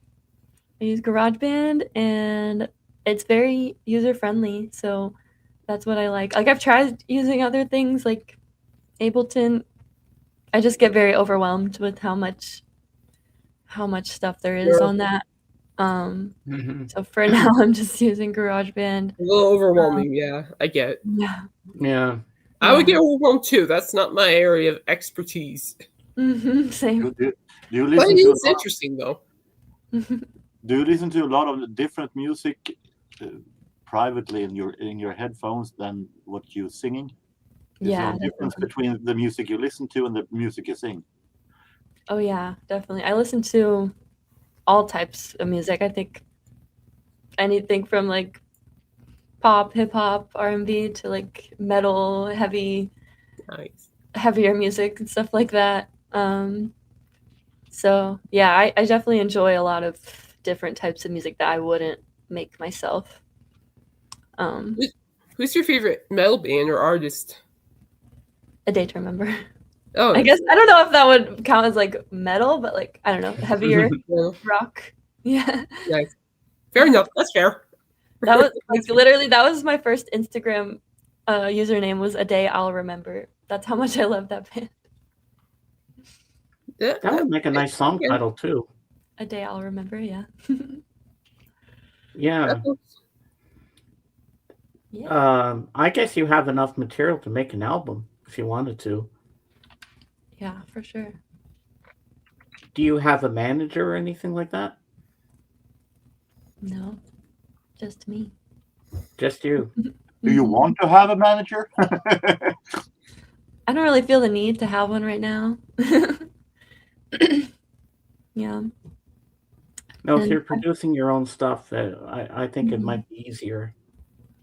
Speaker 2: I use GarageBand, and it's very user-friendly, so that's what I like. Like, I've tried using other things like Ableton. I just get very overwhelmed with how much stuff there is
Speaker 3: Sure.
Speaker 2: on that.
Speaker 1: Mhm.
Speaker 2: So for now, I'm just using GarageBand.
Speaker 3: A little overwhelming, yeah. I get it.
Speaker 2: Yeah.
Speaker 1: Yeah.
Speaker 3: I would
Speaker 2: Yeah.
Speaker 3: get overwhelmed too. That's not my area of expertise.
Speaker 2: Same.
Speaker 4: Do you
Speaker 3: But
Speaker 4: listen
Speaker 3: it
Speaker 4: to a
Speaker 3: is
Speaker 4: lot?
Speaker 3: interesting though.
Speaker 4: Do you listen to a lot of different music privately in your headphones than what you're singing? Is there
Speaker 2: Yeah,
Speaker 4: a difference
Speaker 2: definitely.
Speaker 4: between the music you listen to and the music you sing?
Speaker 2: Oh yeah, definitely. I listen to all types of music. I think anything from like pop, hip hop, R&B to like metal,
Speaker 3: Nice.
Speaker 2: heavier music and stuff like that. So yeah, I definitely enjoy a lot of different types of music that I wouldn't make myself. Um,
Speaker 3: Who's your favorite metal band or artist?
Speaker 2: A Day to Remember.
Speaker 3: Oh,
Speaker 2: I guess I don't know if that would count as like metal, but like I don't know, heavier
Speaker 3: yeah,
Speaker 2: rock. Yeah.
Speaker 3: nice. Fair enough. That's fair.
Speaker 2: That was like literally that was my first Instagram username was A Day I'll Remember. That's how much I love that band.
Speaker 3: Yeah,
Speaker 1: That would make a nice song
Speaker 3: yeah.
Speaker 1: title too.
Speaker 2: A Day I'll Remember, yeah.
Speaker 1: Yeah.
Speaker 2: Yeah.
Speaker 1: I guess you have enough material to make an album if you wanted to.
Speaker 2: Yeah, for sure.
Speaker 1: Do you have a manager or anything like that?
Speaker 2: No. Just me.
Speaker 1: Just you.
Speaker 4: Do you
Speaker 2: Mhm.
Speaker 4: want to have a manager?
Speaker 2: I don't really feel the need to have one right now. Yeah.
Speaker 1: No, if
Speaker 2: And
Speaker 1: you're producing your own stuff, I think it
Speaker 2: Mhm.
Speaker 1: might be easier.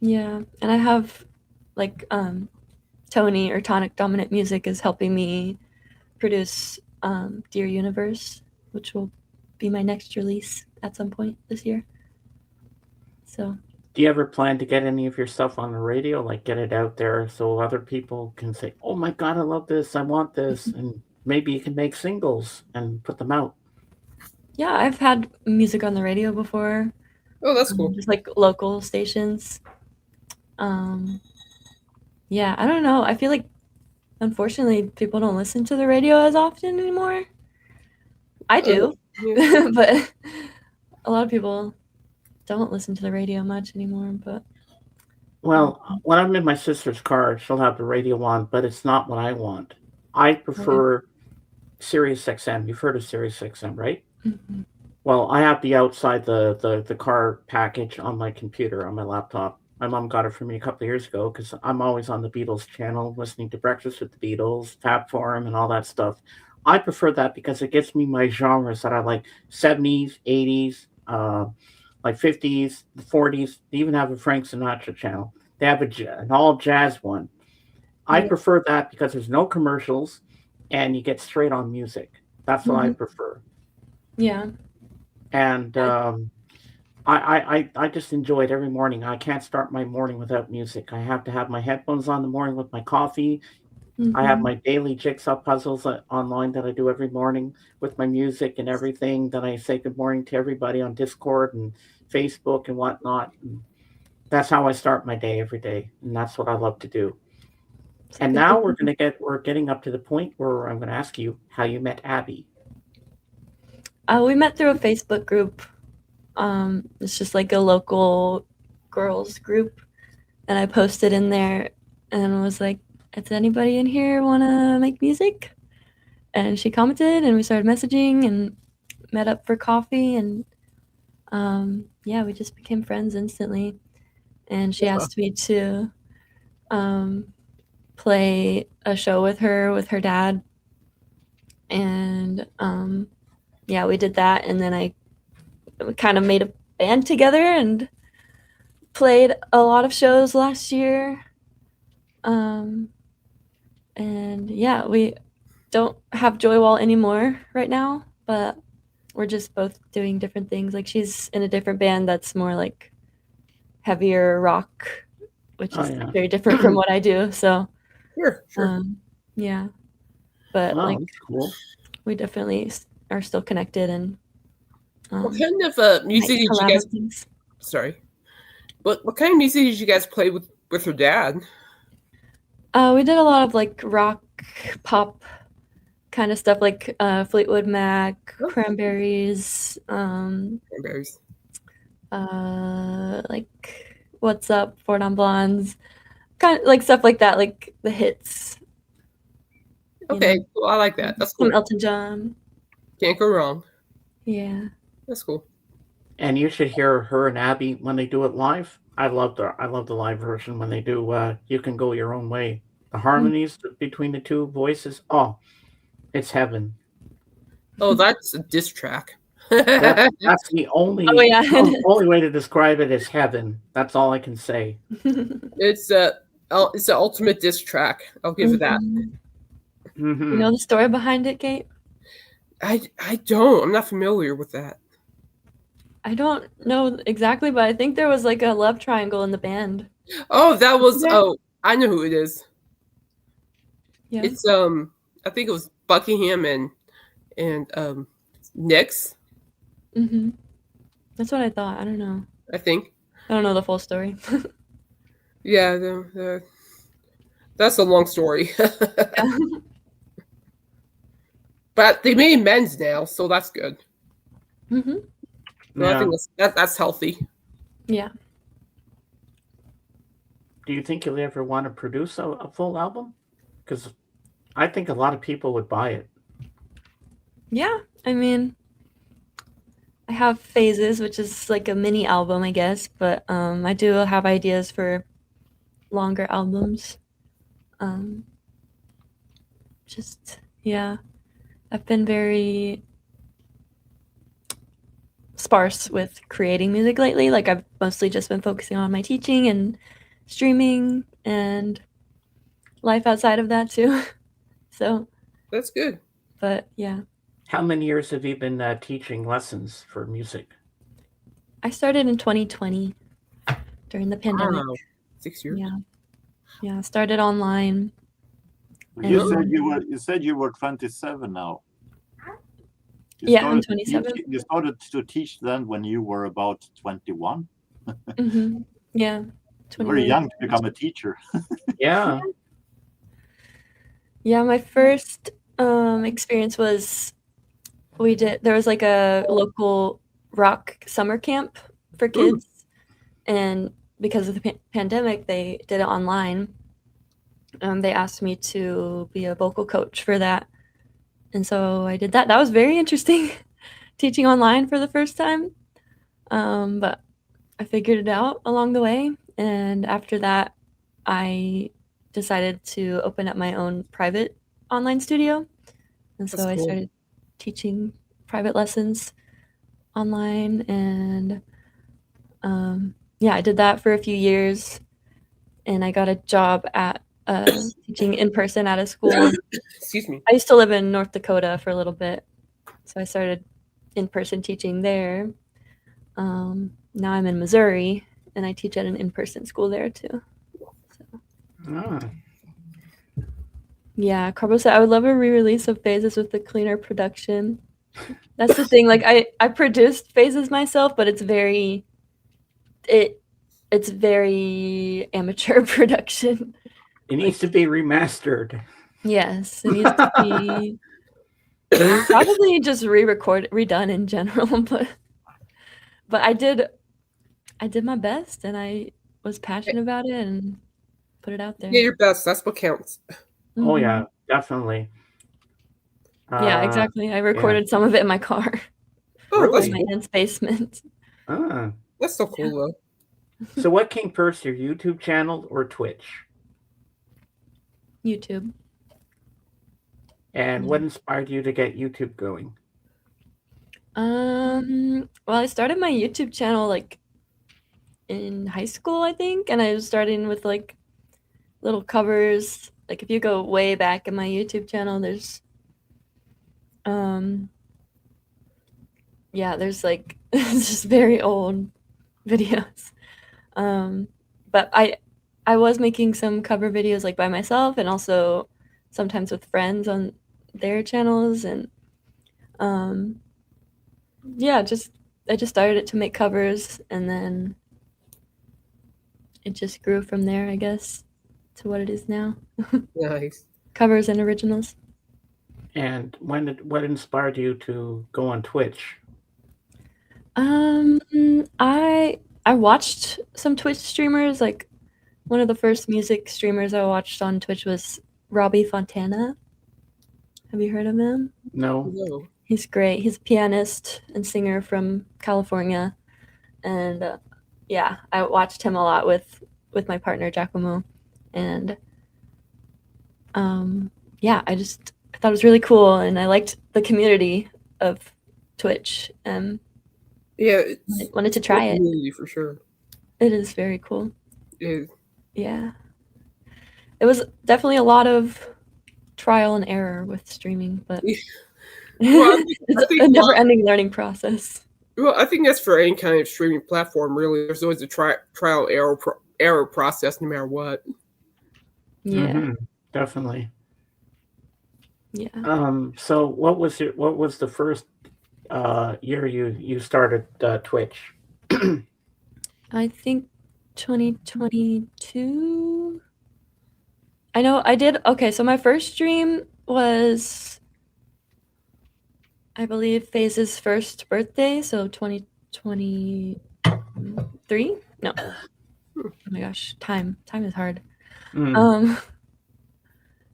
Speaker 2: Yeah. And I have like Tony or Tonic Dominant Music is helping me produce Dear Universe, which will be my next release at some point this year. So
Speaker 1: Do you ever plan to get any of your stuff on the radio, like get it out there so other people can say, "Oh my God, I love this! I want this," and maybe you can make singles and put them out.
Speaker 2: yeah, I've had music on the radio before,
Speaker 3: Oh, that's cool.
Speaker 2: just like local stations. Yeah, I don't know. I feel like unfortunately people don't listen to the radio as often anymore. I do,
Speaker 3: Yeah.
Speaker 2: but a lot of people don't listen to the radio much anymore. But
Speaker 1: Well, when I'm in my sister's car, she'll have the radio on, but it's not what I want. I prefer Sirius XM. You've heard of Sirius XM, right?
Speaker 2: Mhm.
Speaker 1: Well, I have the outside the car package on my computer on my laptop. My mom got it for me a couple of years ago because I'm always on the Beatles channel, listening to Breakfast with the Beatles, Fab Forum, and all that stuff. I prefer that because it gives me my genres that I like: 70s, 80s, like 50s, 40s. They even have a Frank Sinatra channel. They have an all jazz one. I
Speaker 2: Yeah.
Speaker 1: prefer that because there's no commercials and you get straight on music. That's what I
Speaker 2: Mhm.
Speaker 1: prefer.
Speaker 2: Yeah.
Speaker 1: And I just enjoy it every morning. I can't start my morning without music. I have to have my headphones on in the morning with my coffee. I have
Speaker 2: Mhm.
Speaker 1: my daily jigsaw puzzles online that I do every morning with my music and everything. Then I say good morning to everybody on Discord and Facebook and whatnot. And that's how I start my day every day, and that's what I love to do.
Speaker 2: It's
Speaker 1: And
Speaker 2: like a
Speaker 1: now
Speaker 2: good
Speaker 1: we're getting up to the point where I'm going to ask you how you met Abby.
Speaker 2: We met through a Facebook group. It's just like a local girls group, and I posted in there and was like, "Does anybody in here want to make music?" And she commented, and we started messaging and met up for coffee, and yeah, we just became friends instantly. And she asked me to play a show with her dad, and yeah, we did that, and then we kind of made a band together and played a lot of shows last year. And yeah, we don't have Joywall anymore right now, but we're just both doing different things. Like she's in a different band that's more like heavier rock which
Speaker 1: Oh,
Speaker 2: is
Speaker 1: yeah.
Speaker 2: very different from what I do. So
Speaker 3: Sure.
Speaker 2: yeah, but
Speaker 1: Wow,
Speaker 2: like
Speaker 1: that's cool.
Speaker 2: we definitely are still connected and
Speaker 3: What kind of music did you
Speaker 2: collab
Speaker 3: guys?
Speaker 2: on things.
Speaker 3: Sorry. What kind of music did you guys play with your dad?
Speaker 2: We did a lot of like rock, pop kind of stuff, like Fleetwood Mac,
Speaker 3: Oh.
Speaker 2: Cranberries,
Speaker 3: Cranberries.
Speaker 2: like What's Up, Four Non Blondes, kind of like stuff like that, like the hits. you
Speaker 3: Okay,
Speaker 2: know.
Speaker 3: cool. I like that. That's
Speaker 2: Some
Speaker 3: cool.
Speaker 2: Elton John.
Speaker 3: Can't go wrong.
Speaker 2: Yeah.
Speaker 3: That's cool.
Speaker 1: And you should hear her and Abby when they do it live. I love the live version when they do You Can Go Your Own Way. The harmonies between the two voices. Oh, it's heaven.
Speaker 3: Oh, that's a diss track.
Speaker 1: That's the only
Speaker 2: Oh yeah.
Speaker 1: only way to describe it is heaven. That's all I can say.
Speaker 3: It's the ultimate diss track. I'll give it that.
Speaker 1: Mm-hmm.
Speaker 2: You know the story behind it, Kate?
Speaker 3: I don't. I'm not familiar with that.
Speaker 2: I don't know exactly, but I think there was like a love triangle in the band.
Speaker 3: Oh, that was.
Speaker 2: Yeah.
Speaker 3: Oh, I know who it is.
Speaker 2: Yeah.
Speaker 3: It's I think it was Buckingham and Nix.
Speaker 2: Mm-hmm. That's what I thought. I don't know.
Speaker 3: I think.
Speaker 2: I don't know the full story.
Speaker 3: Yeah, that's a long story.
Speaker 2: Yeah.
Speaker 3: But they made amends now, so that's good.
Speaker 2: Mm-hmm.
Speaker 3: So I think that's healthy.
Speaker 2: Yeah.
Speaker 1: Do you think you'll ever want to produce a full album? Because I think a lot of people would buy it.
Speaker 2: Yeah. I mean, I have Phases, which is like a mini album, I guess, but I do have ideas for longer albums. Just yeah. I've been very sparse with creating music lately. Like I've mostly just been focusing on my teaching and streaming and life outside of that too. So,
Speaker 3: That's good.
Speaker 2: but yeah,
Speaker 1: How many years have you been teaching lessons for music?
Speaker 2: I started in 2020 during the pandemic.
Speaker 3: Wow. 6 years.
Speaker 2: Yeah, started online.
Speaker 4: You
Speaker 2: And-
Speaker 4: said you were 27 now.
Speaker 2: Yeah, I'm 27.
Speaker 4: You started to teach then when you were about 21.
Speaker 2: Mm-hmm. Yeah,
Speaker 4: Very young to become a teacher.
Speaker 1: Yeah.
Speaker 2: Yeah, my first experience was there was like a local rock summer camp for kids, and because of the pandemic, they did it online. They asked me to be a vocal coach for that, and so I did that. That was very interesting, teaching online for the first time, but I figured it out along the way, and after that, I decided to open up my own private online studio, and so I started teaching private lessons online, and I did that for a few years, and I got a job at teaching in person at a school.
Speaker 3: Excuse me.
Speaker 2: I used to live in North Dakota for a little bit, so I started in person teaching there. Now I'm in Missouri, and I teach at an in-person school there too.
Speaker 1: Ah.
Speaker 2: Yeah, Carbo said I would love a re-release of Phases with the cleaner production. That's the thing. Like I produced Phases myself, but it's very amateur production.
Speaker 1: It needs to be remastered.
Speaker 2: Yes, it needs to be probably just redone in general, but I did my best, and I was passionate about it and put it out there.
Speaker 3: Yeah, your best. That's what counts.
Speaker 2: Mm-hmm.
Speaker 1: Oh yeah, definitely.
Speaker 2: Yeah, exactly. I recorded some of it in my car.
Speaker 3: Oh,
Speaker 1: Really?
Speaker 2: In my aunt's basement.
Speaker 1: Ah.
Speaker 3: That's so cool, though.
Speaker 1: So what came first, your YouTube channel or Twitch?
Speaker 2: YouTube.
Speaker 1: And what inspired you to get YouTube going?
Speaker 2: Well, I started my YouTube channel like in high school, I think, and I was starting with like little covers. Like if you go way back in my YouTube channel, there's there's like it's just very old videos. But I was making some cover videos like by myself and also sometimes with friends on their channels, and yeah, I just started it to make covers, and then it just grew from there, I guess, to what it is now.
Speaker 3: Nice.
Speaker 2: Covers and originals.
Speaker 1: And what inspired you to go on Twitch?
Speaker 2: I watched some Twitch streamers. Like one of the first music streamers I watched on Twitch was Robbie Fontana. Have you heard of him?
Speaker 1: No.
Speaker 3: No.
Speaker 2: He's great. He's a pianist and singer from California, and yeah, I watched him a lot with my partner Giacomo, and yeah, I thought it was really cool, and I liked the community of Twitch.
Speaker 3: Yeah,
Speaker 2: I wanted to try it.
Speaker 3: community for sure.
Speaker 2: It is very cool.
Speaker 3: Yeah.
Speaker 2: Yeah, it was definitely a lot of trial and error with streaming, but
Speaker 3: Well,
Speaker 2: it's a never-ending learning process.
Speaker 3: Well, I think that's for any kind of streaming platform. Really, there's always a trial error process, no matter what.
Speaker 2: Yeah,
Speaker 1: Definitely.
Speaker 2: yeah.
Speaker 1: So what was the first year you started Twitch?
Speaker 2: I think 2022. I know I did. Okay, so my first stream was, I believe, FaZe's first birthday, so 2023. No. Oh my gosh, time is hard.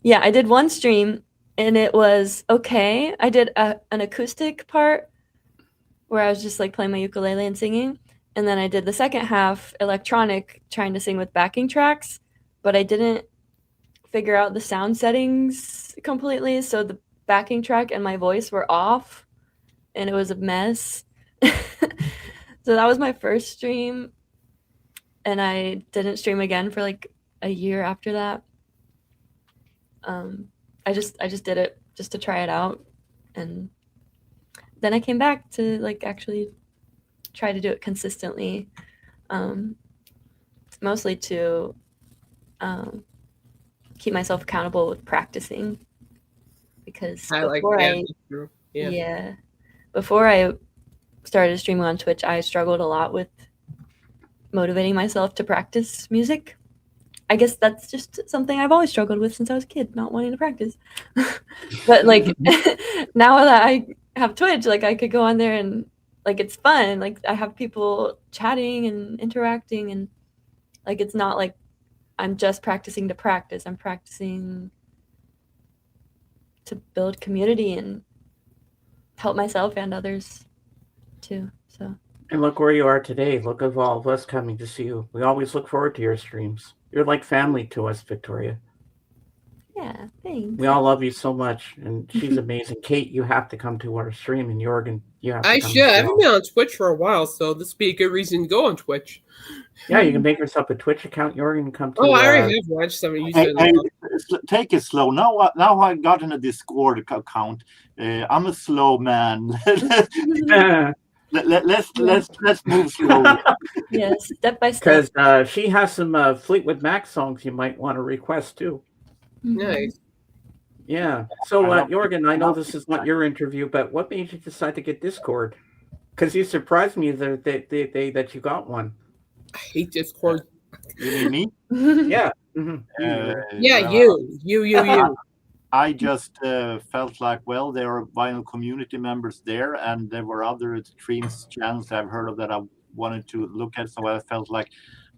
Speaker 2: Yeah, I did one stream and it was okay. I did an acoustic part where I was just like playing my ukulele and singing, and then I did the second half electronic, trying to sing with backing tracks, but I didn't figure out the sound settings completely, so the backing track and my voice were off and it was a mess. So that was my first stream, and I didn't stream again for like a year after that. I just did it just to try it out, and then I came back to like actually try to do it consistently, mostly to keep myself accountable with practicing, because before I started streaming on Twitch, I struggled a lot with motivating myself to practice music. I guess that's just something I've always struggled with since I was a kid, not wanting to practice. But like now that I have Twitch, like I could go on there and like it's fun. Like I have people chatting and interacting, and like it's not like I'm just practicing to practice. I'm practicing to build community and help myself and others too. So.
Speaker 1: And look where you are today. Look at all of us coming to see you. We always look forward to your streams. You're like family to us, Victoria.
Speaker 2: Yeah, thanks.
Speaker 1: We all love you so much, and she's amazing. Kate, you have to come to our stream, and Jorgen, you have to come.
Speaker 3: I haven't been on Twitch for a while, so this would be a good reason to go on Twitch.
Speaker 1: Yeah, you can make yourself a Twitch account, Jorgen, and come to.
Speaker 3: Oh, I already have one.
Speaker 4: Take it slow. Now I got in a Discord account. I'm a slow man. Let's move slowly.
Speaker 2: Yes, step by step.
Speaker 1: Because she has some Fleetwood Mac songs you might want to request too.
Speaker 3: Nice.
Speaker 1: Yeah. So, Jorgen, I know this is not your interview, but what made you decide to get Discord? Because you surprised me that you got one.
Speaker 3: I hate Discord.
Speaker 4: You mean me?
Speaker 1: Yeah.
Speaker 3: You.
Speaker 4: I just felt like, well, there are vinyl community members there, and there were other streams channels I've heard of that I wanted to look at. So I felt like,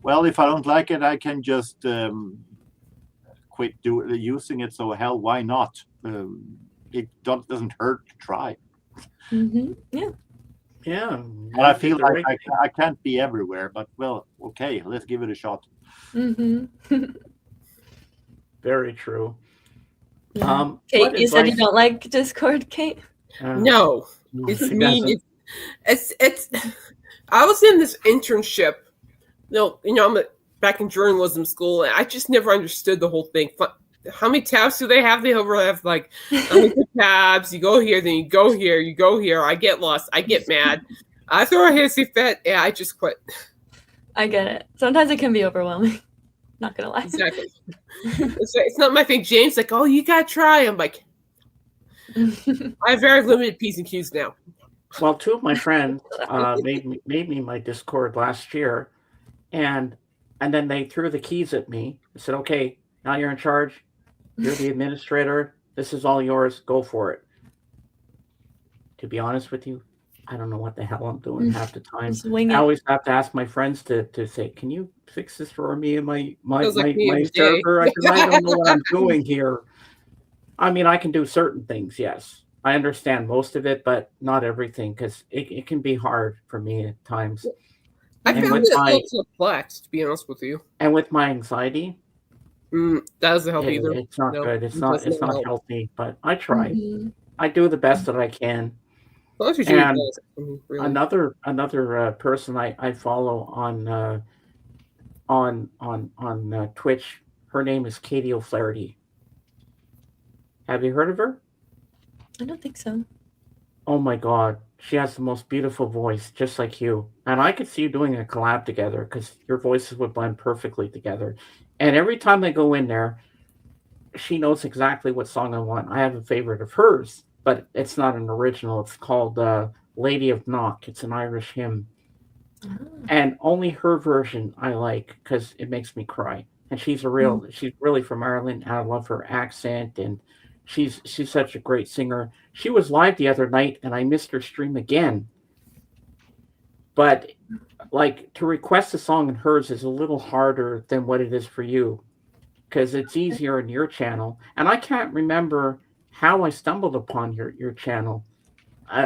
Speaker 4: well, if I don't like it, I can just quit using it. So hell, why not? It doesn't hurt to try.
Speaker 2: Yeah.
Speaker 1: Yeah.
Speaker 4: And I feel like I can't be everywhere, but well, okay, let's give it a shot.
Speaker 1: Very true.
Speaker 2: Yeah. Kate, you said you don't like Discord, Kate?
Speaker 3: No, it's mean. It's. I was in this internship. I'm back in journalism school, and I just never understood the whole thing. How many tabs do they have? They have like tabs. You go here, then you go here, you go here. I get lost. I get mad. I throw a hissy fit. Yeah, I just quit.
Speaker 2: I get it. Sometimes it can be overwhelming. Not gonna lie.
Speaker 3: Exactly. It's not my thing. James like, oh, you gotta try. I'm like, I have very limited P's and Q's now.
Speaker 1: Well, two of my friends made me my Discord last year, and then they threw the keys at me and said, "Okay, now you're in charge. You're the administrator. This is all yours. Go for it." To be honest with you, I don't know what the hell I'm doing half the time.
Speaker 2: Just wing
Speaker 1: I
Speaker 2: it.
Speaker 1: always have to ask my friends to say, "Can you fix this for me in my
Speaker 3: Feels like me every day.
Speaker 1: server? Because I don't know what I'm doing here." I mean, I can do certain things, yes. I understand most of it, but not everything, because it can be hard for me at times.
Speaker 3: I
Speaker 1: And
Speaker 3: found
Speaker 1: with
Speaker 3: it a
Speaker 1: my
Speaker 3: little complex, to be honest with you.
Speaker 1: and with my anxiety,
Speaker 3: That doesn't help either.
Speaker 1: it's not
Speaker 3: No,
Speaker 1: good. It's
Speaker 3: it
Speaker 1: not
Speaker 3: does not help.
Speaker 1: healthy, but I try.
Speaker 2: Mhm.
Speaker 1: I do the best that I can.
Speaker 3: As long as you're doing
Speaker 1: And
Speaker 3: both, I mean, really.
Speaker 1: another person I follow on Twitch, her name is Katie O'Flaherty. Have you heard of her?
Speaker 2: I don't think so.
Speaker 1: Oh my God, she has the most beautiful voice, just like you. And I could see you doing a collab together because your voices would blend perfectly together. And every time I go in there, she knows exactly what song I want. I have a favorite of hers, but it's not an original. It's called Lady of Knock. It's an Irish hymn.
Speaker 2: Ah.
Speaker 1: And only her version I like because it makes me cry. And she's really from Ireland. And I love her accent, and she's such a great singer. She was live the other night, and I missed her stream again. But like to request a song in hers is a little harder than what it is for you, because it's easier in your channel. And I can't remember how I stumbled upon your channel.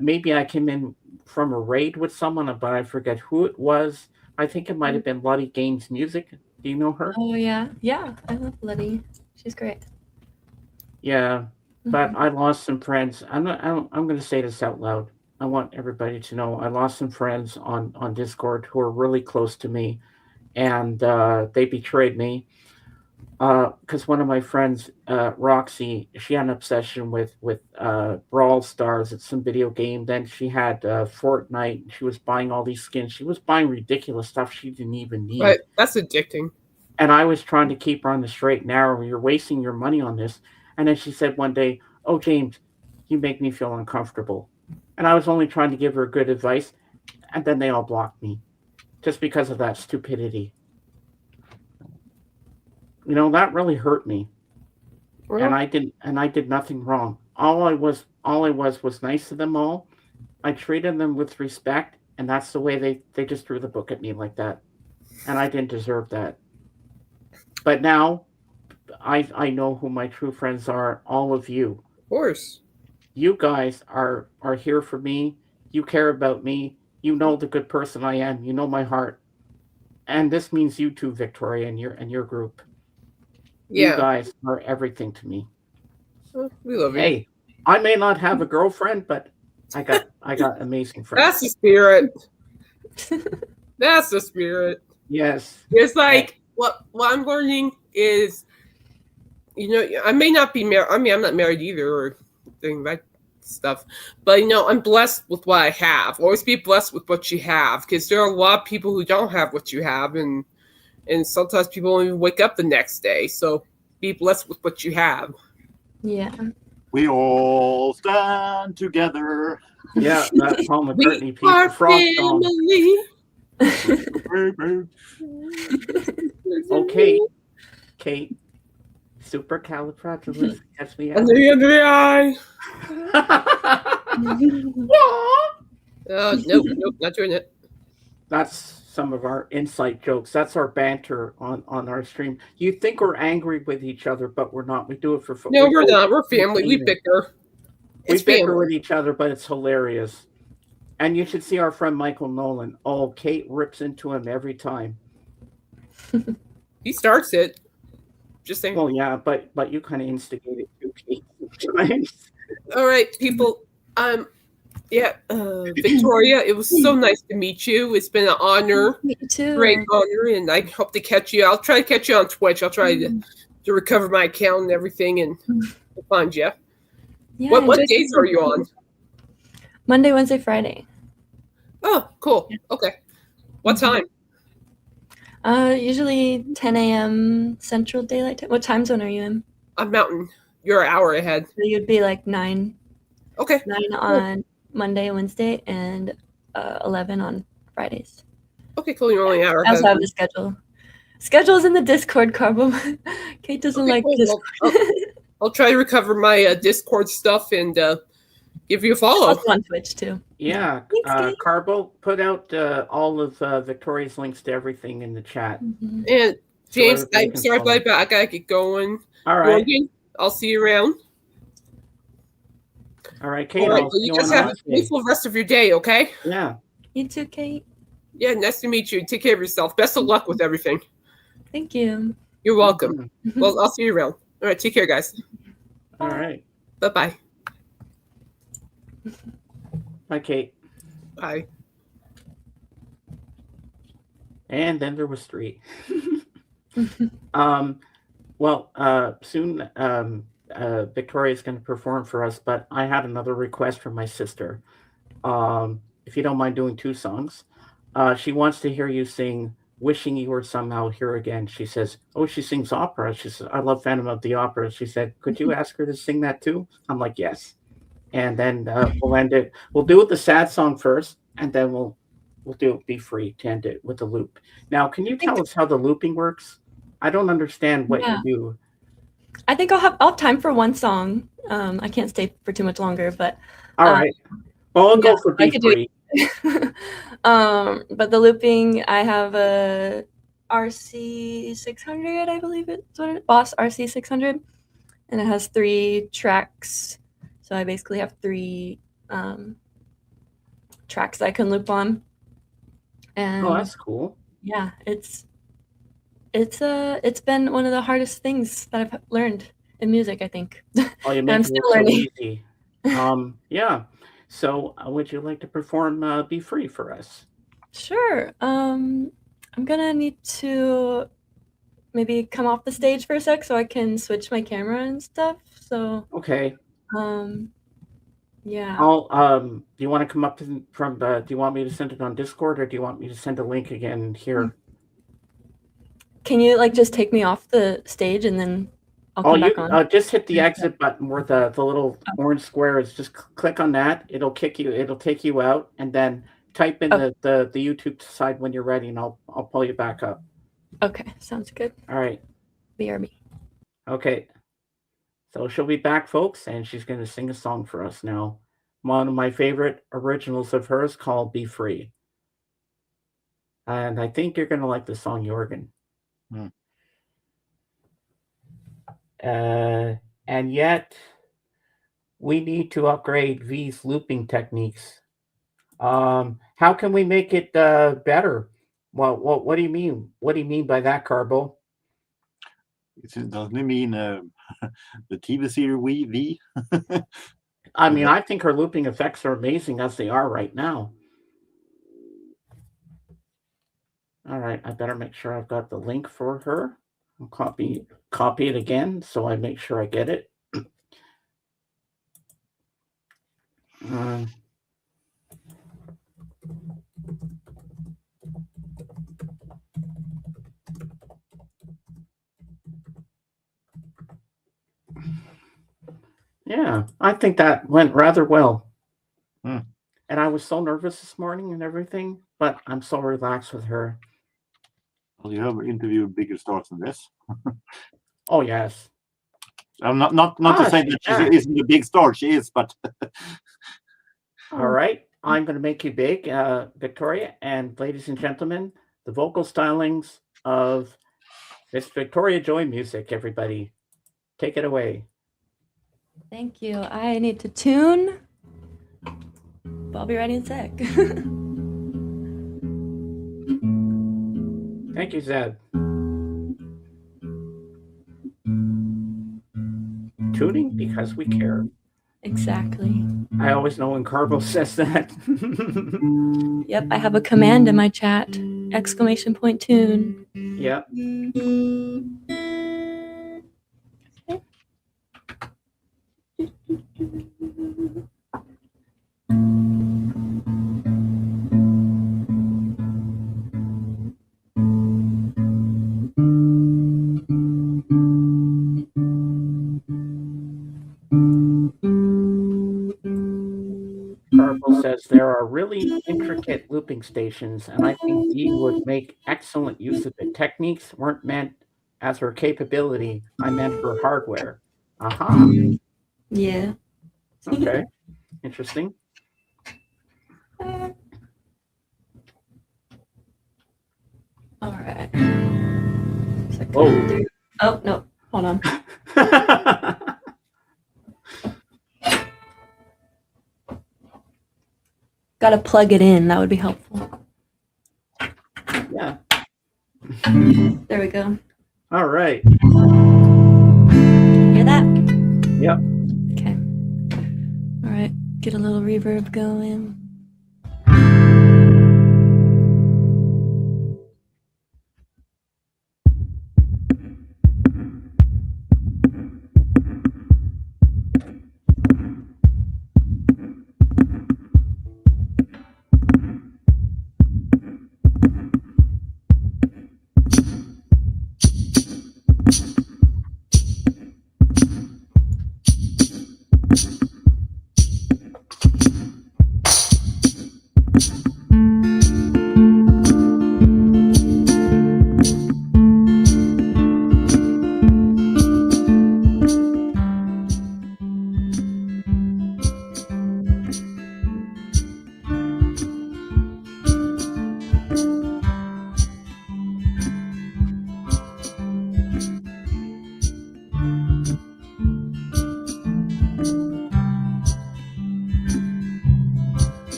Speaker 1: Maybe I came in from a raid with someone, but I forget who it was. I think it might have been Lottie Gaines Music. Do you know her?
Speaker 2: Oh yeah, yeah. I love Letty. She's great.
Speaker 1: Yeah, but
Speaker 2: Mhm.
Speaker 1: I lost some friends. I'm going to say this out loud. I want everybody to know I lost some friends on Discord who are really close to me, and they betrayed me. Because one of my friends, Roxy, she had an obsession with Brawl Stars. It's some video game. Then she had Fortnite. And she was buying all these skins. She was buying ridiculous stuff she didn't even need.
Speaker 3: But that's addicting.
Speaker 1: And I was trying to keep her on the straight and narrow. You're wasting your money on this. And then she said one day, "Oh, James, you make me feel uncomfortable." And I was only trying to give her good advice. And then they all blocked me just because of that stupidity. You know, that really hurt me.
Speaker 3: Well,
Speaker 1: And I did nothing wrong. All I was nice to them all. I treated them with respect, and that's the way they just threw the book at me like that. And I didn't deserve that. But now I know who my true friends are, all of you.
Speaker 3: of course.
Speaker 1: You guys are here for me. You care about me. You know the good person I am. You know my heart. And this means you too, Victoria, and your group. You
Speaker 3: Yeah.
Speaker 1: guys are everything to me.
Speaker 3: Well, we love you.
Speaker 1: Hey, I may not have a girlfriend, but I got amazing friends.
Speaker 3: That's the spirit. That's the spirit.
Speaker 1: Yes.
Speaker 3: It's like what I'm learning is, you know, I may not be married. I mean, I'm not married either or doing that stuff, but you know, I'm blessed with what I have. Always be blessed with what you have, because there are a lot of people who don't have what you have, and sometimes people don't even wake up the next day. So be blessed with what you have.
Speaker 2: Yeah.
Speaker 4: We all stand together.
Speaker 1: Yeah, that Paul McCartney
Speaker 3: We
Speaker 1: piece,
Speaker 3: are
Speaker 1: the frog song.
Speaker 3: family.
Speaker 1: Okay, Kate. Supercalifragilisticexpialidocious.
Speaker 3: Under the eye. Oh, nope, not doing it.
Speaker 1: That's some of our inside jokes. That's our banter on our stream. You think we're angry with each other, but we're not. We do it for fun.
Speaker 3: No, we're not. We're family. We bicker.
Speaker 1: We
Speaker 3: It's
Speaker 1: bicker
Speaker 3: family.
Speaker 1: with each other, but it's hilarious. And you should see our friend Michael Nolan. Oh, Kate rips into him every time.
Speaker 3: He starts it. Just saying.
Speaker 1: Well, yeah, but you kind of instigate it too, Kate. sometimes.
Speaker 3: All right, people. Yeah, Victoria, it was so nice to meet you. It's been an honor,
Speaker 2: Me too.
Speaker 3: great honor, and I hope to catch you. I'll try to catch you on Twitch. I'll try to recover my account and everything and find you.
Speaker 2: Yeah,
Speaker 3: What
Speaker 2: enjoy
Speaker 3: days
Speaker 2: some-
Speaker 3: are you on?
Speaker 2: Monday, Wednesday, Friday.
Speaker 3: Oh, cool. Okay. What time?
Speaker 2: Usually 10 a.m. Central Daylight Time. What time zone are you in?
Speaker 3: I'm Mountain. You're an hour ahead.
Speaker 2: So you'd be like 9
Speaker 3: Okay.
Speaker 2: on Monday, Wednesday, and 11 on Fridays.
Speaker 3: Okay, cool. You're only an hour
Speaker 2: I
Speaker 3: ahead.
Speaker 2: also have the schedule. Schedule's in the Discord, Carbo. Kate doesn't
Speaker 3: Okay,
Speaker 2: like
Speaker 3: cool.
Speaker 2: Discord.
Speaker 3: I'll try to recover my Discord stuff and give you a follow.
Speaker 2: Also on Twitch too.
Speaker 1: Yeah,
Speaker 2: Thanks, Kate.
Speaker 1: Carbo, put out all of Victoria's links to everything in the chat.
Speaker 2: Mhm.
Speaker 3: And
Speaker 1: So
Speaker 3: James,
Speaker 1: everybody
Speaker 3: I'm
Speaker 1: can
Speaker 3: sorry,
Speaker 1: follow.
Speaker 3: but I gotta get going.
Speaker 1: All right.
Speaker 3: Morgan, I'll see you around.
Speaker 1: All right, Kate.
Speaker 3: All right,
Speaker 1: I'll
Speaker 3: so
Speaker 1: see
Speaker 3: you
Speaker 1: you
Speaker 3: just
Speaker 1: on
Speaker 3: have a
Speaker 1: Wednesday.
Speaker 3: beautiful rest of your day, okay?
Speaker 1: Yeah.
Speaker 2: You too, Kate.
Speaker 3: Yeah, nice to meet you. Take care of yourself. Best of luck with everything.
Speaker 2: Thank you.
Speaker 3: You're welcome. Well, I'll see you around. All right, take care, guys.
Speaker 1: All right.
Speaker 3: Bye-bye.
Speaker 1: Bye, Kate.
Speaker 3: Bye.
Speaker 1: And then there was 3. Soon Victoria's going to perform for us, but I had another request from my sister. If you don't mind doing 2 songs. She wants to hear you sing Wishing You Were Somehow Here Again. She says, oh, she sings opera. She says, I love Phantom of the Opera. She said, could you ask her to sing that too? I'm like, yes. And then we'll end it. We'll do it the sad song first, and then we'll do it Be Free to end it with the loop. Now, can you tell us how the looping works? I don't understand what you do.
Speaker 2: I think I'll have time for one song. I can't stay for too much longer, but
Speaker 1: all right. Well, I'll go for Be Free.
Speaker 2: But the looping, I have a RC600, I believe it's what Boss RC600, and it has 3 tracks. So I basically have 3 tracks that I can loop on. And
Speaker 1: oh, that's cool.
Speaker 2: Yeah, it's been one of the hardest things that I've learned in music, I think.
Speaker 1: Oh, you make it look so easy. Yeah. So, would you like to perform Be Free for us?
Speaker 2: Sure. I'm gonna need to maybe come off the stage for a sec so I can switch my camera and stuff. So
Speaker 1: okay.
Speaker 2: Yeah.
Speaker 1: I'll do you want to come up from do you want me to send it on Discord, or do you want me to send a link again here?
Speaker 2: Can you like just take me off the stage and then I'll come back on?
Speaker 1: Just hit the exit button where the little orange square is. Just click on that. It'll take you out, and then type in the YouTube side when you're ready, and I'll pull you back up.
Speaker 2: Okay, sounds good.
Speaker 1: All right.
Speaker 2: BRB.
Speaker 1: Okay. So she'll be back, folks, and she's going to sing a song for us now. One of my favorite originals of hers called Be Free. And I think you're going to like the song, Jorgen. And yet, we need to upgrade V's looping techniques. How can we make it better? Well, what do you mean? What do you mean by that, Carbo?
Speaker 4: Doesn't it mean the TV series V?
Speaker 1: I mean, I think her looping effects are amazing as they are right now. All right, I better make sure I've got the link for her. I'll copy it again so I make sure I get it. Yeah, I think that went rather well. And I was so nervous this morning and everything, but I'm so relaxed with her.
Speaker 4: Well, you have interviewed bigger stars than this.
Speaker 1: Oh yes.
Speaker 4: I'm not to say that she isn't a big star. She is, but.
Speaker 1: All right, I'm going to make you big, Victoria, and ladies and gentlemen, the vocal stylings of Miss Victoria Joy Music. Everybody, take it away.
Speaker 2: Thank you. I need to tune. But I'll be ready in a sec.
Speaker 1: Thank you, Zed. Tuning because we care.
Speaker 2: Exactly.
Speaker 1: I always know when Carbo says that.
Speaker 2: Yep, I have a command in my chat. ! Tune.
Speaker 1: Yep. there are really intricate looping stations, and I think Dee would make excellent use of it. Techniques weren't meant as her capability, I meant her hardware. Aha.
Speaker 2: Yeah.
Speaker 1: Okay. Interesting.
Speaker 2: All right.
Speaker 1: Whoa.
Speaker 2: Oh, no. Hold on. Got to plug it in. That would be helpful.
Speaker 1: Yeah.
Speaker 2: There we go.
Speaker 1: All right.
Speaker 2: Hear that?
Speaker 1: Yep.
Speaker 2: Okay. All right. Get a little reverb going.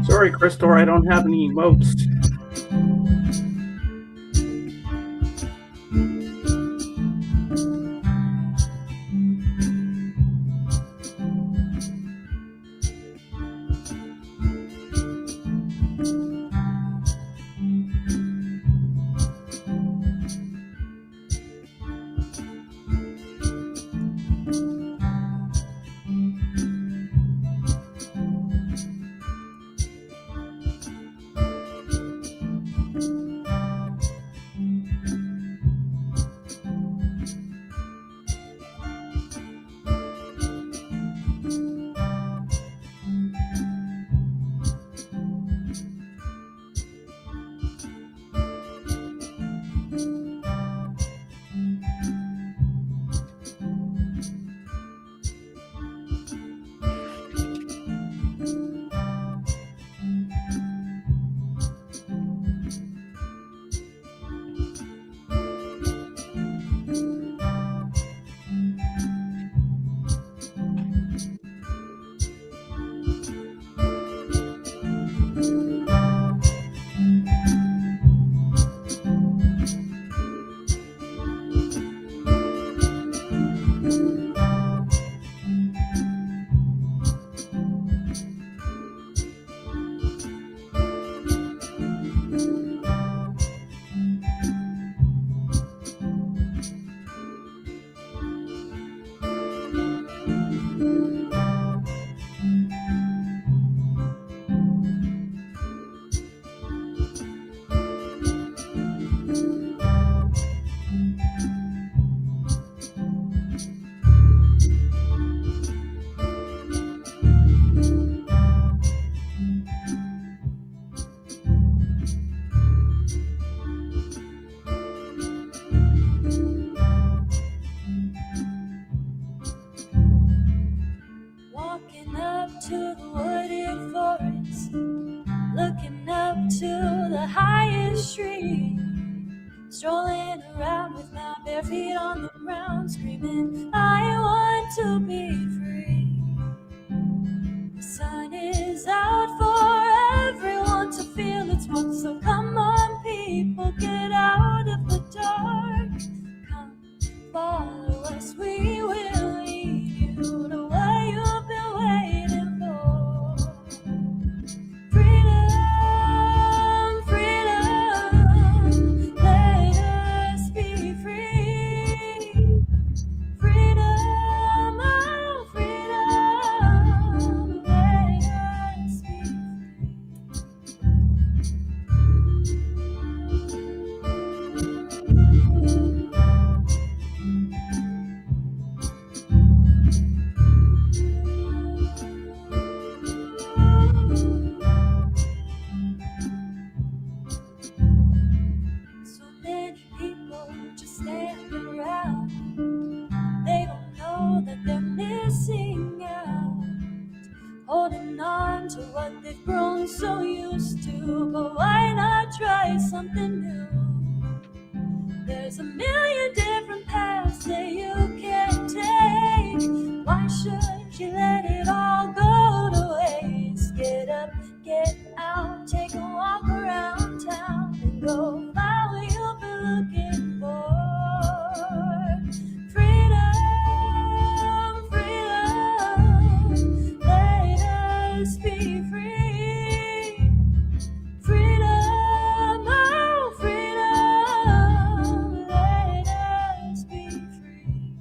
Speaker 1: Sorry, Christor, I don't have any emotes.
Speaker 2: Walking up to the wooded forest, looking up to the highest tree, strolling around with my bare feet on the ground, screaming, I want to be free. The sun is out for everyone to feel its warmth, so come on people, get out of the dark. Come follow us, we will lead you to where you've been waiting for. Freedom, freedom, let us be free. Freedom, oh freedom. so used to, but why not try something new? There's a million different paths that you can take. Why should you let it all go to waste? Get up, get out, take a walk around town and go find what you've been looking for. Freedom, freedom, let us be free. Freedom, oh freedom, let us be free.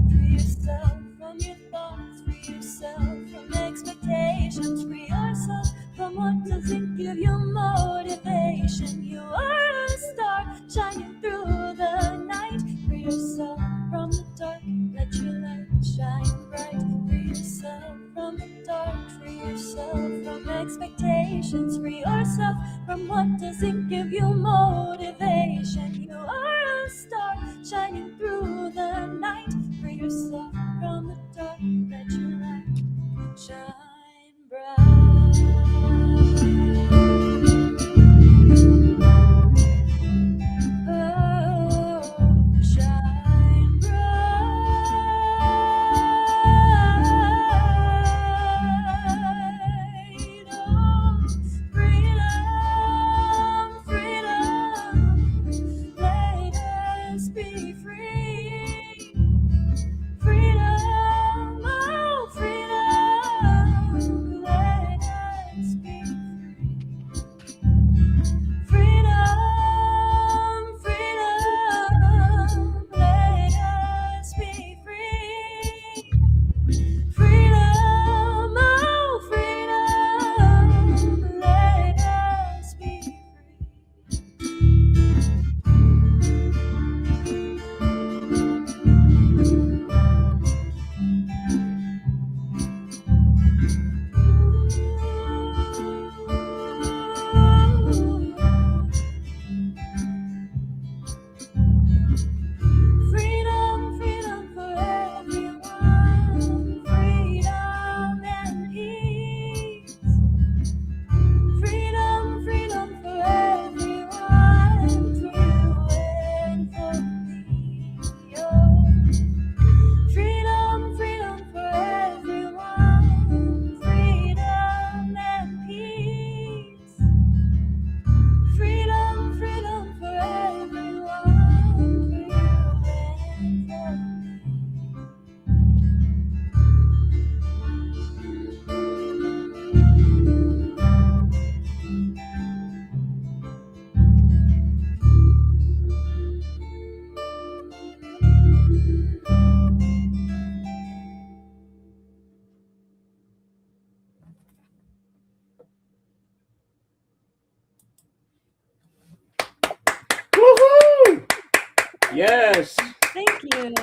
Speaker 2: Free yourself from your thoughts, free yourself from expectations, free yourself from what doesn't give you motivation. You are a star shining through the night. Free yourself from the dark, let your light shine bright. Free yourself from the dark, free yourself from expectations, free yourself from what doesn't give you motivation. You are a star shining through the night. Free yourself from the dark, let your light shine bright. Oh, shine bright. Oh, freedom, freedom, let us be free. Freedom, oh freedom, let us be free. Freedom, freedom, let us be free. Freedom, oh freedom, let us be free. Freedom, freedom for everyone, freedom and peace. Freedom, freedom for everyone, for you and for me. Oh. Freedom, freedom for everyone, freedom and peace. Freedom, freedom for everyone, for you and for me.
Speaker 1: Woohoo! Yes.
Speaker 2: Thank you.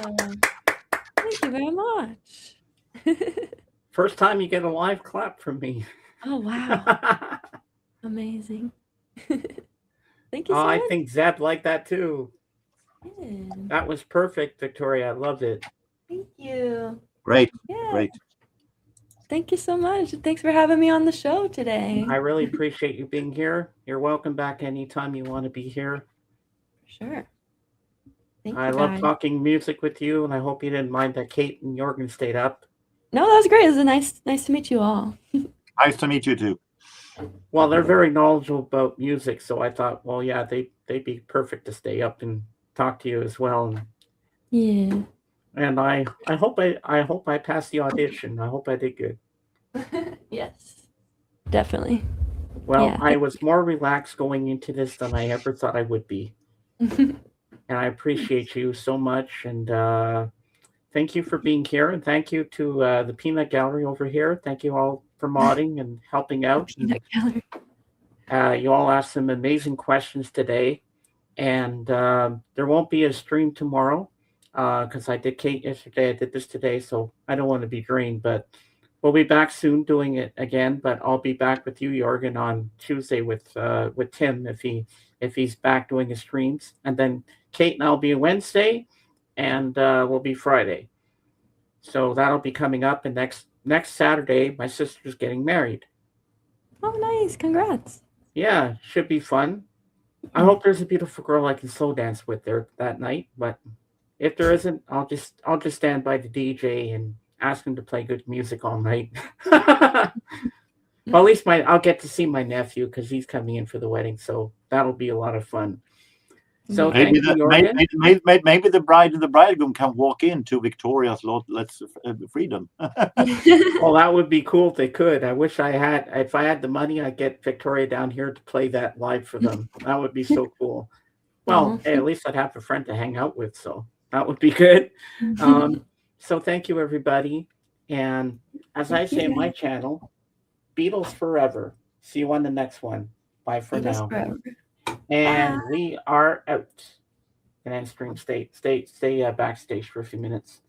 Speaker 2: Thank you very much.
Speaker 1: First time you get a live clap from me.
Speaker 2: Oh, wow. Amazing. Thank you so
Speaker 1: I
Speaker 2: much.
Speaker 1: think Zeb liked that too.
Speaker 2: Yeah.
Speaker 1: That was perfect, Victoria. I loved it.
Speaker 2: Thank you.
Speaker 4: Great,
Speaker 2: Yeah.
Speaker 4: great.
Speaker 2: Thank you so much. Thanks for having me on the show today.
Speaker 1: I really appreciate you being here. You're welcome back anytime you want to be here.
Speaker 2: Sure. Thank
Speaker 1: I
Speaker 2: you,
Speaker 1: love
Speaker 2: guys.
Speaker 1: talking music with you, and I hope you didn't mind that Kate and Jorgen stayed up.
Speaker 2: No, that was great. It was nice to meet you all.
Speaker 4: Nice to meet you too.
Speaker 1: Well, they're very knowledgeable about music, so I thought, well, yeah, they'd be perfect to stay up and talk to you as well.
Speaker 2: Yeah.
Speaker 1: And I hope I passed the audition. I hope I did good.
Speaker 2: Yes. Definitely.
Speaker 1: Well,
Speaker 2: Yeah.
Speaker 1: I was more relaxed going into this than I ever thought I would be. And I appreciate you so much. And thank you for being here. And thank you to the Peanut Gallery over here. Thank you all for modding and helping out.
Speaker 2: Peanut Gallery.
Speaker 1: You all asked some amazing questions today. And there won't be a stream tomorrow because I did Kate yesterday. I did this today. So I don't want to be green, but we'll be back soon doing it again, but I'll be back with you, Jorgen, on Tuesday with Tim if he's back doing his streams, and then Kate and I'll be Wednesday, and we'll be Friday. So that'll be coming up, and next Saturday, my sister's getting married.
Speaker 2: Oh, nice! Congrats.
Speaker 1: Yeah, should be fun. I hope there's a beautiful girl I can slow dance with there that night, but if there isn't, I'll just stand by the DJ and ask him to play good music all night. Well, at least I'll get to see my nephew because he's coming in for the wedding, so that'll be a lot of fun. So thank
Speaker 4: Maybe
Speaker 1: you, Jorgen.
Speaker 4: maybe the bride and the bridegroom can walk into Victoria's Let's Freedom.
Speaker 1: Well, that would be cool if they could. I wish if I had the money, I'd get Victoria down here to play that live for them. That would be so cool. Well, hey, at least I'd have a friend to hang out with, so that would be good. So thank you, everybody. And as I say in my channel, Beatles forever. See you on the next one. Bye for now.
Speaker 2: Forever.
Speaker 1: And we are out. And then stream stay backstage for a few minutes.